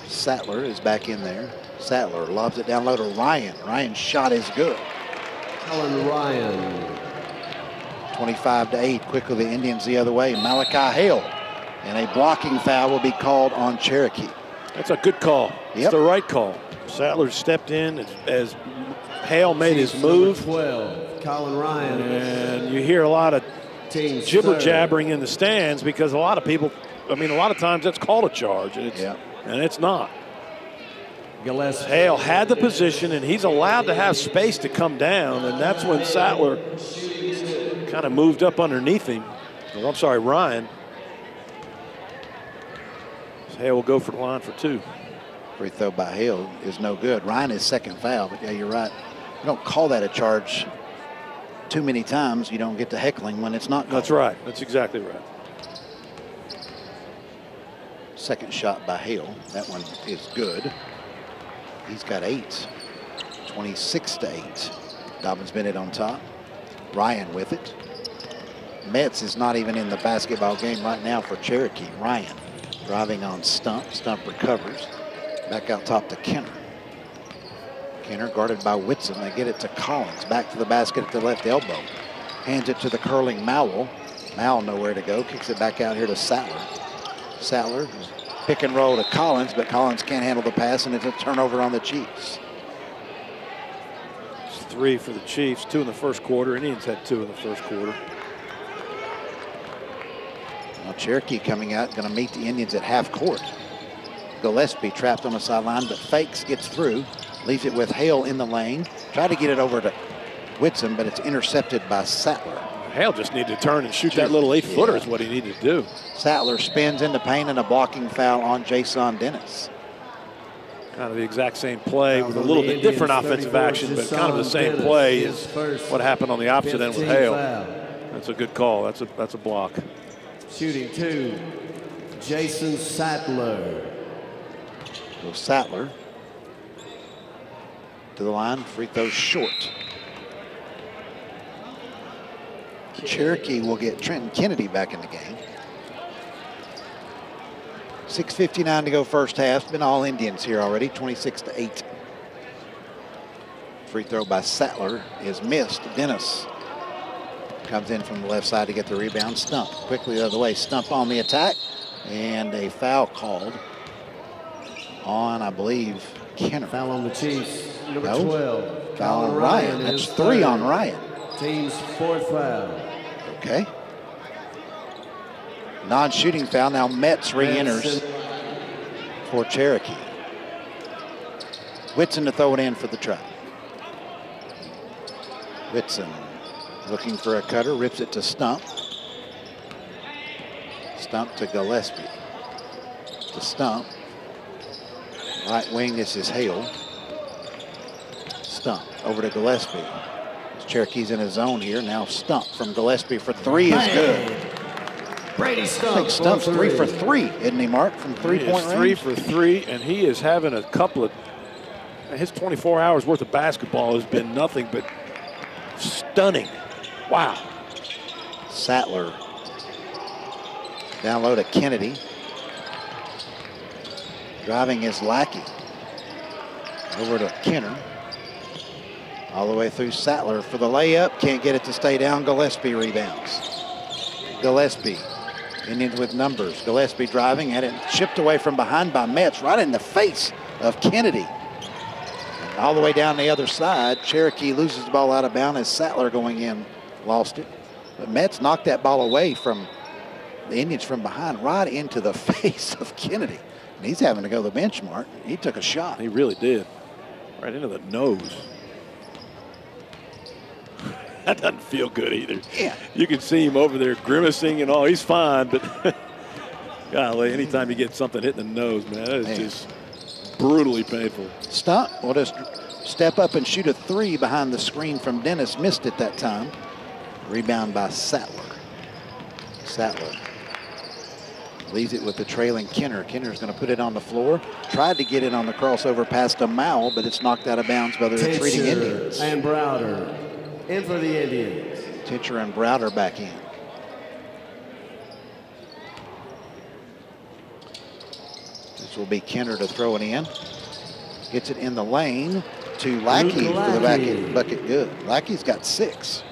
Sattler is back in there. Sattler lobs it down low to Ryan. Ryan's shot is good. Alan Ryan. 25-8. Quickly the Indians the other way. Malachi Hale. And a blocking foul will be called on Cherokee. That's a good call. Yep. It's the right call. Sattler stepped in as Hale made his move. 12, Colin Ryan. And you hear a lot of jibber-jabbering in the stands because a lot of people, I mean, a lot of times that's called a charge, and it's not. Gillespie. Hale had the position, and he's allowed to have space to come down, and that's when Sattler kind of moved up underneath him. Oh, I'm sorry, Ryan. Hale will go for the line for two. Free throw by Hale is no good. Ryan is second foul, but yeah, you're right. You don't call that a charge too many times. You don't get to heckling when it's not called. That's right. That's exactly right. Second shot by Hale. That one is good. He's got 8. 26-8. Dobyns Bennett on top. Ryan with it. Metz is not even in the basketball game right now for Cherokee. Ryan driving on Stump. Stump recovers. Back out top to Kenner. Kenner guarded by Whitson. They get it to Collins. Back to the basket at the left elbow. Hands it to the curling Mowell. Mowell nowhere to go. Kicks it back out here to Sattler. Sattler pick and roll to Collins, but Collins can't handle the pass, and it's a turnover on the Chiefs. It's 3 for the Chiefs. 2 in the first quarter. Indians had 2 in the first quarter. Now Cherokee coming out, going to meet the Indians at half court. Gillespie trapped on the sideline, but fakes, gets through, leaves it with Hale in the lane. Tried to get it over to Whitson, but it's intercepted by Sattler. Hale just needed to turn and shoot that little 8-footer is what he needed to do. Sattler spins into paint and a blocking foul on Jason Dennis. Kind of the exact same play with a little bit different offensive action, but kind of the same play as what happened on the opposite end with Hale. That's a good call. That's a block. Shooting 2, Jason Sattler. So Sattler to the line, free throw short. Cherokee will get Trenton Kennedy back in the game. 6:59 to go first half. Been all Indians here already, 26-8. Free throw by Sattler is missed. Dennis comes in from the left side to get the rebound. Stump quickly the other way. Stump on the attack, and a foul called on, I believe, Kenner. Foul on the Chiefs, number 12. Foul on Ryan. That's 3 on Ryan. Team's 4th foul. Okay. Non-shooting foul. Now Metz re-enters for Cherokee. Whitson to throw it in for the try. Whitson looking for a cutter, rips it to Stump. Stump to Gillespie. To Stump. Right wing, this is Hale. Stump over to Gillespie. Cherokee's in his zone here. Now Stump from Gillespie for 3 is good. Brady Stump. I think Stump's 3 for 3, isn't he, Mark, from three-point range? 3 for 3, and he is having a couple of, his 24 hours worth of basketball has been nothing but stunning. Wow. Sattler down low to Kennedy. Driving his Lackey. Over to Kenner. All the way through Sattler for the layup. Can't get it to stay down. Gillespie rebounds. Gillespie, Indians with numbers. Gillespie driving, had it chipped away from behind by Metz, right in the face of Kennedy. And all the way down the other side, Cherokee loses the ball out of bounds as Sattler going in lost it. But Metz knocked that ball away from the Indians from behind, right into the face of Kennedy. And he's having to go to the bench, Mark. He took a shot. He really did. Right into the nose. That doesn't feel good either. Yeah. You can see him over there grimacing and all. He's fine, but golly, anytime you get something hit in the nose, man, that is just brutally painful. Stunt will just step up and shoot a three behind the screen from Dennis. Missed it that time. Rebound by Sattler. Sattler leaves it with the trailing Kenner. Kenner's going to put it on the floor. Tried to get it on the crossover past a Mowell, but it's knocked out of bounds by the retreating Indians. And Browder in for the Indians. Tincher and Browder back in. This will be Kenner to throw it in. Gets it in the lane to Lackey for the back end bucket. Good. Lackey's got 6.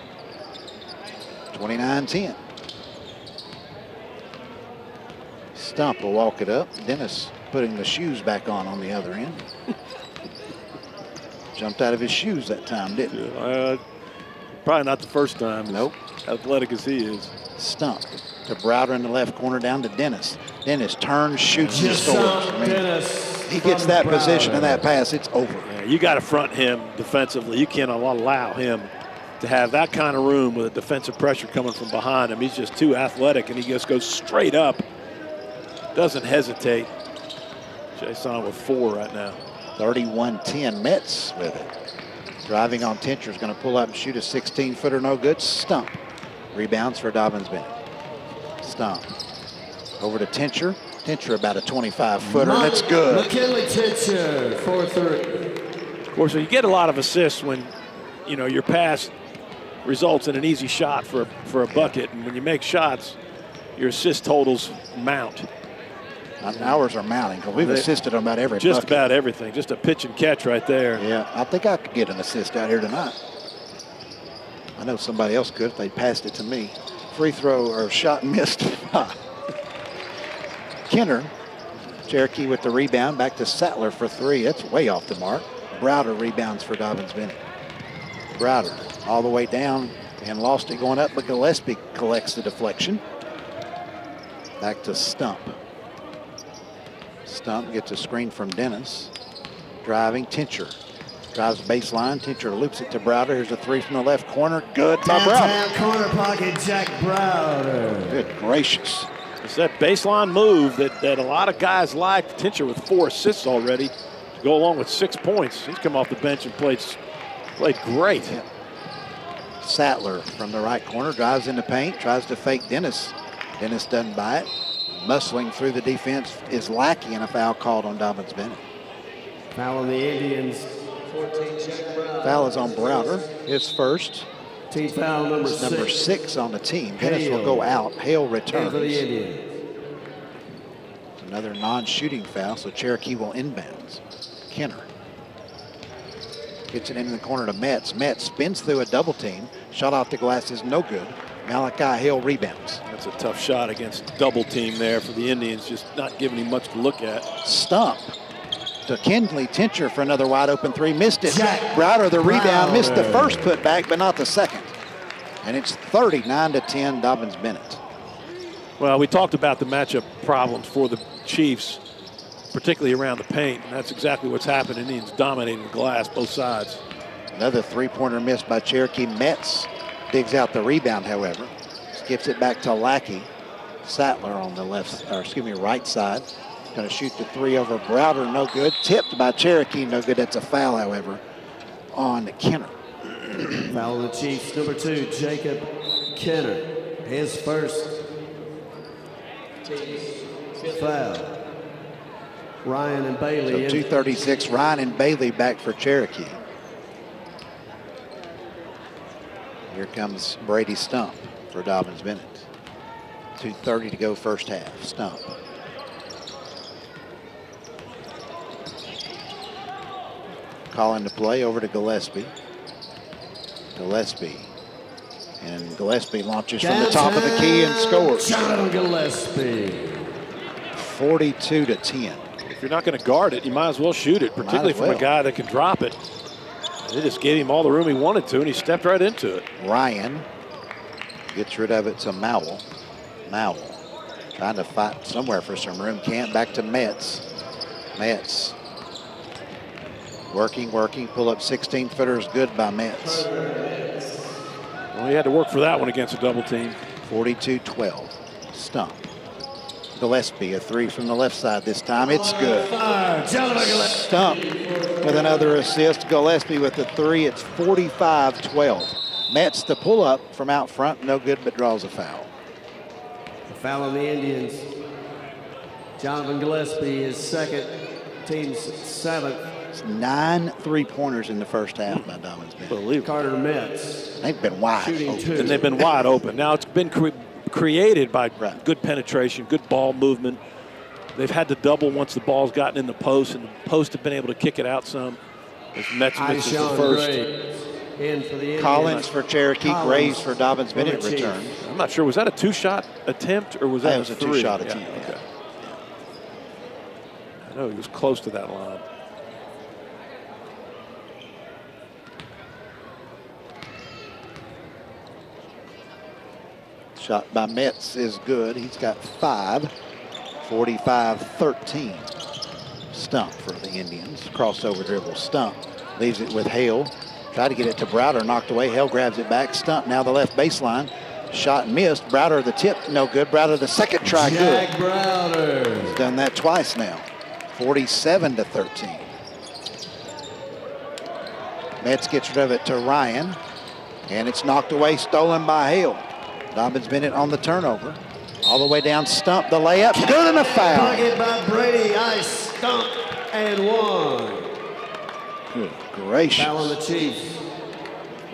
29-10. Stump will walk it up. Dennis putting the shoes back on the other end. Jumped out of his shoes that time, didn't he? Probably not the first time. Nope. Athletic as he is. Stump to Browder in the left corner down to Dennis. Dennis turns, shoots, and scores. I mean, he gets that position and that pass, it's over. Yeah, you got to front him defensively. You can't allow him to have that kind of room with a defensive pressure coming from behind him. He's just too athletic, and he just goes straight up. Doesn't hesitate. Jason with 4 right now. 31-10, Metz with it. Driving on Tincher is going to pull up and shoot a 16-footer, no good. Stump. Rebounds for Dobyns Bennett. Stump. Over to Tincher. Tincher about a 25-footer, and it's good. McKinley Tincher, 4-3. Of course, you get a lot of assists when, you know, your pass results in an easy shot for a bucket, and when you make shots, your assist totals mount. Ours are mounting because we've assisted on about every Just bucket. about everything. Just a pitch and catch right there. Yeah, I think I could get an assist out here tonight. I know somebody else could if they passed it to me. Free throw or shot missed. Kenner, Cherokee with the rebound, back to Sattler for 3. That's way off the mark. Browder rebounds for Dobyns Bennett. Browder all the way down and lost it going up, but Gillespie collects the deflection. Back to Stump. Stump gets a screen from Dennis. Driving, Tincher. Drives baseline. Tincher loops it to Browder. Here's a 3 from the left corner. Good by Browder. Corner pocket, Jack Browder. Good gracious. It's that baseline move that a lot of guys like. Tincher with 4 assists already to go along with 6 points. He's come off the bench and played great. Yeah. Sattler from the right corner drives in the paint, tries to fake Dennis. Dennis doesn't buy it. Muscling through the defense is Lackey, and a foul called on Dobyns Bennett. Foul on the Indians. 14, Jack Browder. Foul is on Browder. His first. Team foul number 6. Number 6 on the team. Dennis will go out. Hale returns. For the Indians. Another non-shooting foul, so Cherokee will inbounds. Kenner gets it into the corner to Metz. Metz spins through a double team. Shot off the glass is no good. Malachi Hale rebounds. That's a tough shot against double team there for the Indians, just not giving him much to look at. Stump to Kinley Tincher for another wide open 3. Missed it. Browder the rebound. Missed the first putback, but not the second. And it's 39-10 Dobyns Bennett. Well, we talked about the matchup problems for the Chiefs, particularly around the paint, and that's exactly what's happened. Indians dominating the glass, both sides. Another 3-pointer missed by Cherokee. Metz digs out the rebound, however. Skips it back to Lackey. Sattler on the right side. Going to shoot the 3 over Browder, no good. Tipped by Cherokee, no good. That's a foul, however, on Kenner. Foul on the Chiefs, number 2, Jacob Kenner. His first foul. Ryan and Bailey. So 2:36, Ryan and Bailey back for Cherokee. Here comes Brady Stump for Dobyns Bennett. 2:30 to go first half. Stump. Calling the play over to Gillespie. Gillespie. And Gillespie launches from the top of the key and scores. Jonathan Gillespie. 42-10. If you're not going to guard it, you might as well shoot it, particularly from a guy that can drop it. They just gave him all the room he wanted to, and he stepped right into it. Ryan gets rid of it to Mowell. Mowell trying to fight somewhere for some room. Can't. Back to Metz. Metz working. Pull up 16-footers. Good by Metz. Well, he had to work for that one against a double team. 42-12. Stump. Gillespie, a three from the left side this time. It's good. Stump with another assist. Gillespie with the three. It's 45-12. Metz the pull up from out front. No good, but draws a foul. A foul on the Indians. Jonathan Gillespie is second. Team's seventh. It's 9 3-pointers in the first half by Dobyns. Carter Metz. They've been wide Shooting open. two. And they've been wide open. Now it's been created by good penetration, good ball movement. They've had to double once the ball's gotten in the post, and the post have been able to kick it out some. As Metz misses the first. In for the Collins for Cherokee, Graves for Dobyns. Bennett return. I'm not sure, was that a two-shot attempt or was that was a three? two-shot attempt. Yeah, okay. I know he was close to that line. Shot by Metz is good. He's got 5. 45-13. Stump for the Indians. Crossover dribble. Stump leaves it with Hale. Try to get it to Browder. Knocked away. Hale grabs it back. Stump now the left baseline. Shot missed. Browder the tip. No good. Browder the second try. Good. Browder. He's done that twice now. 47-13. Metz gets rid of it to Ryan. And it's knocked away. Stolen by Hale. Dobyns Bennett on the turnover. All the way down. Stump the layup. Good and a foul. Bucket by Brady. Ice. Stump and one. Good gracious. Foul on the Chiefs.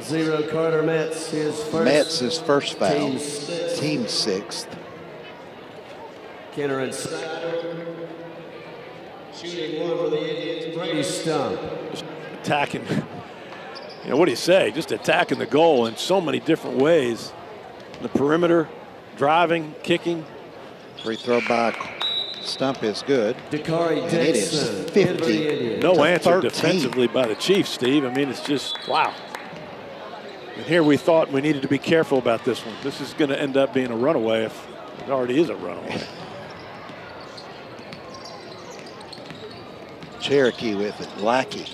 0 Carter Metz. His first. Metz's first foul. Team 6th. Kenner and Snyder. Shooting one for the Indians. Brady Stump. Just attacking. You know, what do you say? Just attacking the goal in so many different ways. The perimeter, driving, kicking. Free throw by Stump is good. Dakari And it is Dixon. 50. No answer 13. defensively by the Chiefs, Steve. I mean, it's just, wow. And here we thought we needed to be careful about this one. This is going to end up being a runaway if it already is a runaway. Cherokee with it. Lackey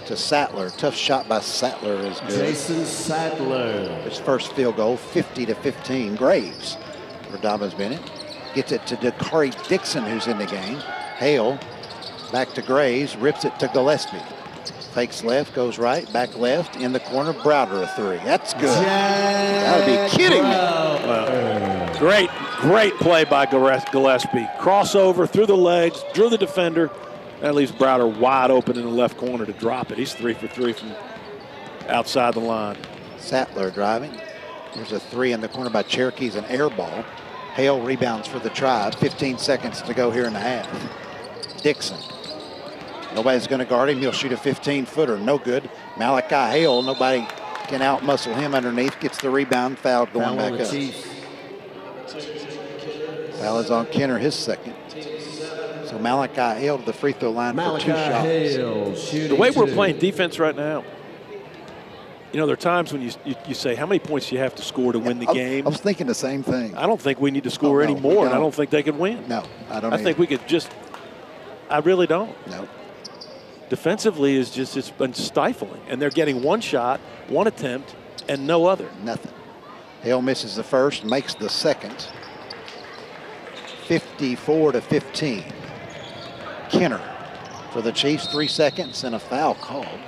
to Sattler. Tough shot by Sattler is good. Jason Sattler. His first field goal, 50-15. Graves for Dobyns Bennett. Gets it to Dakari Dixon, who's in the game. Hale back to Graves. Rips it to Gillespie. Fakes left, goes right, back left. In the corner, Browder a three. That's good. Gotta be kidding me. Well, great play by Gillespie. Crossover through the legs, drew the defender. That leaves Browder wide open in the left corner to drop it. He's 3 for 3 from outside the line. Sattler driving. There's a three in the corner by Cherokee's an air ball. Hale rebounds for the Tribe. 15 seconds to go here in the half. Dixon. Nobody's going to guard him. He'll shoot a 15-footer. No good. Malachi Hale. Nobody can out-muscle him underneath. Gets the rebound. Foul going back up. Foul is on Kenner, his second. So Malachi Hale to the free throw line for 2 shots. The way we're playing defense right now, you know, there are times when you say, how many points do you have to score to win the game? I was thinking the same thing. I don't think we need to score any more, and I don't think they could win. No, I don't I think we could just – I really don't. No. Defensively is just – it's been stifling, and they're getting one shot, one attempt, and no other. Nothing. Hale misses the first, makes the second. 54-15. Kenner for the Chiefs, 3 seconds, and a foul called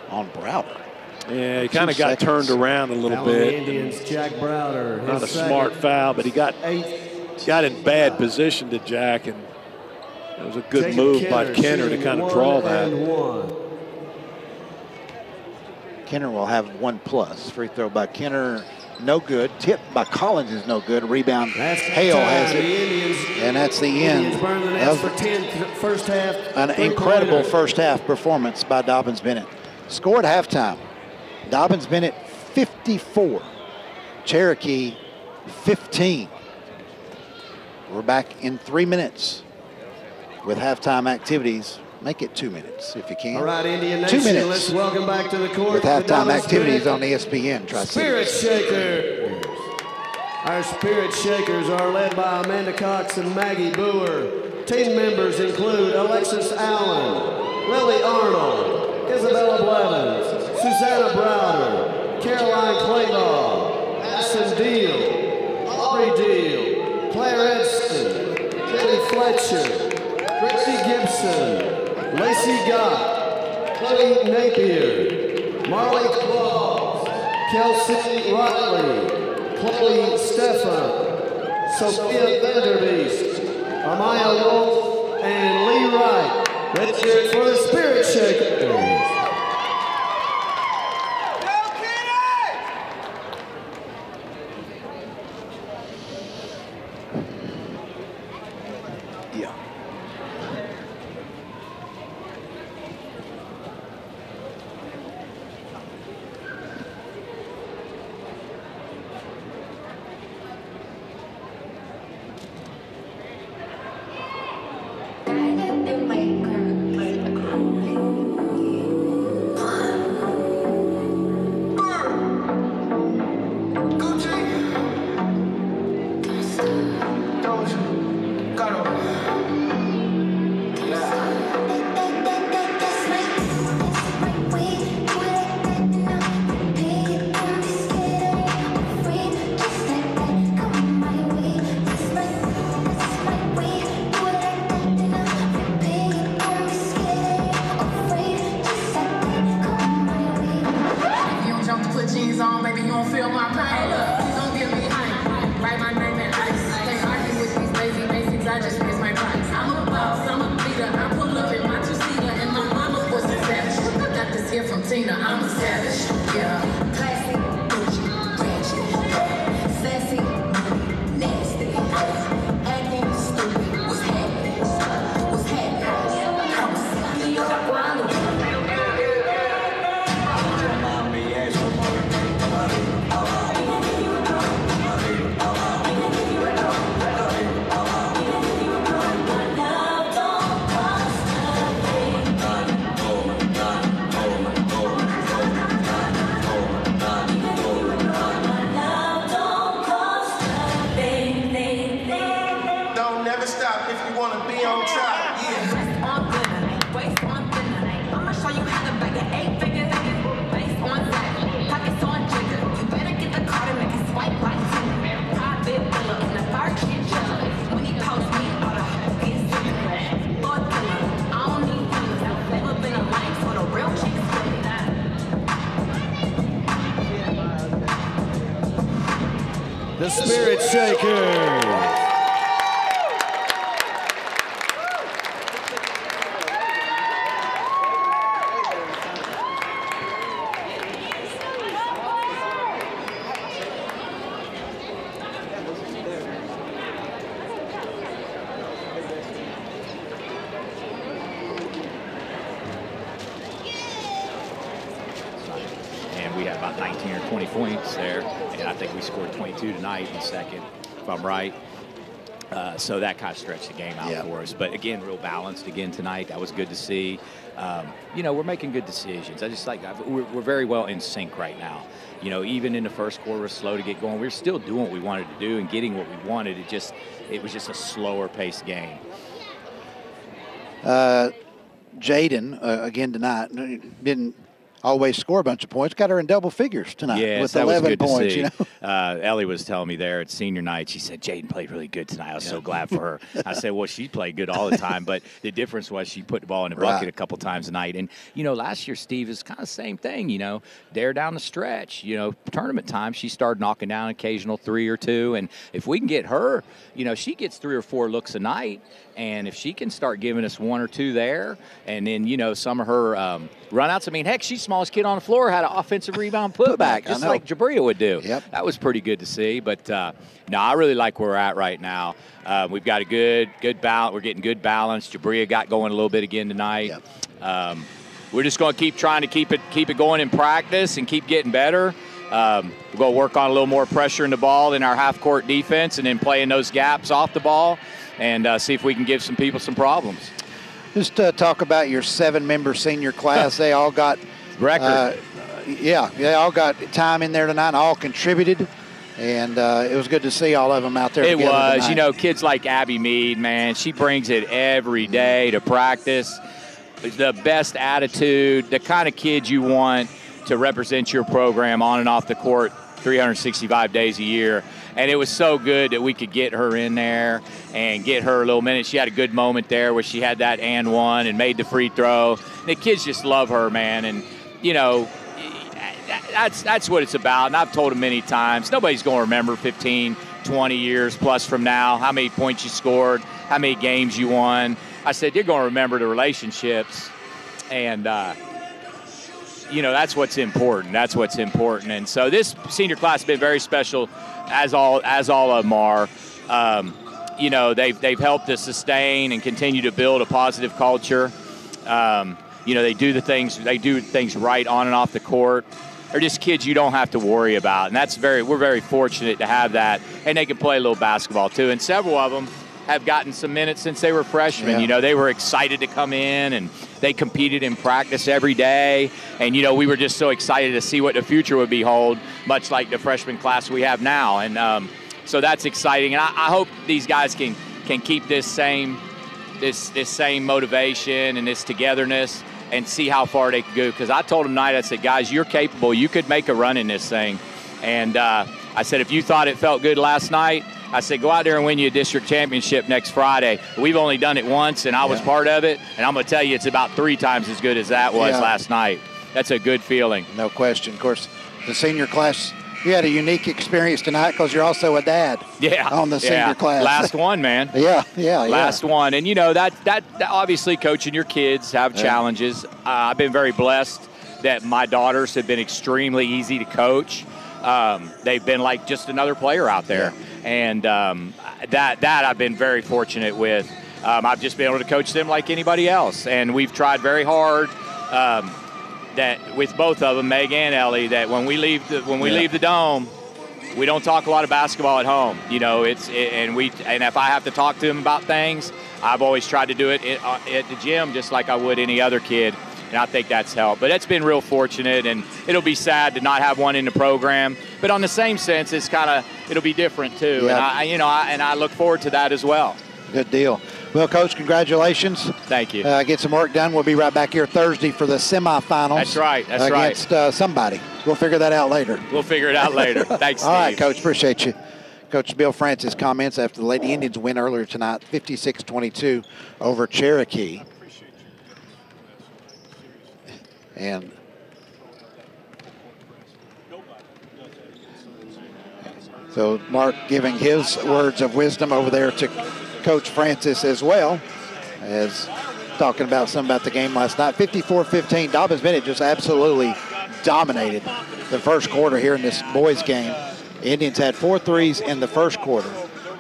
on Browder. Yeah, he kind of got turned around a little bit. Indians, Jack Browder. Not a smart foul, but he got in bad position to Jack, and it was a good move by Kenner to kind of draw that. Kenner will have 1+. Free throw by Kenner, no good. Tip by Collins is no good. Rebound, Hale has it. And that's the end of an incredible first half performance by Dobyns Bennett. Score at halftime, Dobyns Bennett 54. Cherokee 15. We're back in 3 minutes with halftime activities. Make it 2 minutes if you can. All right, Indian 2 Nation, minutes. let's welcome back to the court With halftime activities Spirit on ESPN. Spirit Shakers. Our Spirit Shakers are led by Amanda Cox and Maggie Boer. Team members include Alexis Allen, Lily Arnold, Isabella Blevins, Susanna Browder, Caroline Claybaugh, Addison Deal, Aubrey Deal, Claire Edson, Kelly Fletcher, Chrissy Gibson, Lacey Gott, Chloe Napier, Marley Claus, Kelsey Riley, Chloe Stefan, Sophia Vanderbeest, Amaya Wolf, and Lee Wright. Let's hear it for the Spirit Shakers. The Spirit Shakers. And we had about 19 or 20 points there. And I think we scored 22 tonight in the second, if I'm right. So that kind of stretched the game out for us. But again, real balanced again tonight. That was good to see. You know, we're making good decisions. I just like we're very well in sync right now. You know, even in the first quarter, we're slow to get going. We're still doing what we wanted to do and getting what we wanted. It was just a slower paced game. Jaden, again tonight, didn't always score a bunch of points. Got her in double figures tonight with 11 points. You know? Ellie was telling me there at senior night, she said, Jaden played really good tonight. I was so glad for her. I said, well, she played good all the time, but the difference was she put the ball in the bucket a couple times a night. And, you know, last year, Steve, is kind of the same thing, you know, there down the stretch, you know, tournament time, she started knocking down an occasional 3 or 2. And if we can get her, you know, she gets 3 or 4 looks a night. And if she can start giving us 1 or 2 there, and then, you know, some of her runouts, I mean, heck, she's the smallest kid on the floor, had an offensive rebound putback, just like Jabria would do. That was pretty good to see. But, no, I really like where we're at right now. We've got a good balance. We're getting good balance. Jabria got going a little bit again tonight. we're just going to keep trying to keep it going in practice and keep getting better. We're going to work on a little more pressure in the ball in our half-court defense and then playing those gaps off the ball and see if we can give some people some problems. Just talk about your 7-member senior class. They all got record. They all got time in there tonight and all contributed. And it was good to see all of them out there. It was. Tonight. You know, kids like Abby Mead, man, she brings it every day to practice. The best attitude, the kind of kid you want to represent your program on and off the court 365 days a year. And it was so good that we could get her in there and get her a little minute. She had a good moment there where she had that and one and made the free throw. The kids just love her, man. And, you know, that's what it's about. And I've told them many times, nobody's going to remember 15, 20 years plus from now how many points you scored, how many games you won. I said, you're going to remember the relationships. And, you know, that's what's important. That's what's important. And so this senior class has been very special, as all of them are. You know, they've helped us sustain and continue to build a positive culture. You know, they do things right on and off the court. They're just kids you don't have to worry about, and we're very fortunate to have that. And they can play a little basketball too. And several of them have gotten some minutes since they were freshmen. Yeah. You know, they were excited to come in, and they competed in practice every day. And, you know, we were just so excited to see what the future would behold, much like the freshman class we have now. And so that's exciting. And I hope these guys can keep this same motivation and this togetherness and see how far they can go. Because I told them tonight, I said, guys, you're capable. You could make a run in this thing. And I said, if you thought it felt good last night, I said, go out there and win you a district championship next Friday. We've only done it once, and I was part of it. And I'm going to tell you, it's about 3 times as good as that was last night. That's a good feeling. No question. Of course, the senior class, you had a unique experience tonight because you're also a dad on the senior class. Last one, man. Last one. And, you know, that obviously coaching your kids have challenges. I've been very blessed that my daughters have been extremely easy to coach. They've been like just another player out there. Yeah. And that I've been very fortunate with. I've just been able to coach them like anybody else. And we've tried very hard that with both of them, Meg and Ellie, that when we leave the dome, we don't talk a lot of basketball at home. You know, and if I have to talk to them about things, I've always tried to do it at the gym just like I would any other kid. And I think that's helped. But it's been real fortunate, and it'll be sad to not have one in the program. But on the same sense, it'll be different too. Yeah. And I look forward to that as well. Good deal. Well, Coach, congratulations. Thank you. Get some work done. We'll be right back here Thursday for the semifinals. That's right. Against somebody. We'll figure that out later. Thanks, Steve. All right, Coach. Appreciate you. Coach Bill Francis comments after the Lady Indians win earlier tonight, 56-22 over Cherokee. And so Mark giving his words of wisdom over there to Coach Francis as well, as talking about the game last night. 54-15, Dobyns Bennett just absolutely dominated the first quarter here in this boys game. The Indians had 4 threes in the first quarter,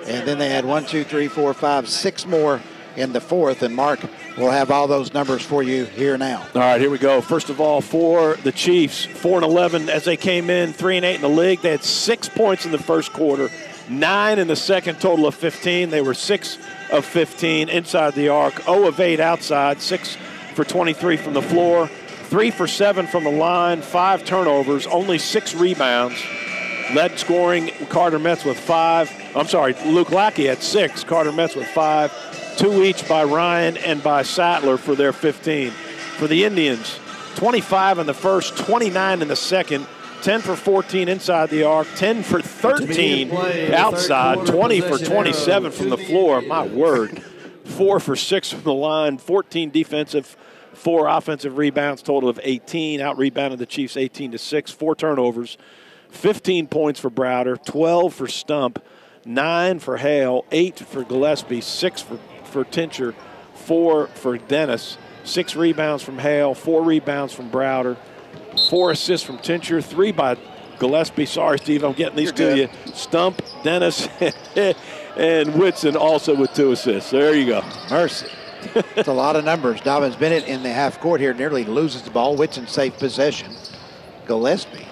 and then they had 1, 2, 3, 4, 5, 6 more in the fourth, and Mark will have all those numbers for you here now. All right, here we go. First of all, for the Chiefs, 4-11 as they came in, 3-8 in the league. They had 6 points in the first quarter, 9 in the second, total of 15. They were 6 of 15 inside the arc, 0 of 8 outside, 6 for 23 from the floor, 3 for 7 from the line, 5 turnovers, only 6 rebounds. Led scoring, Carter Metz with 5. Luke Lackey had 6, Carter Metz with 5. 2 each by Ryan and by Sattler for their 15. For the Indians, 25 in the first, 29 in the second, 10 for 14 inside the arc, 10 for 13 outside, 20 for 27 from the floor. My word. 4 for 6 from the line, 14 defensive, 4 offensive rebounds, total of 18. Out-rebounded the Chiefs 18-6, 4 turnovers, 15 points for Browder, 12 for Stump, 9 for Hale, 8 for Gillespie, 6 for Tincher, 4 for Dennis, 6 rebounds from Hale, 4 rebounds from Browder, 4 assists from Tincher, 3 by Gillespie. Sorry, Steve, I'm getting these to you. Stump, Dennis, and Whitson also with 2 assists. There you go. Mercy. It's a lot of numbers. Dobyns Bennett in the half court here nearly loses the ball. Whitson safe possession. Gillespie.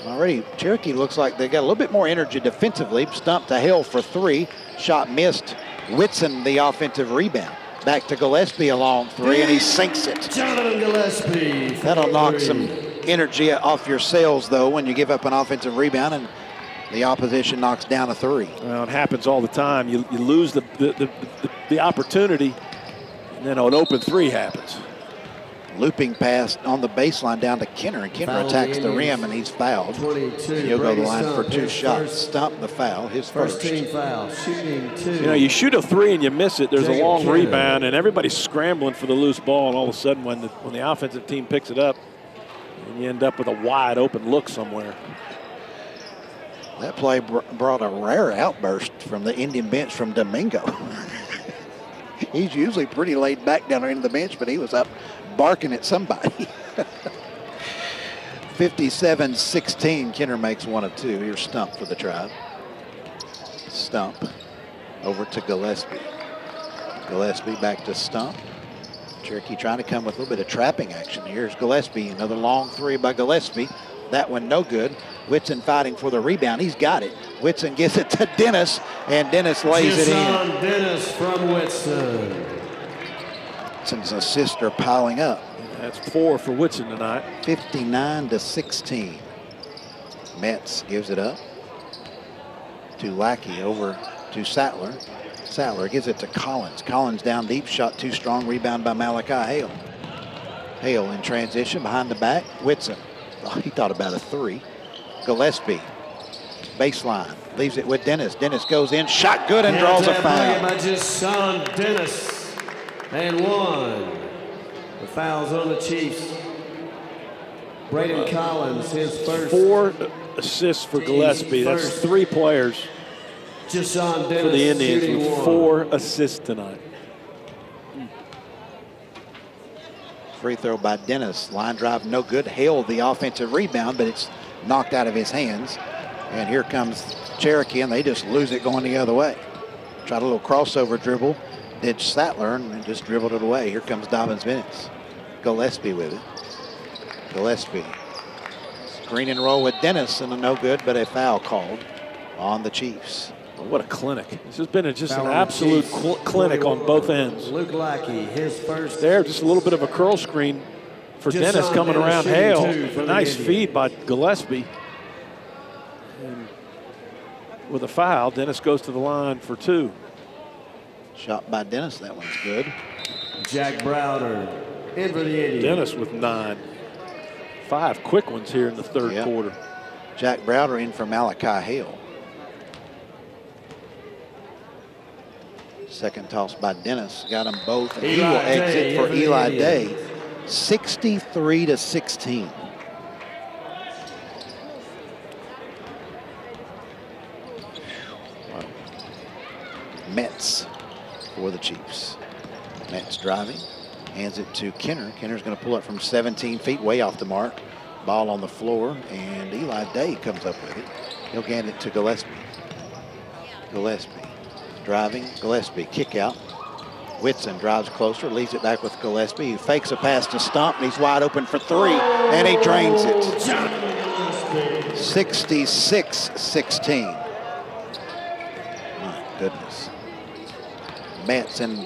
Already, Cherokee looks like they got a little bit more energy defensively. Stump to Hale for three. Shot missed. Whitson the offensive rebound. Back to Gillespie, a long three, and he sinks it. Jonathan Gillespie. That'll knock some energy off your sails, though, when you give up an offensive rebound and the opposition knocks down a three. Well, it happens all the time. You lose the opportunity, and then an open three happens. Looping pass on the baseline down to Kenner, and Kenner attacks the rim, and he's fouled. 22. He'll go to the line Stump, for two his shots. first- Stump the foul, his First first. team foul. Shooting 2. You know, you shoot a three and you miss it. There's a Jacob long Kenner. rebound, and everybody's scrambling for the loose ball. And all of a sudden, when the offensive team picks it up, and you end up with a wide open look somewhere. That play brought a rare outburst from the Indian bench from Domingo. He's usually pretty laid back down there in the bench, but he was up barking at somebody. 57-16, Kenner makes one of two. Here's Stump for the Tribe. Stump over to Gillespie. Gillespie back to Stump. Cherokee trying to come with a little bit of trapping action. Here's Gillespie, another long three by Gillespie. That one no good. Whitson fighting for the rebound. He's got it. Whitson gets it to Dennis, and Dennis lays it in. Dennis from Whitson. Whitson's assists are piling up. That's 4 for Whitson tonight. 59-16. Metz gives it up to Lackey, over to Sattler. Sattler gives it to Collins. Collins down deep, shot too strong, rebound by Malachi Hale. Hale in transition behind the back. Whitson, he thought about a three. Gillespie, baseline, leaves it with Dennis. Dennis goes in, shot good, and draws a foul. By just Sean Dennis, and one. The foul's on the Chiefs. Braden Collins, his first. 4 assists for Gillespie. That's 3 players Just Sean Dennis for the Indians shooting with one. 4 assists tonight. Free throw by Dennis. Line drive no good. Hale the offensive rebound, but it's knocked out of his hands. And here comes Cherokee, and they just lose it going the other way. Tried a little crossover dribble. Did Sattler and just dribbled it away. Here comes Dobyns Bennett. Gillespie with it. Gillespie. Screen and roll with Dennis, and a no good, but a foul called on the Chiefs. What a clinic. This has been just Foul an on the absolute Chiefs. clinic on both ends. Luke Lackey, his first. There, just a little bit of a curl screen for Just Dennis on coming Dennis around shooting Hale. 2 for the Nice Indians. feed by Gillespie. And with a foul, Dennis goes to the line for 2. Shot by Dennis. That one's good. Jack Browder in for the Indians. Dennis with 9. 5 quick ones here in the third Yep. quarter. Jack Browder in for Malachi Hale. Second toss by Dennis. Got them both. And he will Eli exit Day for in for the Eli Indians. Day. 63-16. Wow. Metz for the Chiefs. Metz driving. Hands it to Kenner. Kenner's going to pull it from 17 feet, way off the mark. Ball on the floor, and Eli Day comes up with it. He'll hand it to Gillespie. Gillespie driving. Gillespie kick out. Whitson drives closer, leaves it back with Gillespie. He fakes a pass to Stump, and he's wide open for 3, and he drains it. 66-16. My goodness. Metz in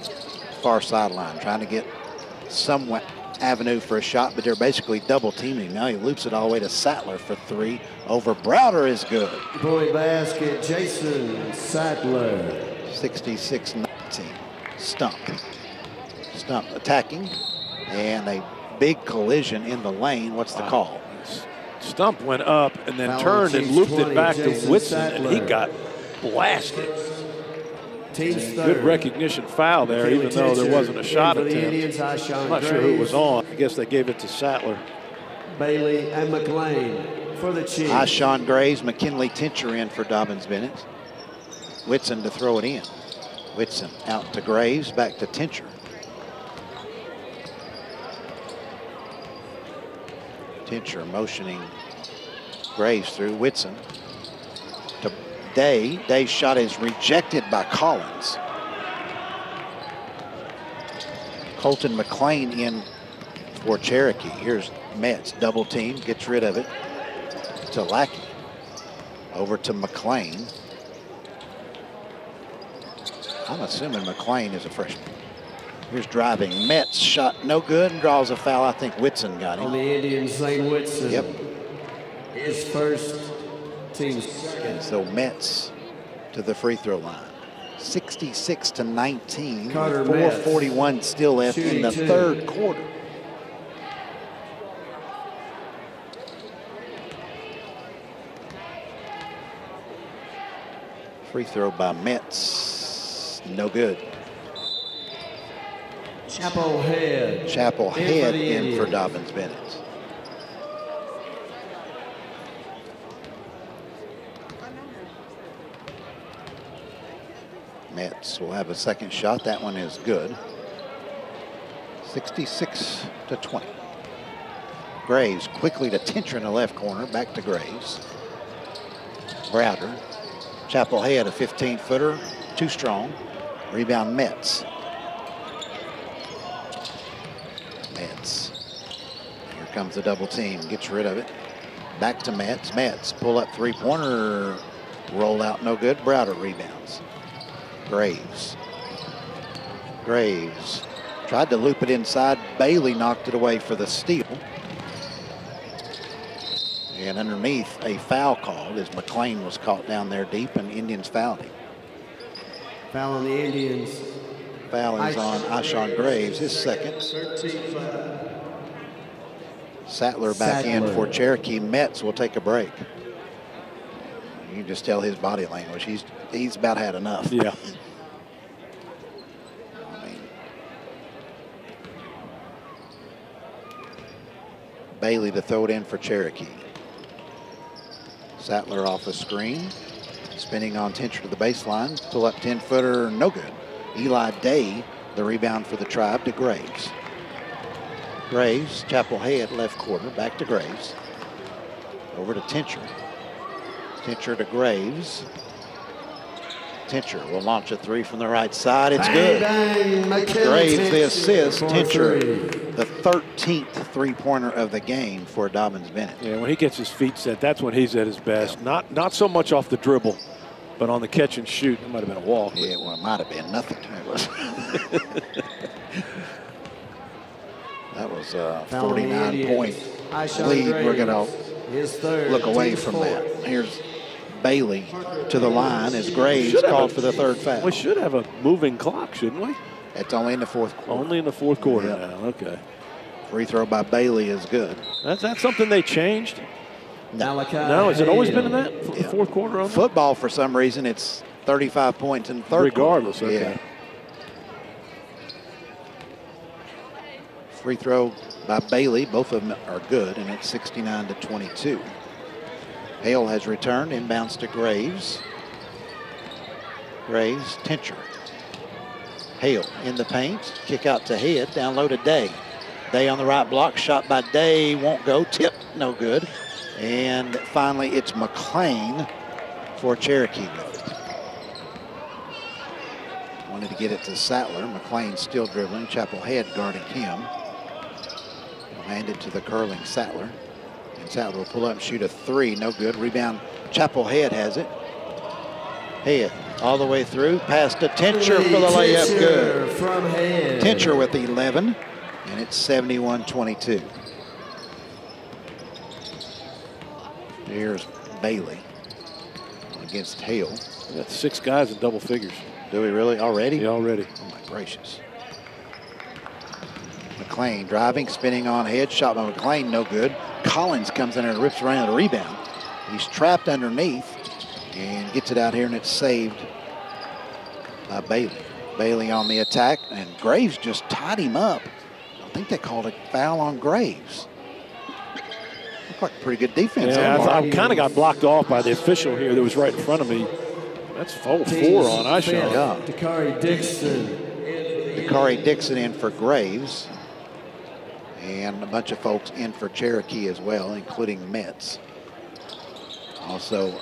far sideline trying to get some avenue for a shot, but they're basically double teaming. Now he loops it all the way to Sattler for 3. Over Browder is good. Point basket, Jason Sattler. 66-19. Stump. Stump attacking, and a big collision in the lane. What's the call? Stump went up and then Foul on turned and Chiefs looped 20, it back to Jason Whitson, and he Sattler. got blasted. Team's Good third. recognition foul there, Kelly even though there Teacher wasn't a shot in for the attempt. Indians, Sean I'm not sure who it was Graves, on. I guess they gave it to Sattler. Bailey and McLean for the Chiefs. Sean Graves, McKinley Tincher in for Dobyns Bennett. Whitson to throw it in. Whitson out to Graves, back to Tincher. Tincher motioning Graves through. Whitson to Day. Day's shot is rejected by Collins. Colton McLean in for Cherokee. Here's Metz, double team, gets rid of it to Lackey. Over to McLean. I'm assuming McLean is a freshman. Here's driving. Metz shot no good and draws a foul. I think Whitson got him. On the Indians, Zane Whitson. Yep. His first, team's And so Metz to the free throw line. 66-19. Carter 4:41 still left in the Shooting 2. third quarter. Free throw by Metz. No good. Chapel Head. Chapel In for Head the in for Indians. Dobyns Bennett. Metz will have a second shot. That one is good. 66-20. Graves quickly to Tincher in the left corner. Back to Graves. Browder. Chapel Head, a 15-footer. Too strong. Rebound Metz. Metz. Here comes the double team. Gets rid of it. Back to Metz. Metz pull up three-pointer. Roll out no good. Browder rebounds. Graves. Graves tried to loop it inside. Bailey knocked it away for the steal. And underneath, a foul called as McLean was caught down there deep and Indians fouled him. Foul on the Indians. Foul is on Ashawn Graves, his second. Sattler back in for Cherokee. Metz will take a break. You can just tell his body language. He's about had enough. Yeah. I mean, Bailey to throw it in for Cherokee. Sattler off the screen. Spinning on Tincher to the baseline. Pull up 10-footer, no good. Eli Day, the rebound for the Tribe to Graves. Graves, Chapel Head, left quarter, back to Graves. Over to Tincher. Tincher to Graves. Tincher will launch a three from the right side. It's good. Bang, Graves the assist. for Tincher, three. the 13th three-pointer of the game for Dobyns Bennett. Yeah, when he gets his feet set, that's when he's at his best. Not so much off the dribble, but on the catch and shoot. It might have been a walk. Yeah, well, it might have been nothing. It was. That was a Foul on the 49-point Indians. lead. We're going to His third, look away team's from fourth. that. Here's Bailey to the line as Graves called for the third foul. We should have a moving clock, shouldn't we? It's only in the fourth quarter. Only in the fourth quarter Yep. now. Okay. Free throw by Bailey is good. That's something they changed? Malachi No, has it always been in Hale. that? Yeah. Fourth quarter only? Football, for some reason, it's 35 points in the third Regardless, quarter. okay. Yeah. Free throw by Bailey. Both of them are good, and it's 69-22. Hale has returned, inbounds to Graves. Graves, Tincher. Hale in the paint, kick out to Head, down low to Day. Day on the right block, shot by Day, won't go, tip, no good. And finally, it's McLean for Cherokee with it. Wanted to get it to Sattler. McLean still dribbling, Chapel Head guarding him. He'll hand it to the curling Sattler. And Sattler will pull up and shoot a three, no good. Rebound, Chapel Head has it. Head all the way through, pass to Tincher for the layup, Tincher good. from Head. Tincher with 11, and it's 71-22. Here's Bailey against Hale. We got 6 guys in double figures. Do we really already? Yeah, already. Oh my gracious. McLean driving, spinning on Head, shot by McLean, no good. Collins comes in and rips around the rebound. He's trapped underneath and gets it out here, and it's saved by Bailey. Bailey on the attack, and Graves just tied him up. I think they called a foul on Graves. Looked like pretty good defense. Yeah, on I Mark. kind of got blocked off by the official here that was right in front of me. That's 4 on Ishaw. Yeah. Dakari Dixon. Dakari Dixon in for Graves. And a bunch of folks in for Cherokee as well, including Metz. Also,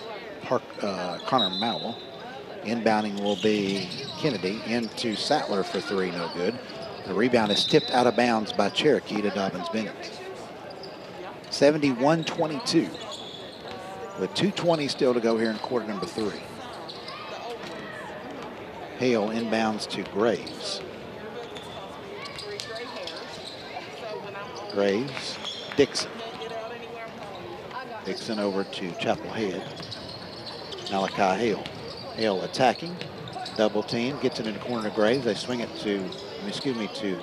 Connor Mowell. Inbounding will be Kennedy into Sattler for three, no good. The rebound is tipped out of bounds by Cherokee to Dobyns Bennett. 71-22. With 2:20 still to go here in quarter number 3. Hale inbounds to Graves. Graves, Dixon. Dixon over to Chapel Head. Malachi Hale. Hale attacking. Double team, gets it in the corner to Graves. They swing it to, to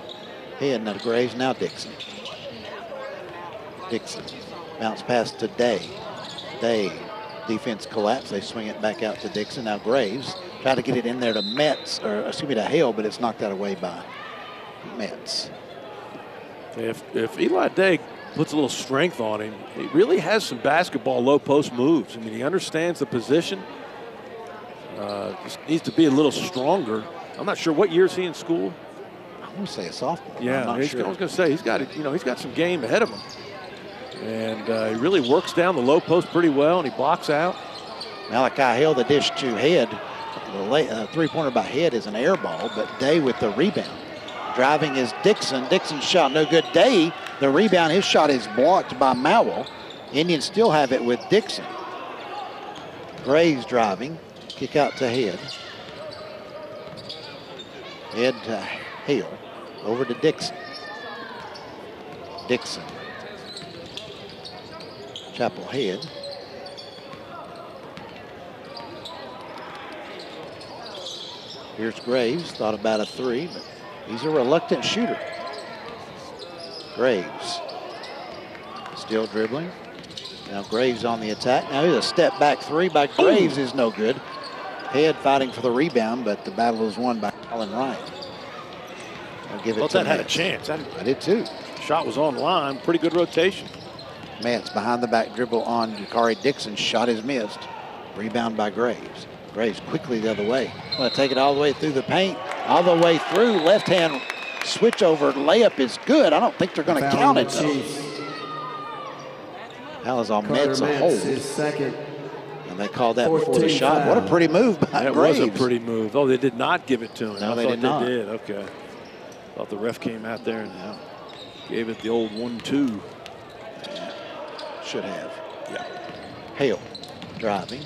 Head. Now to Graves, now Dixon. Dixon. Bounce pass to Day. Day. Defense collapse. They swing it back out to Dixon. Now Graves. Try to get it in there to to Hale, but it's knocked out away by Metz. If Eli Day puts a little strength on him, he really has some basketball low post moves. I mean, he understands the position. Just needs to be a little stronger. I'm not sure what year is he in school. I'm going to say a sophomore. Yeah, I was going to say he's got some game ahead of him, and he really works down the low post pretty well, and he blocks out. Malachi Hale, the dish to Head. The three-pointer by Head is an air ball, but Day with the rebound. Driving is Dixon. Dixon's shot no good. Day, the rebound, his shot is blocked by Mowell. Indians still have it with Dixon. Graves driving. Kick out to Head. Head to Hale. Over to Dixon. Dixon. Chapel Head. Here's Graves. Thought about a 3, but he's a reluctant shooter. Graves. Still dribbling. Now Graves on the attack. Now here's a step back 3 by Graves. Is no good. Head fighting for the rebound, but the battle is won by Colin Ryan. I'll give it to that had a Metz. chance. I did too. Shot was on line. Pretty good rotation. Metz behind the back dribble on Jakari Dixon. Shot is missed. Rebound by Graves. Graves quickly the other way. Going to take it all the way through the paint. All the way through. Left hand switch over. Layup is good. I don't think they're going to count it though. That was on Metz a hold. His second. And they called that before the shot. foul. What a pretty move by That Graves. was a pretty move. Oh, they did not give it to him. No, I they thought did not. They did. Okay. Thought the ref came out there and gave it the old 1-2. Yeah. Should have. Yeah. Hale driving.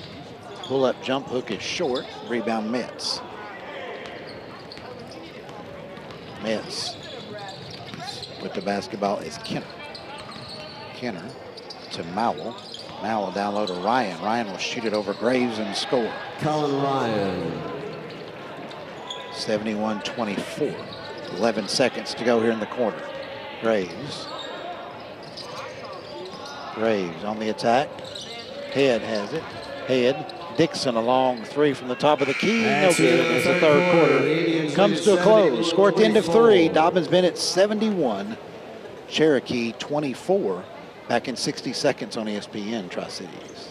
Pull up jump hook is short. Rebound Metz. Metz with the basketball is Kenner. Kenner to Mowell. Mowell down low to Ryan. Ryan will shoot it over Graves and score. Colin Ryan. 71-24. 11 seconds to go here in the quarter. Graves. Graves on the attack. Head has it. Head. Dixon a long 3 from the top of the key. No good. It's the third quarter. Comes to a close. Score at the end of 3. Dobyns Bennett 71. Cherokee 24. Back in 60 seconds on ESPN Tri-Cities.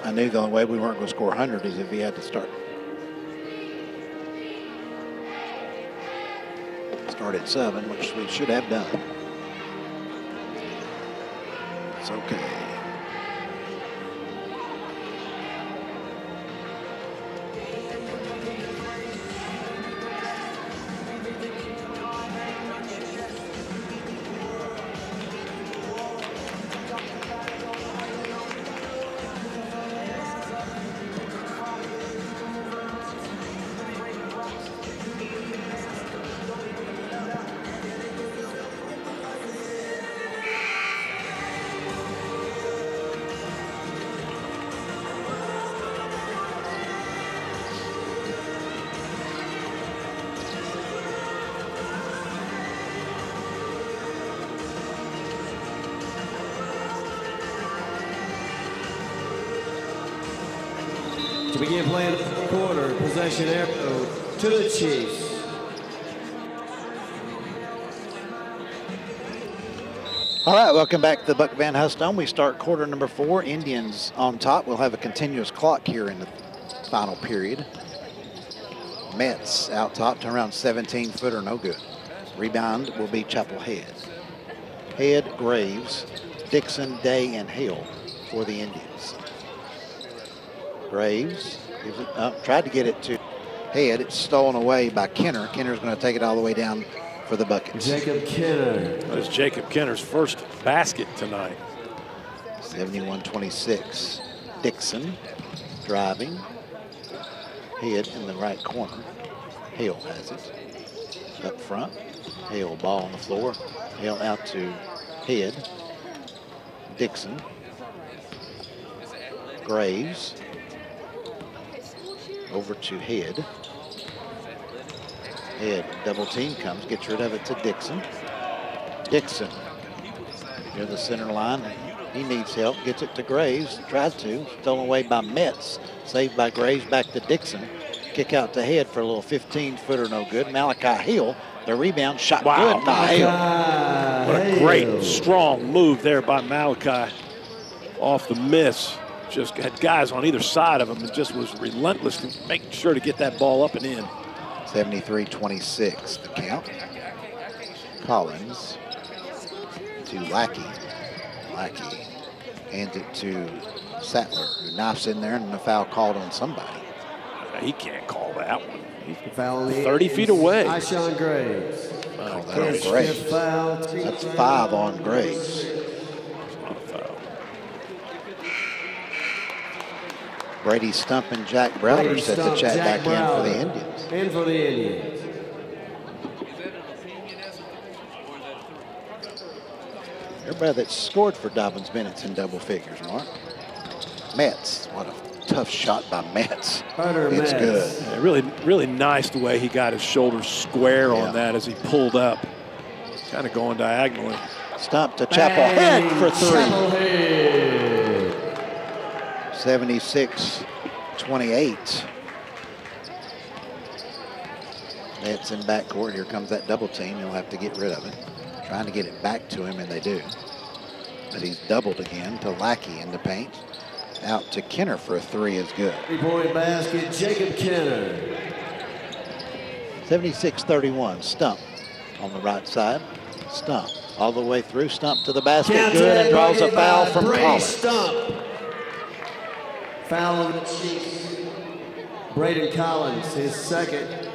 I knew the only way we weren't going to score 100 is if he had to start at 7, which we should have done. It's okay. To begin playing the quarter, possession arrow to the Chiefs. All right, welcome back to the Buck Van Hust Dome. We start quarter number 4. Indians on top. We'll have a continuous clock here in the final period. Metz out top to around 17-footer, no good. Rebound will be Chapel Head. Head, Graves, Dixon, Day, and Hale for the Indians. Graves gives it up, tried to get it to Head. It's stolen away by Kenner. Kenner's going to take it all the way down for the buckets. Jacob Kenner. That is Jacob Kenner's first basket tonight. 71-26. Dixon driving. Head in the right corner. Hale has it. Up front. Hale ball on the floor. Hale out to Head. Dixon. Graves. Over to Head. Head, double team comes, gets rid of it to Dixon. Dixon near the center line. He needs help, gets it to Graves, tries to, stolen away by Metz. Saved by Graves, back to Dixon. Kick out to Head for a little 15-footer, no good. Malachi Hill, the rebound, shot good by Hill. What a great, strong move there by Malachi off the miss. Just had guys on either side of him and just was relentless in making sure to get that ball up and in. 73-26, the count. Collins to Lackey. Lackey hands it to Sattler, who knifes in there, and the foul called on somebody. He can't call that one. He's Foul 30 feet away. Ishawn Graves. Call that on Graves. That's 5 on Graves. Brady Stump and Jack Browder set the chat back in for the Indians. In for the Indians. Everybody that scored for Dobyns Bennett's in double figures, Mark. Metz, what a tough shot by Metz. It's good. Yeah, really nice the way he got his shoulders square on that as he pulled up. Kind of going diagonally. Stump to Chapel Head for 3. 76-28. Metz in backcourt. Here comes that double team. He'll have to get rid of it. Trying to get it back to him, and they do. But he's doubled again to Lackey in the paint. Out to Kenner for a 3 is good. 3-point basket, Jacob Kenner. 76-31. Stump on the right side. Stump all the way through. Stump to the basket. Counted Good, and draws a foul from Brady Collins. Stump. Foul on the Chiefs. Braden Collins, his second.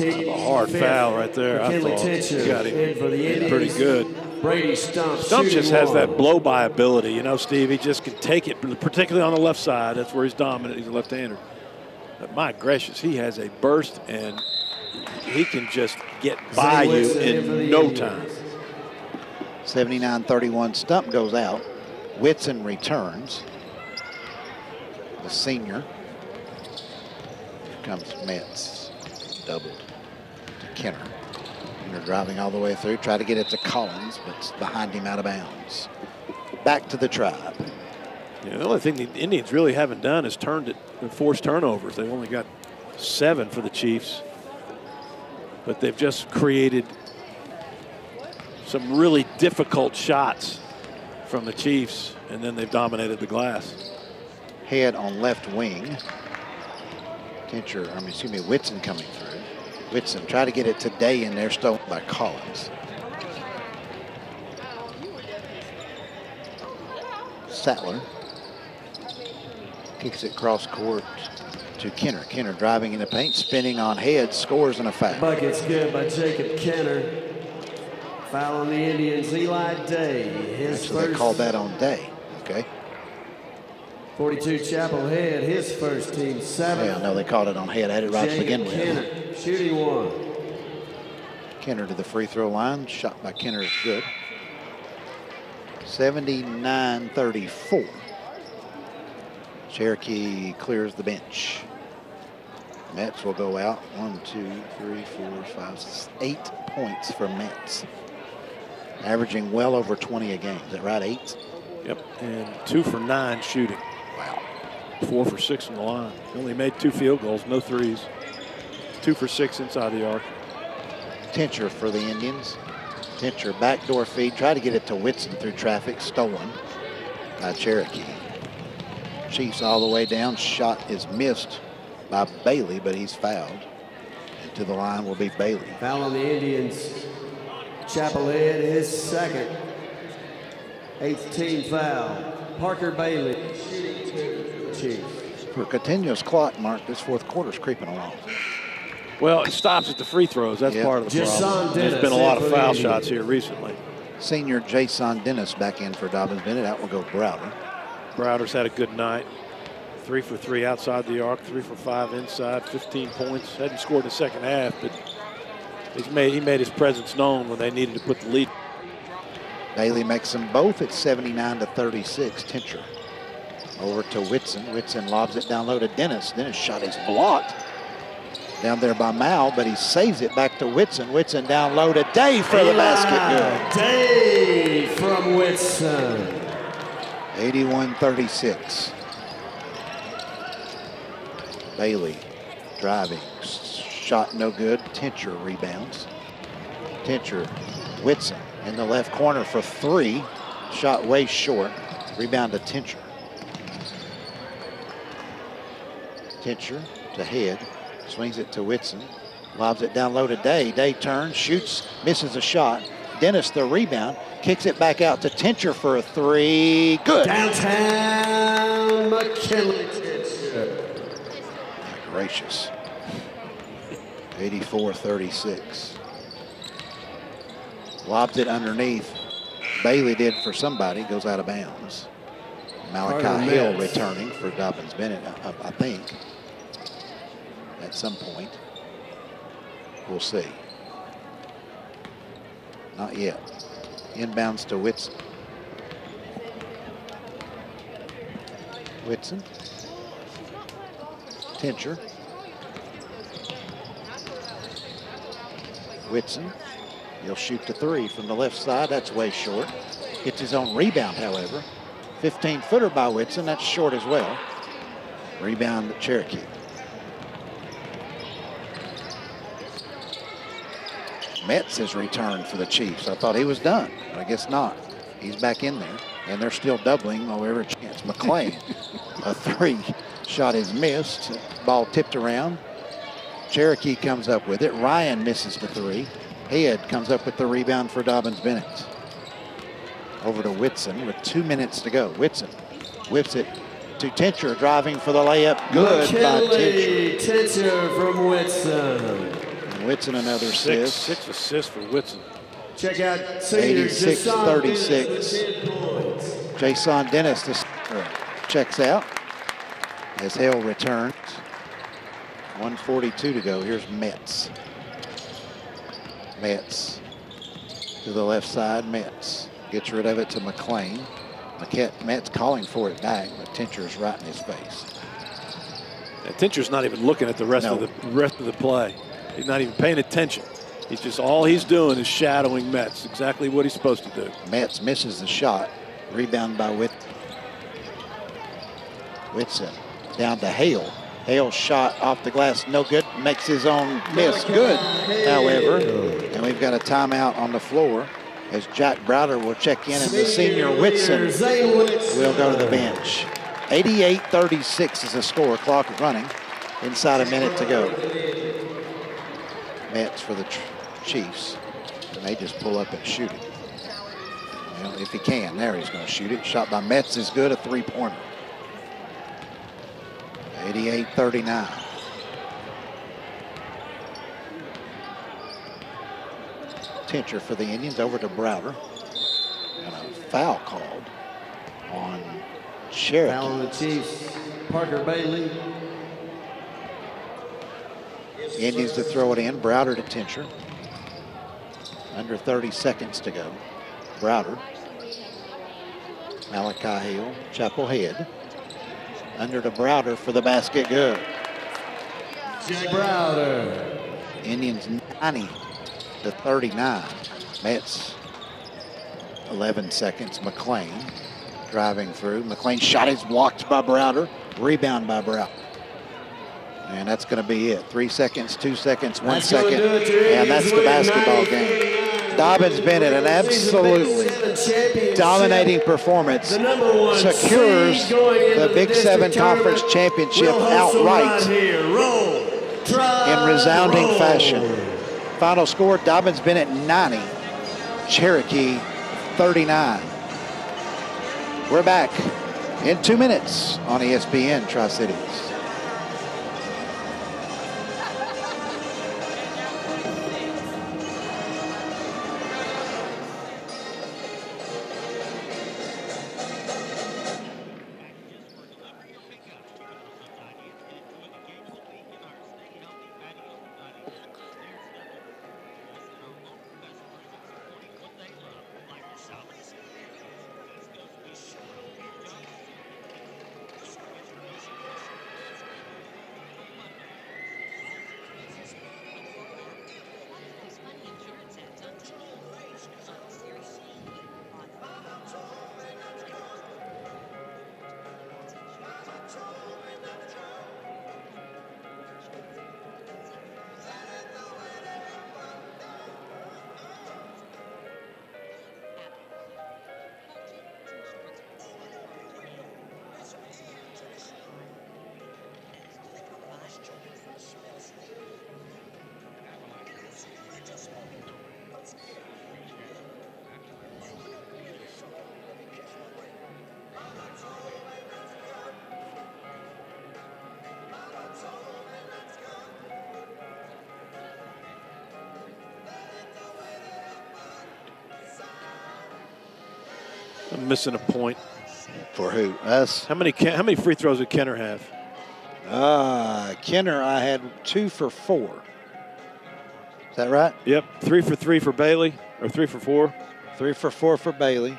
A hard foul right there. I thought he got him pretty good. Brady Stump. Stump just has that blow-by ability. You know, Steve, he just can take it, particularly on the left side. That's where he's dominant. He's a left-hander. But my gracious, he has a burst, and he can just get by you in no time. 79-31. Stump goes out. Whitson returns. The senior. Here comes Metz. Doubled to Kenner. Kenner driving all the way through. Try to get it to Collins, but it's behind him out of bounds. Back to the Tribe. Yeah, the only thing the Indians really haven't done is forced turnovers. They've only got 7 for the Chiefs. But they've just created some really difficult shots from the Chiefs, and then they've dominated the glass. Head on left wing. Whitson coming through. Whitson try to get it today in there, stolen by Collins. Sattler kicks it cross court to Kenner. Kenner driving in the paint, spinning on Head, scores and a foul. Bucket's good by Jacob Kenner. Foul on the Indians, Eli Day. His Actually, first. they called that on Day. Okay. 42 Chapel Head, his first team 7. Yeah, no, they called it on Head. I had it right to begin with. Kenner, shooting 1. Kenner to the free throw line. Shot by Kenner is good. 79-34. Cherokee clears the bench. Metz will go out. 1, 2, 3, 4, 5, 6, 8 points for Metz. Averaging well over 20 a game. Is that right, 8? Yep, and 2 for 9 shooting. Wow. 4 for 6 from the line. He only made 2 field goals, no threes. 2 for 6 inside the arc. Tincher for the Indians. Tincher backdoor feed. Try to get it to Whitson through traffic. Stolen by Cherokee. Chiefs all the way down. Shot is missed by Bailey, but he's fouled. And to the line will be Bailey. Foul on the Indians. Chapel Head, his second. 8th team foul. Parker Bailey. Chiefs. For a continuous clock, Mark, this fourth quarter's creeping along. Well, it stops at the free throws. That's part of the problem. There's been a lot of foul shots here recently. Senior Jason Dennis back in for Dobyns Bennett. Out will go Browder. Browder's had a good night. 3 for 3 outside the arc, 3 for 5 inside, 15 points. Hadn't scored in the second half, but he made his presence known when they needed to put the lead. Bailey makes them both at 79-36. Tincher over to Whitson. Whitson lobs it down low to Dennis. Dennis shot is blocked down there by Mal, but he saves it back to Whitson. Whitson down low to Day for the basket. Good. Day from Whitson. 81-36. Bailey driving. Shot no good. Tincher rebounds. Tincher, Whitson in the left corner for 3. Shot way short. Rebound to Tincher. Tincher to Head. Swings it to Whitson. Lobs it down low to Day. Day turns, shoots, misses a shot. Dennis the rebound. Kicks it back out to Tincher for a 3. Good. Downtown McKinley. Gracious. 84-36. Lobs it underneath. Bailey did for somebody. Goes out of bounds. Malachi Hill returning for Dobyns Bennett, I think. At some point. We'll see. Not yet. Inbounds to Whitson. Whitson. Tincher. Whitson. He'll shoot the 3 from the left side. That's way short. Gets his own rebound, however. 15-footer by Whitson. That's short as well. Rebound to Cherokee. Metz has returned for the Chiefs. I thought he was done, but I guess not. He's back in there, and they're still doubling wherever chance. McClain, a 3 shot is missed. Ball tipped around. Cherokee comes up with it. Ryan misses the 3. Head comes up with the rebound for Dobyns Bennett. Over to Whitson with 2 minutes to go. Whitson whips it to Tincher, driving for the layup. Good by Tincher. Tincher from Whitson. Whitson another assist. 6 assists for Whitson. Check out senior 86-36. Jason Dennis checks out as Hill returns. 1:42 to go. Here's Metz. Metz to the left side. Metz gets rid of it to McClain. Metz calling for it back, but Tincher's right in his face. And Tincher's not even looking at the rest of the play. He's not even paying attention. He's just, all he's doing is shadowing Metz. Exactly what he's supposed to do. Metz misses the shot. Rebound by Whitson. Down to Hale. Hale's shot off the glass, no good. Makes his own miss good, however. And we've got a timeout on the floor as Jack Browder will check in, and the senior Whitson will go to the bench. 88-36 is the score. Clock running. Inside a minute to go. Metz for the Chiefs. And they just pull up and shoot it. Well, if he can, there he's going to shoot it. Shot by Metz is good, a 3-pointer. 88-39. Tincher for the Indians over to Browder. And a foul called on Cherokee. Foul on the Chiefs. Parker Bailey. Indians to throw it in. Browder to Tincher. Under 30 seconds to go. Browder. Malachi Hill. Chapel Head. Under to Browder for the basket. Good. Browder. Indians 90-39. Metz 11 seconds. McClain driving through. McClain's shot is blocked by Browder. Rebound by Browder. And that's going to be it. 3 seconds, 2 seconds, 1 second. And that's the basketball game. Dobyns Bennett, an absolutely dominating performance, secures the Big 7 Conference Championship outright in resounding fashion. Final score, Dobyns Bennett 90, Cherokee 39. We're back in 2 minutes on ESPN Tri-Cities. I'm missing a point. For who? Us? How many free throws did Kenner have? Kenner, I had 2 for 4. Is that right? Yep, 3 for 3 for Bailey, or 3 for 4. 3 for 4 for Bailey.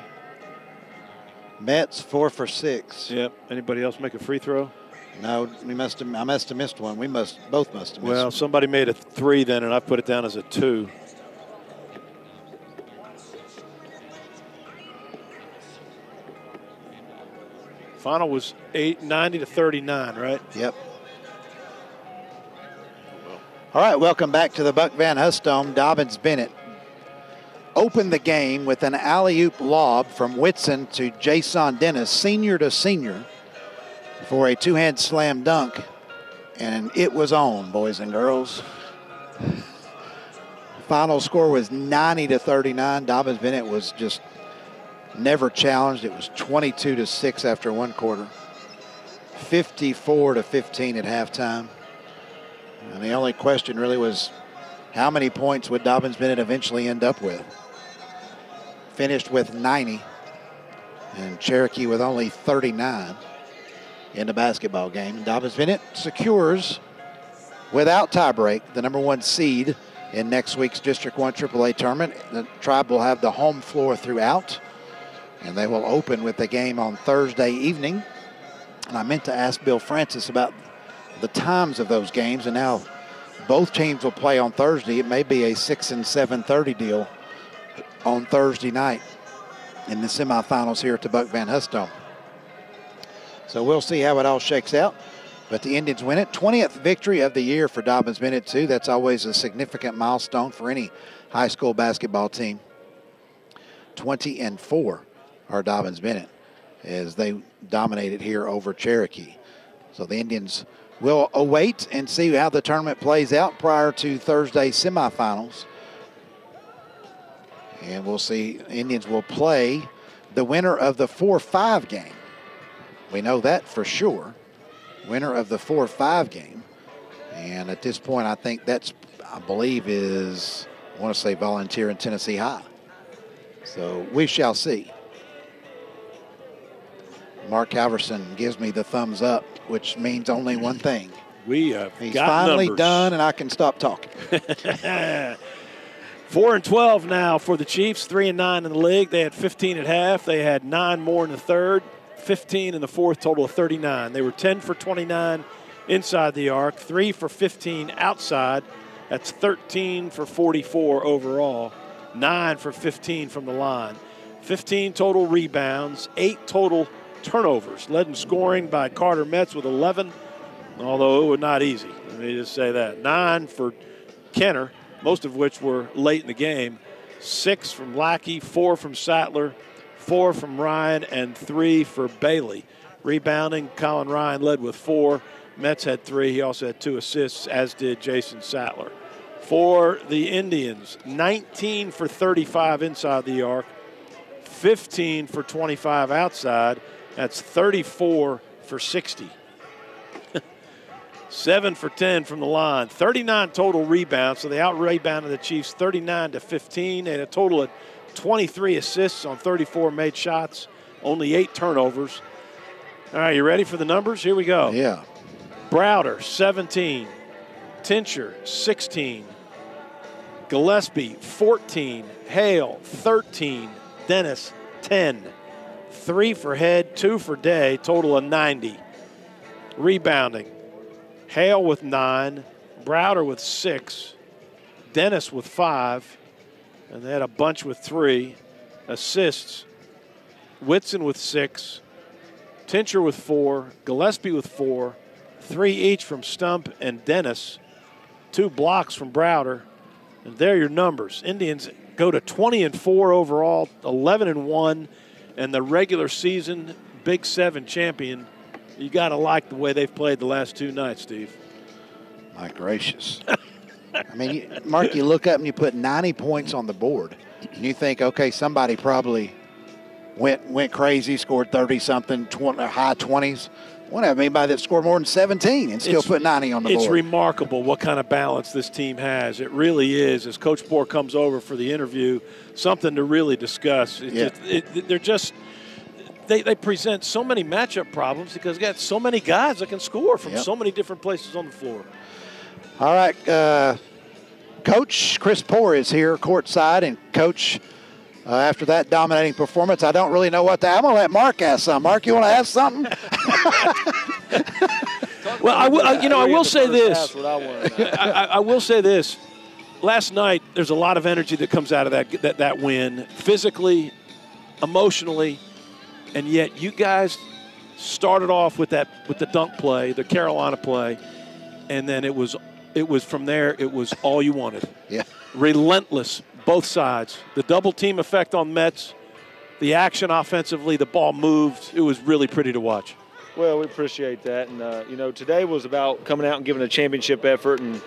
Metz 4 for 6. Yep. Anybody else make a free throw? No, I must have missed one. We both must have missed Well, one. somebody made a 3 then, and I put it down as a 2. Final was 90-39, right? Yep. All right, welcome back to the Buck Van Hustome. Dobyns Bennett opened the game with an alley-oop lob from Whitson to Jason Dennis, senior to senior, for a two-hand slam dunk, and it was on, boys and girls. Final score was 90-39. Dobyns Bennett was just never challenged. It was 22-6 after one quarter, 54-15 at halftime. And the only question really was, how many points would Dobyns Bennett eventually end up with? Finished with 90, and Cherokee with only 39 in the basketball game. And Dobyns Bennett secures, without tiebreak, the #1 seed in next week's District 1 AAA tournament. The Tribe will have the home floor throughout, and they will open with the game on Thursday evening. And I meant to ask Bill Francis about the times of those games, and now both teams will play on Thursday. It may be a 6 and 7:30 deal on Thursday night in the semifinals here at the Buck Van Hustome. So we'll see how it all shakes out. But the Indians win it. 20th victory of the year for Dobyns Bennett, too. That's always a significant milestone for any high school basketball team. 20-4 are Dobyns Bennett as they dominated here over Cherokee. So the Indians will await and see how the tournament plays out prior to Thursday's semifinals. And we'll see, Indians will play the winner of the 4-5 game. We know that for sure. Winner of the 4-5 game. And at this point, I think that's, I believe is, I want to say Volunteer and Tennessee High. So we shall see. Mark Halverson gives me the thumbs up, which means only one thing. We have He's got finally numbers. done, and I can stop talking. 4-12 now for the Chiefs, 3-9 in the league. They had 15 at half. They had 9 more in the third, 15 in the fourth, total of 39. They were 10 for 29 inside the arc, 3 for 15 outside. That's 13 for 44 overall, 9 for 15 from the line. 15 total rebounds, 8 total turnovers, led in scoring by Carter Metz with 11, although it was not easy. Let me just say that. 9 for Kenner, most of which were late in the game. 6 from Lackey, 4 from Sattler, 4 from Ryan, and 3 for Bailey. Rebounding, Colin Ryan led with 4. Metz had 3. He also had 2 assists, as did Jason Sattler. For the Indians, 19 for 35 inside the arc, 15 for 25 outside, That's 34 for 60. 7 for 10 from the line. 39 total rebounds, so they out-rebounded the Chiefs 39 to 15. They had a total of 23 assists on 34 made shots, only 8 turnovers. All right, you ready for the numbers? Here we go. Yeah. Browder, 17. Tincher, 16. Gillespie, 14. Hale, 13. Dennis, 10. 3 for Head, 2 for Day, total of 90. Rebounding, Hale with 9, Browder with 6, Dennis with 5, and they had a bunch with 3. Assists, Whitson with 6, Tincher with 4, Gillespie with 4, 3 each from Stump and Dennis, 2 blocks from Browder, and there are your numbers. Indians go to 20-4 overall, 11-1, and the regular season Big 7 champion. You got to like the way they've played the last 2 nights, Steve. My gracious. I mean, Mark, you look up and you put 90 points on the board, and you think, okay, somebody probably went crazy, scored 30-something, high 20s. Won't have anybody that scored more than 17 and still put 90 on the board. It's remarkable what kind of balance this team has. It really is. As Coach Bohr comes over for the interview, something to really discuss. They present so many matchup problems because they got so many guys that can score from so many different places on the floor. All right, Coach Chris Poor is here courtside, and Coach, after that dominating performance, I don't really know what to. I'm going to let Mark ask something. Mark, you want to ask something? Well, I will say this. I will say this. Last night, there's a lot of energy that comes out of that win, physically, emotionally, and yet you guys started off with the dunk play, the Carolina play, and then it was from there. It was all you wanted. Yeah. Relentless, both sides. The double team effect on Mets, the action offensively, the ball moved. It was really pretty to watch. Well, we appreciate that. And, today was about coming out and giving a championship effort and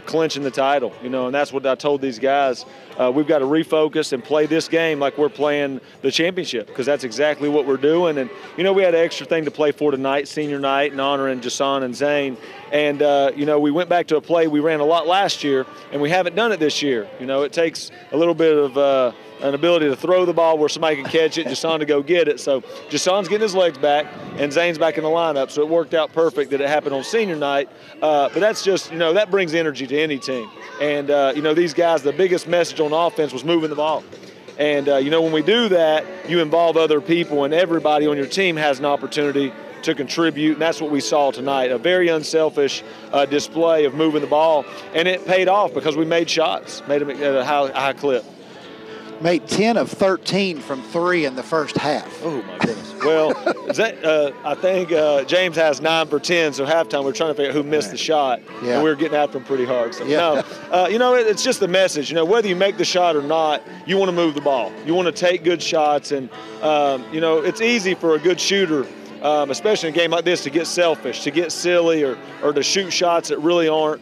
clinching the title, and that's what I told these guys. We've got to refocus and play this game like we're playing the championship, because that's exactly what we're doing. And, we had an extra thing to play for tonight, senior night, and honoring Jason and Zane. And, we went back to a play we ran a lot last year, and we haven't done it this year. It takes a little bit of an ability to throw the ball where somebody can catch it, Jason to go get it. So Jason's getting his legs back, and Zane's back in the lineup. So it worked out perfect that it happened on senior night. But that's just, that brings energy to any team. And, these guys, the biggest message on offense was moving the ball. And, when we do that, you involve other people, and everybody on your team has an opportunity to contribute, and that's what we saw tonight, a very unselfish display of moving the ball. And it paid off because we made shots, made them at a high clip. Made 10 of 13 from 3 in the first half. Oh, my goodness. Well, I think James has 9 for 10, so halftime we're trying to figure out who missed the shot, and we were getting after him pretty hard. So, it's just the message. Whether you make the shot or not, you want to move the ball. You want to take good shots, and, it's easy for a good shooter, especially in a game like this, to get selfish, to get silly, or to shoot shots that really aren't,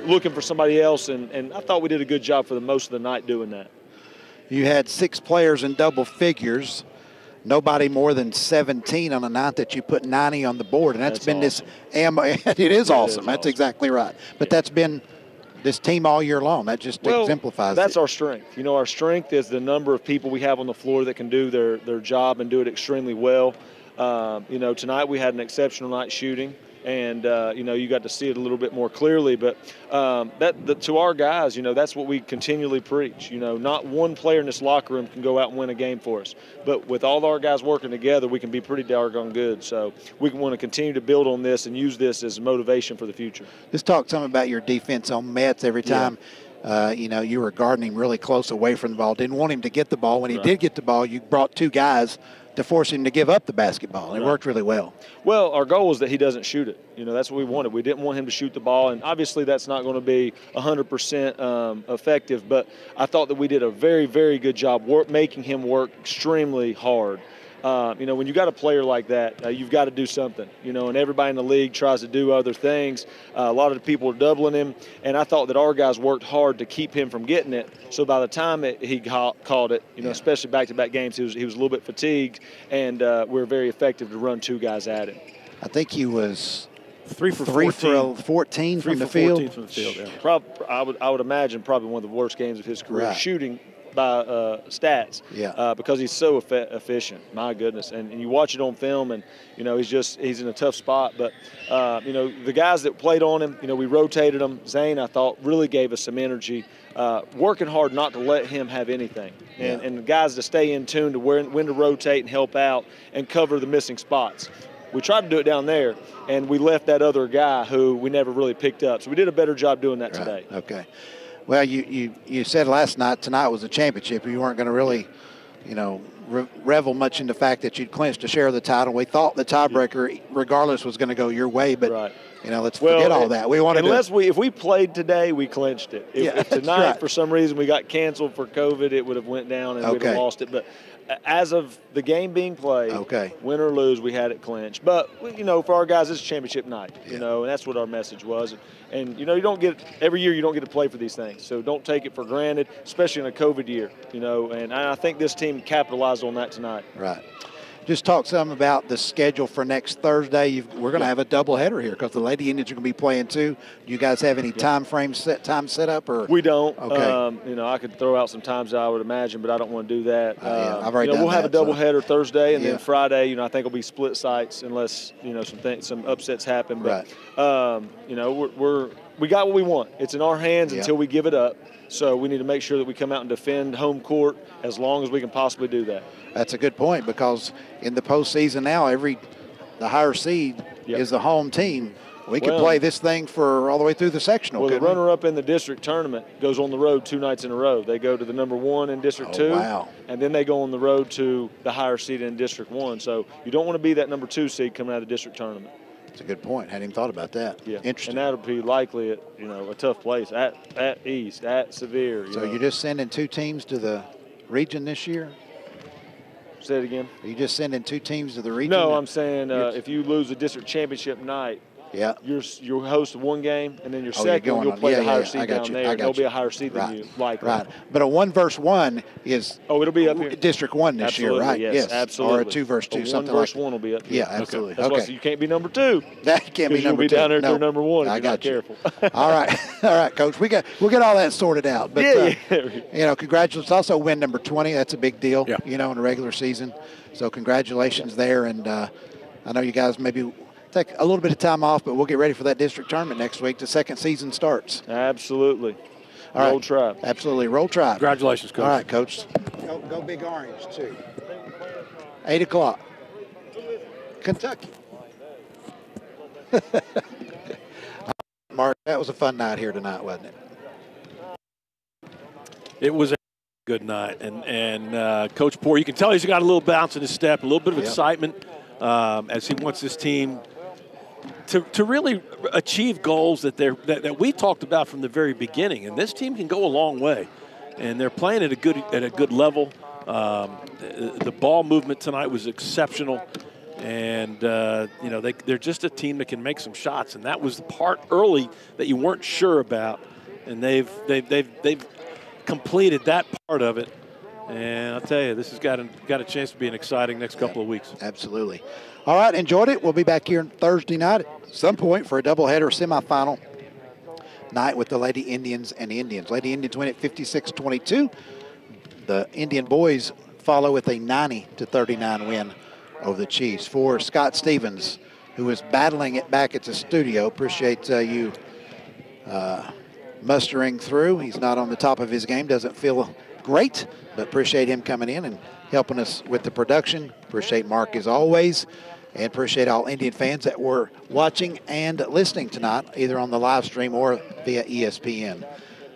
looking for somebody else. And I thought we did a good job for the most of the night doing that. You had 6 players in double figures. Nobody more than 17 on a night that you put 90 on the board. And that's been awesome. It is awesome. That's awesome. Exactly right. But that's been this team all year long. That just exemplifies that's our strength. Our strength is the number of people we have on the floor that can do their job and do it extremely well. Tonight we had an exceptional night shooting. And, you got to see it a little bit more clearly. But to our guys, that's what we continually preach. Not one player in this locker room can go out and win a game for us. But with all our guys working together, we can be pretty doggone good. So we want to continue to build on this and use this as motivation for the future. Let's talk some about your defense on Mets every time. Yeah. You were guarding him really close away from the ball. Didn't want him to get the ball. When he did get the ball, you brought 2 guys to force him to give up the basketball. It worked really well. Well, our goal was that he doesn't shoot it. That's what we wanted. We didn't want him to shoot the ball, and obviously that's not going to be 100% effective, but I thought that we did a very, very good job making him work extremely hard. you know, when you got a player like that, you've got to do something, you know, and everybody in the league tries to do other things. A lot of the people are doubling him, and I thought that our guys worked hard to keep him from getting it. So by the time he caught it, you know, especially back-to-back games, he was a little bit fatigued, and we were very effective to run 2 guys at him. I think he was 3 for 14 from the field. 14 from the field, yeah. I would imagine probably one of the worst games of his career shooting by stats. Because he's so efficient. My goodness. And you watch it on film, and you know he's in a tough spot. But you know, the guys that played on him, you know, we rotated them. Zane, I thought, really gave us some energy, working hard not to let him have anything, and the guys to stay in tune to when to rotate and help out and cover the missing spots. We tried to do it down there, and we left that other guy who we never really picked up. So we did a better job doing that today. Okay. Well, you said tonight was a championship. You weren't going to really, you know, revel much in the fact that you'd clinched a share of the title. We thought the tiebreaker, regardless, was going to go your way, but you know, let's forget all that. We wanted if we played today, we clinched it. If tonight for some reason we got canceled for COVID, it would have went down and we'd have lost it. But as of the game being played, win or lose, we had it clinched. But you know, for our guys, it's a championship night. You know, and that's what our message was. And you know, every year you don't get to play for these things, so don't take it for granted, especially in a COVID year. You know, and I think this team capitalized on that tonight. Right. Just talk some about the schedule for next Thursday. We're going to have a doubleheader here because the Lady Indians are going to be playing too. Do you guys have any time set up? Or we don't. Okay. You know, I could throw out some times I would imagine, but I don't want to do that. I've already done we'll have a doubleheader Thursday, and then Friday. You know, I think it'll be split sites unless you know some upsets happen. But you know, we got what we want. It's in our hands until we give it up. So we need to make sure that we come out and defend home court as long as we can possibly do that. That's a good point, because in the postseason now, the higher seed is the home team. We could play this thing for all the way through the sectional. Well, the runner-up in the district tournament goes on the road 2 nights in a row. They go to the number 1 in District 2, and then they go on the road to the higher seed in District 1. So you don't want to be that number 2 seed coming out of the district tournament. That's a good point. Hadn't even thought about that. Yeah, interesting. And that'll be likely a tough place at East, at Sevier. So you're just sending 2 teams to the region this year? Say it again. Are you just sending 2 teams to the region? No, I'm saying if you lose a district championship night, you'll host 1 game, and then your second you'll play the higher seed down there. There'll be a higher seed than you, likely. Right. But a 1 versus 1 is it'll be up here. District 1 this year, right? Yes, absolutely. Or a 2 versus 2, something like that. 1 versus 1 will be up here. Yeah, absolutely. That's why you can't be number 2. That can't be number 2. You'll be down there to number 1 if you're not careful. All right, Coach. We'll get all that sorted out. But you know, congratulations. Also, win number 20. That's a big deal. You know, in the regular season. So congratulations there. And I know you guys maybe take a little bit of time off, but we'll get ready for that district tournament next week. The second season starts. Absolutely. All right. Roll Tribe. Absolutely. Roll Tribe. Congratulations, Coach. All right, Coach. Go Big Orange, too. 8 o'clock. Kentucky. Mark, that was a fun night here tonight, wasn't it? It was a good night. And Coach Poore, you can tell he's got a little bounce in his step, a little bit of excitement as he wants this team to really achieve goals that we talked about from the very beginning. And this team can go a long way. And they're playing at a good level. The ball movement tonight was exceptional. And, you know, they're just a team that can make some shots. And that was the part early that you weren't sure about. And they've completed that part of it. And I'll tell you, this has got a chance to be an exciting next couple of weeks. Absolutely. All right, enjoyed it. We'll be back here Thursday night at some point for a doubleheader semifinal night with the Lady Indians and the Indians. Lady Indians win at 56-22. The Indian boys follow with a 90-39 win over the Chiefs. For Scott Stevens, who is battling it back at the studio, appreciate you mustering through. He's not on the top of his game, doesn't feel great, but appreciate him coming in and helping us with the production. Appreciate Mark as always, and appreciate all Indian fans that were watching and listening tonight, either on the live stream or via ESPN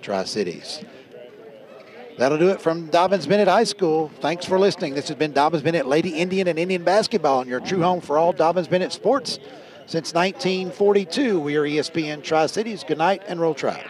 Tri-Cities. That'll do it from Dobyns Bennett High School. Thanks for listening. This has been Dobyns Bennett Lady Indian and Indian basketball, and your true home for all Dobyns Bennett sports since 1942. We are ESPN Tri-Cities. Good night and Roll Tribe.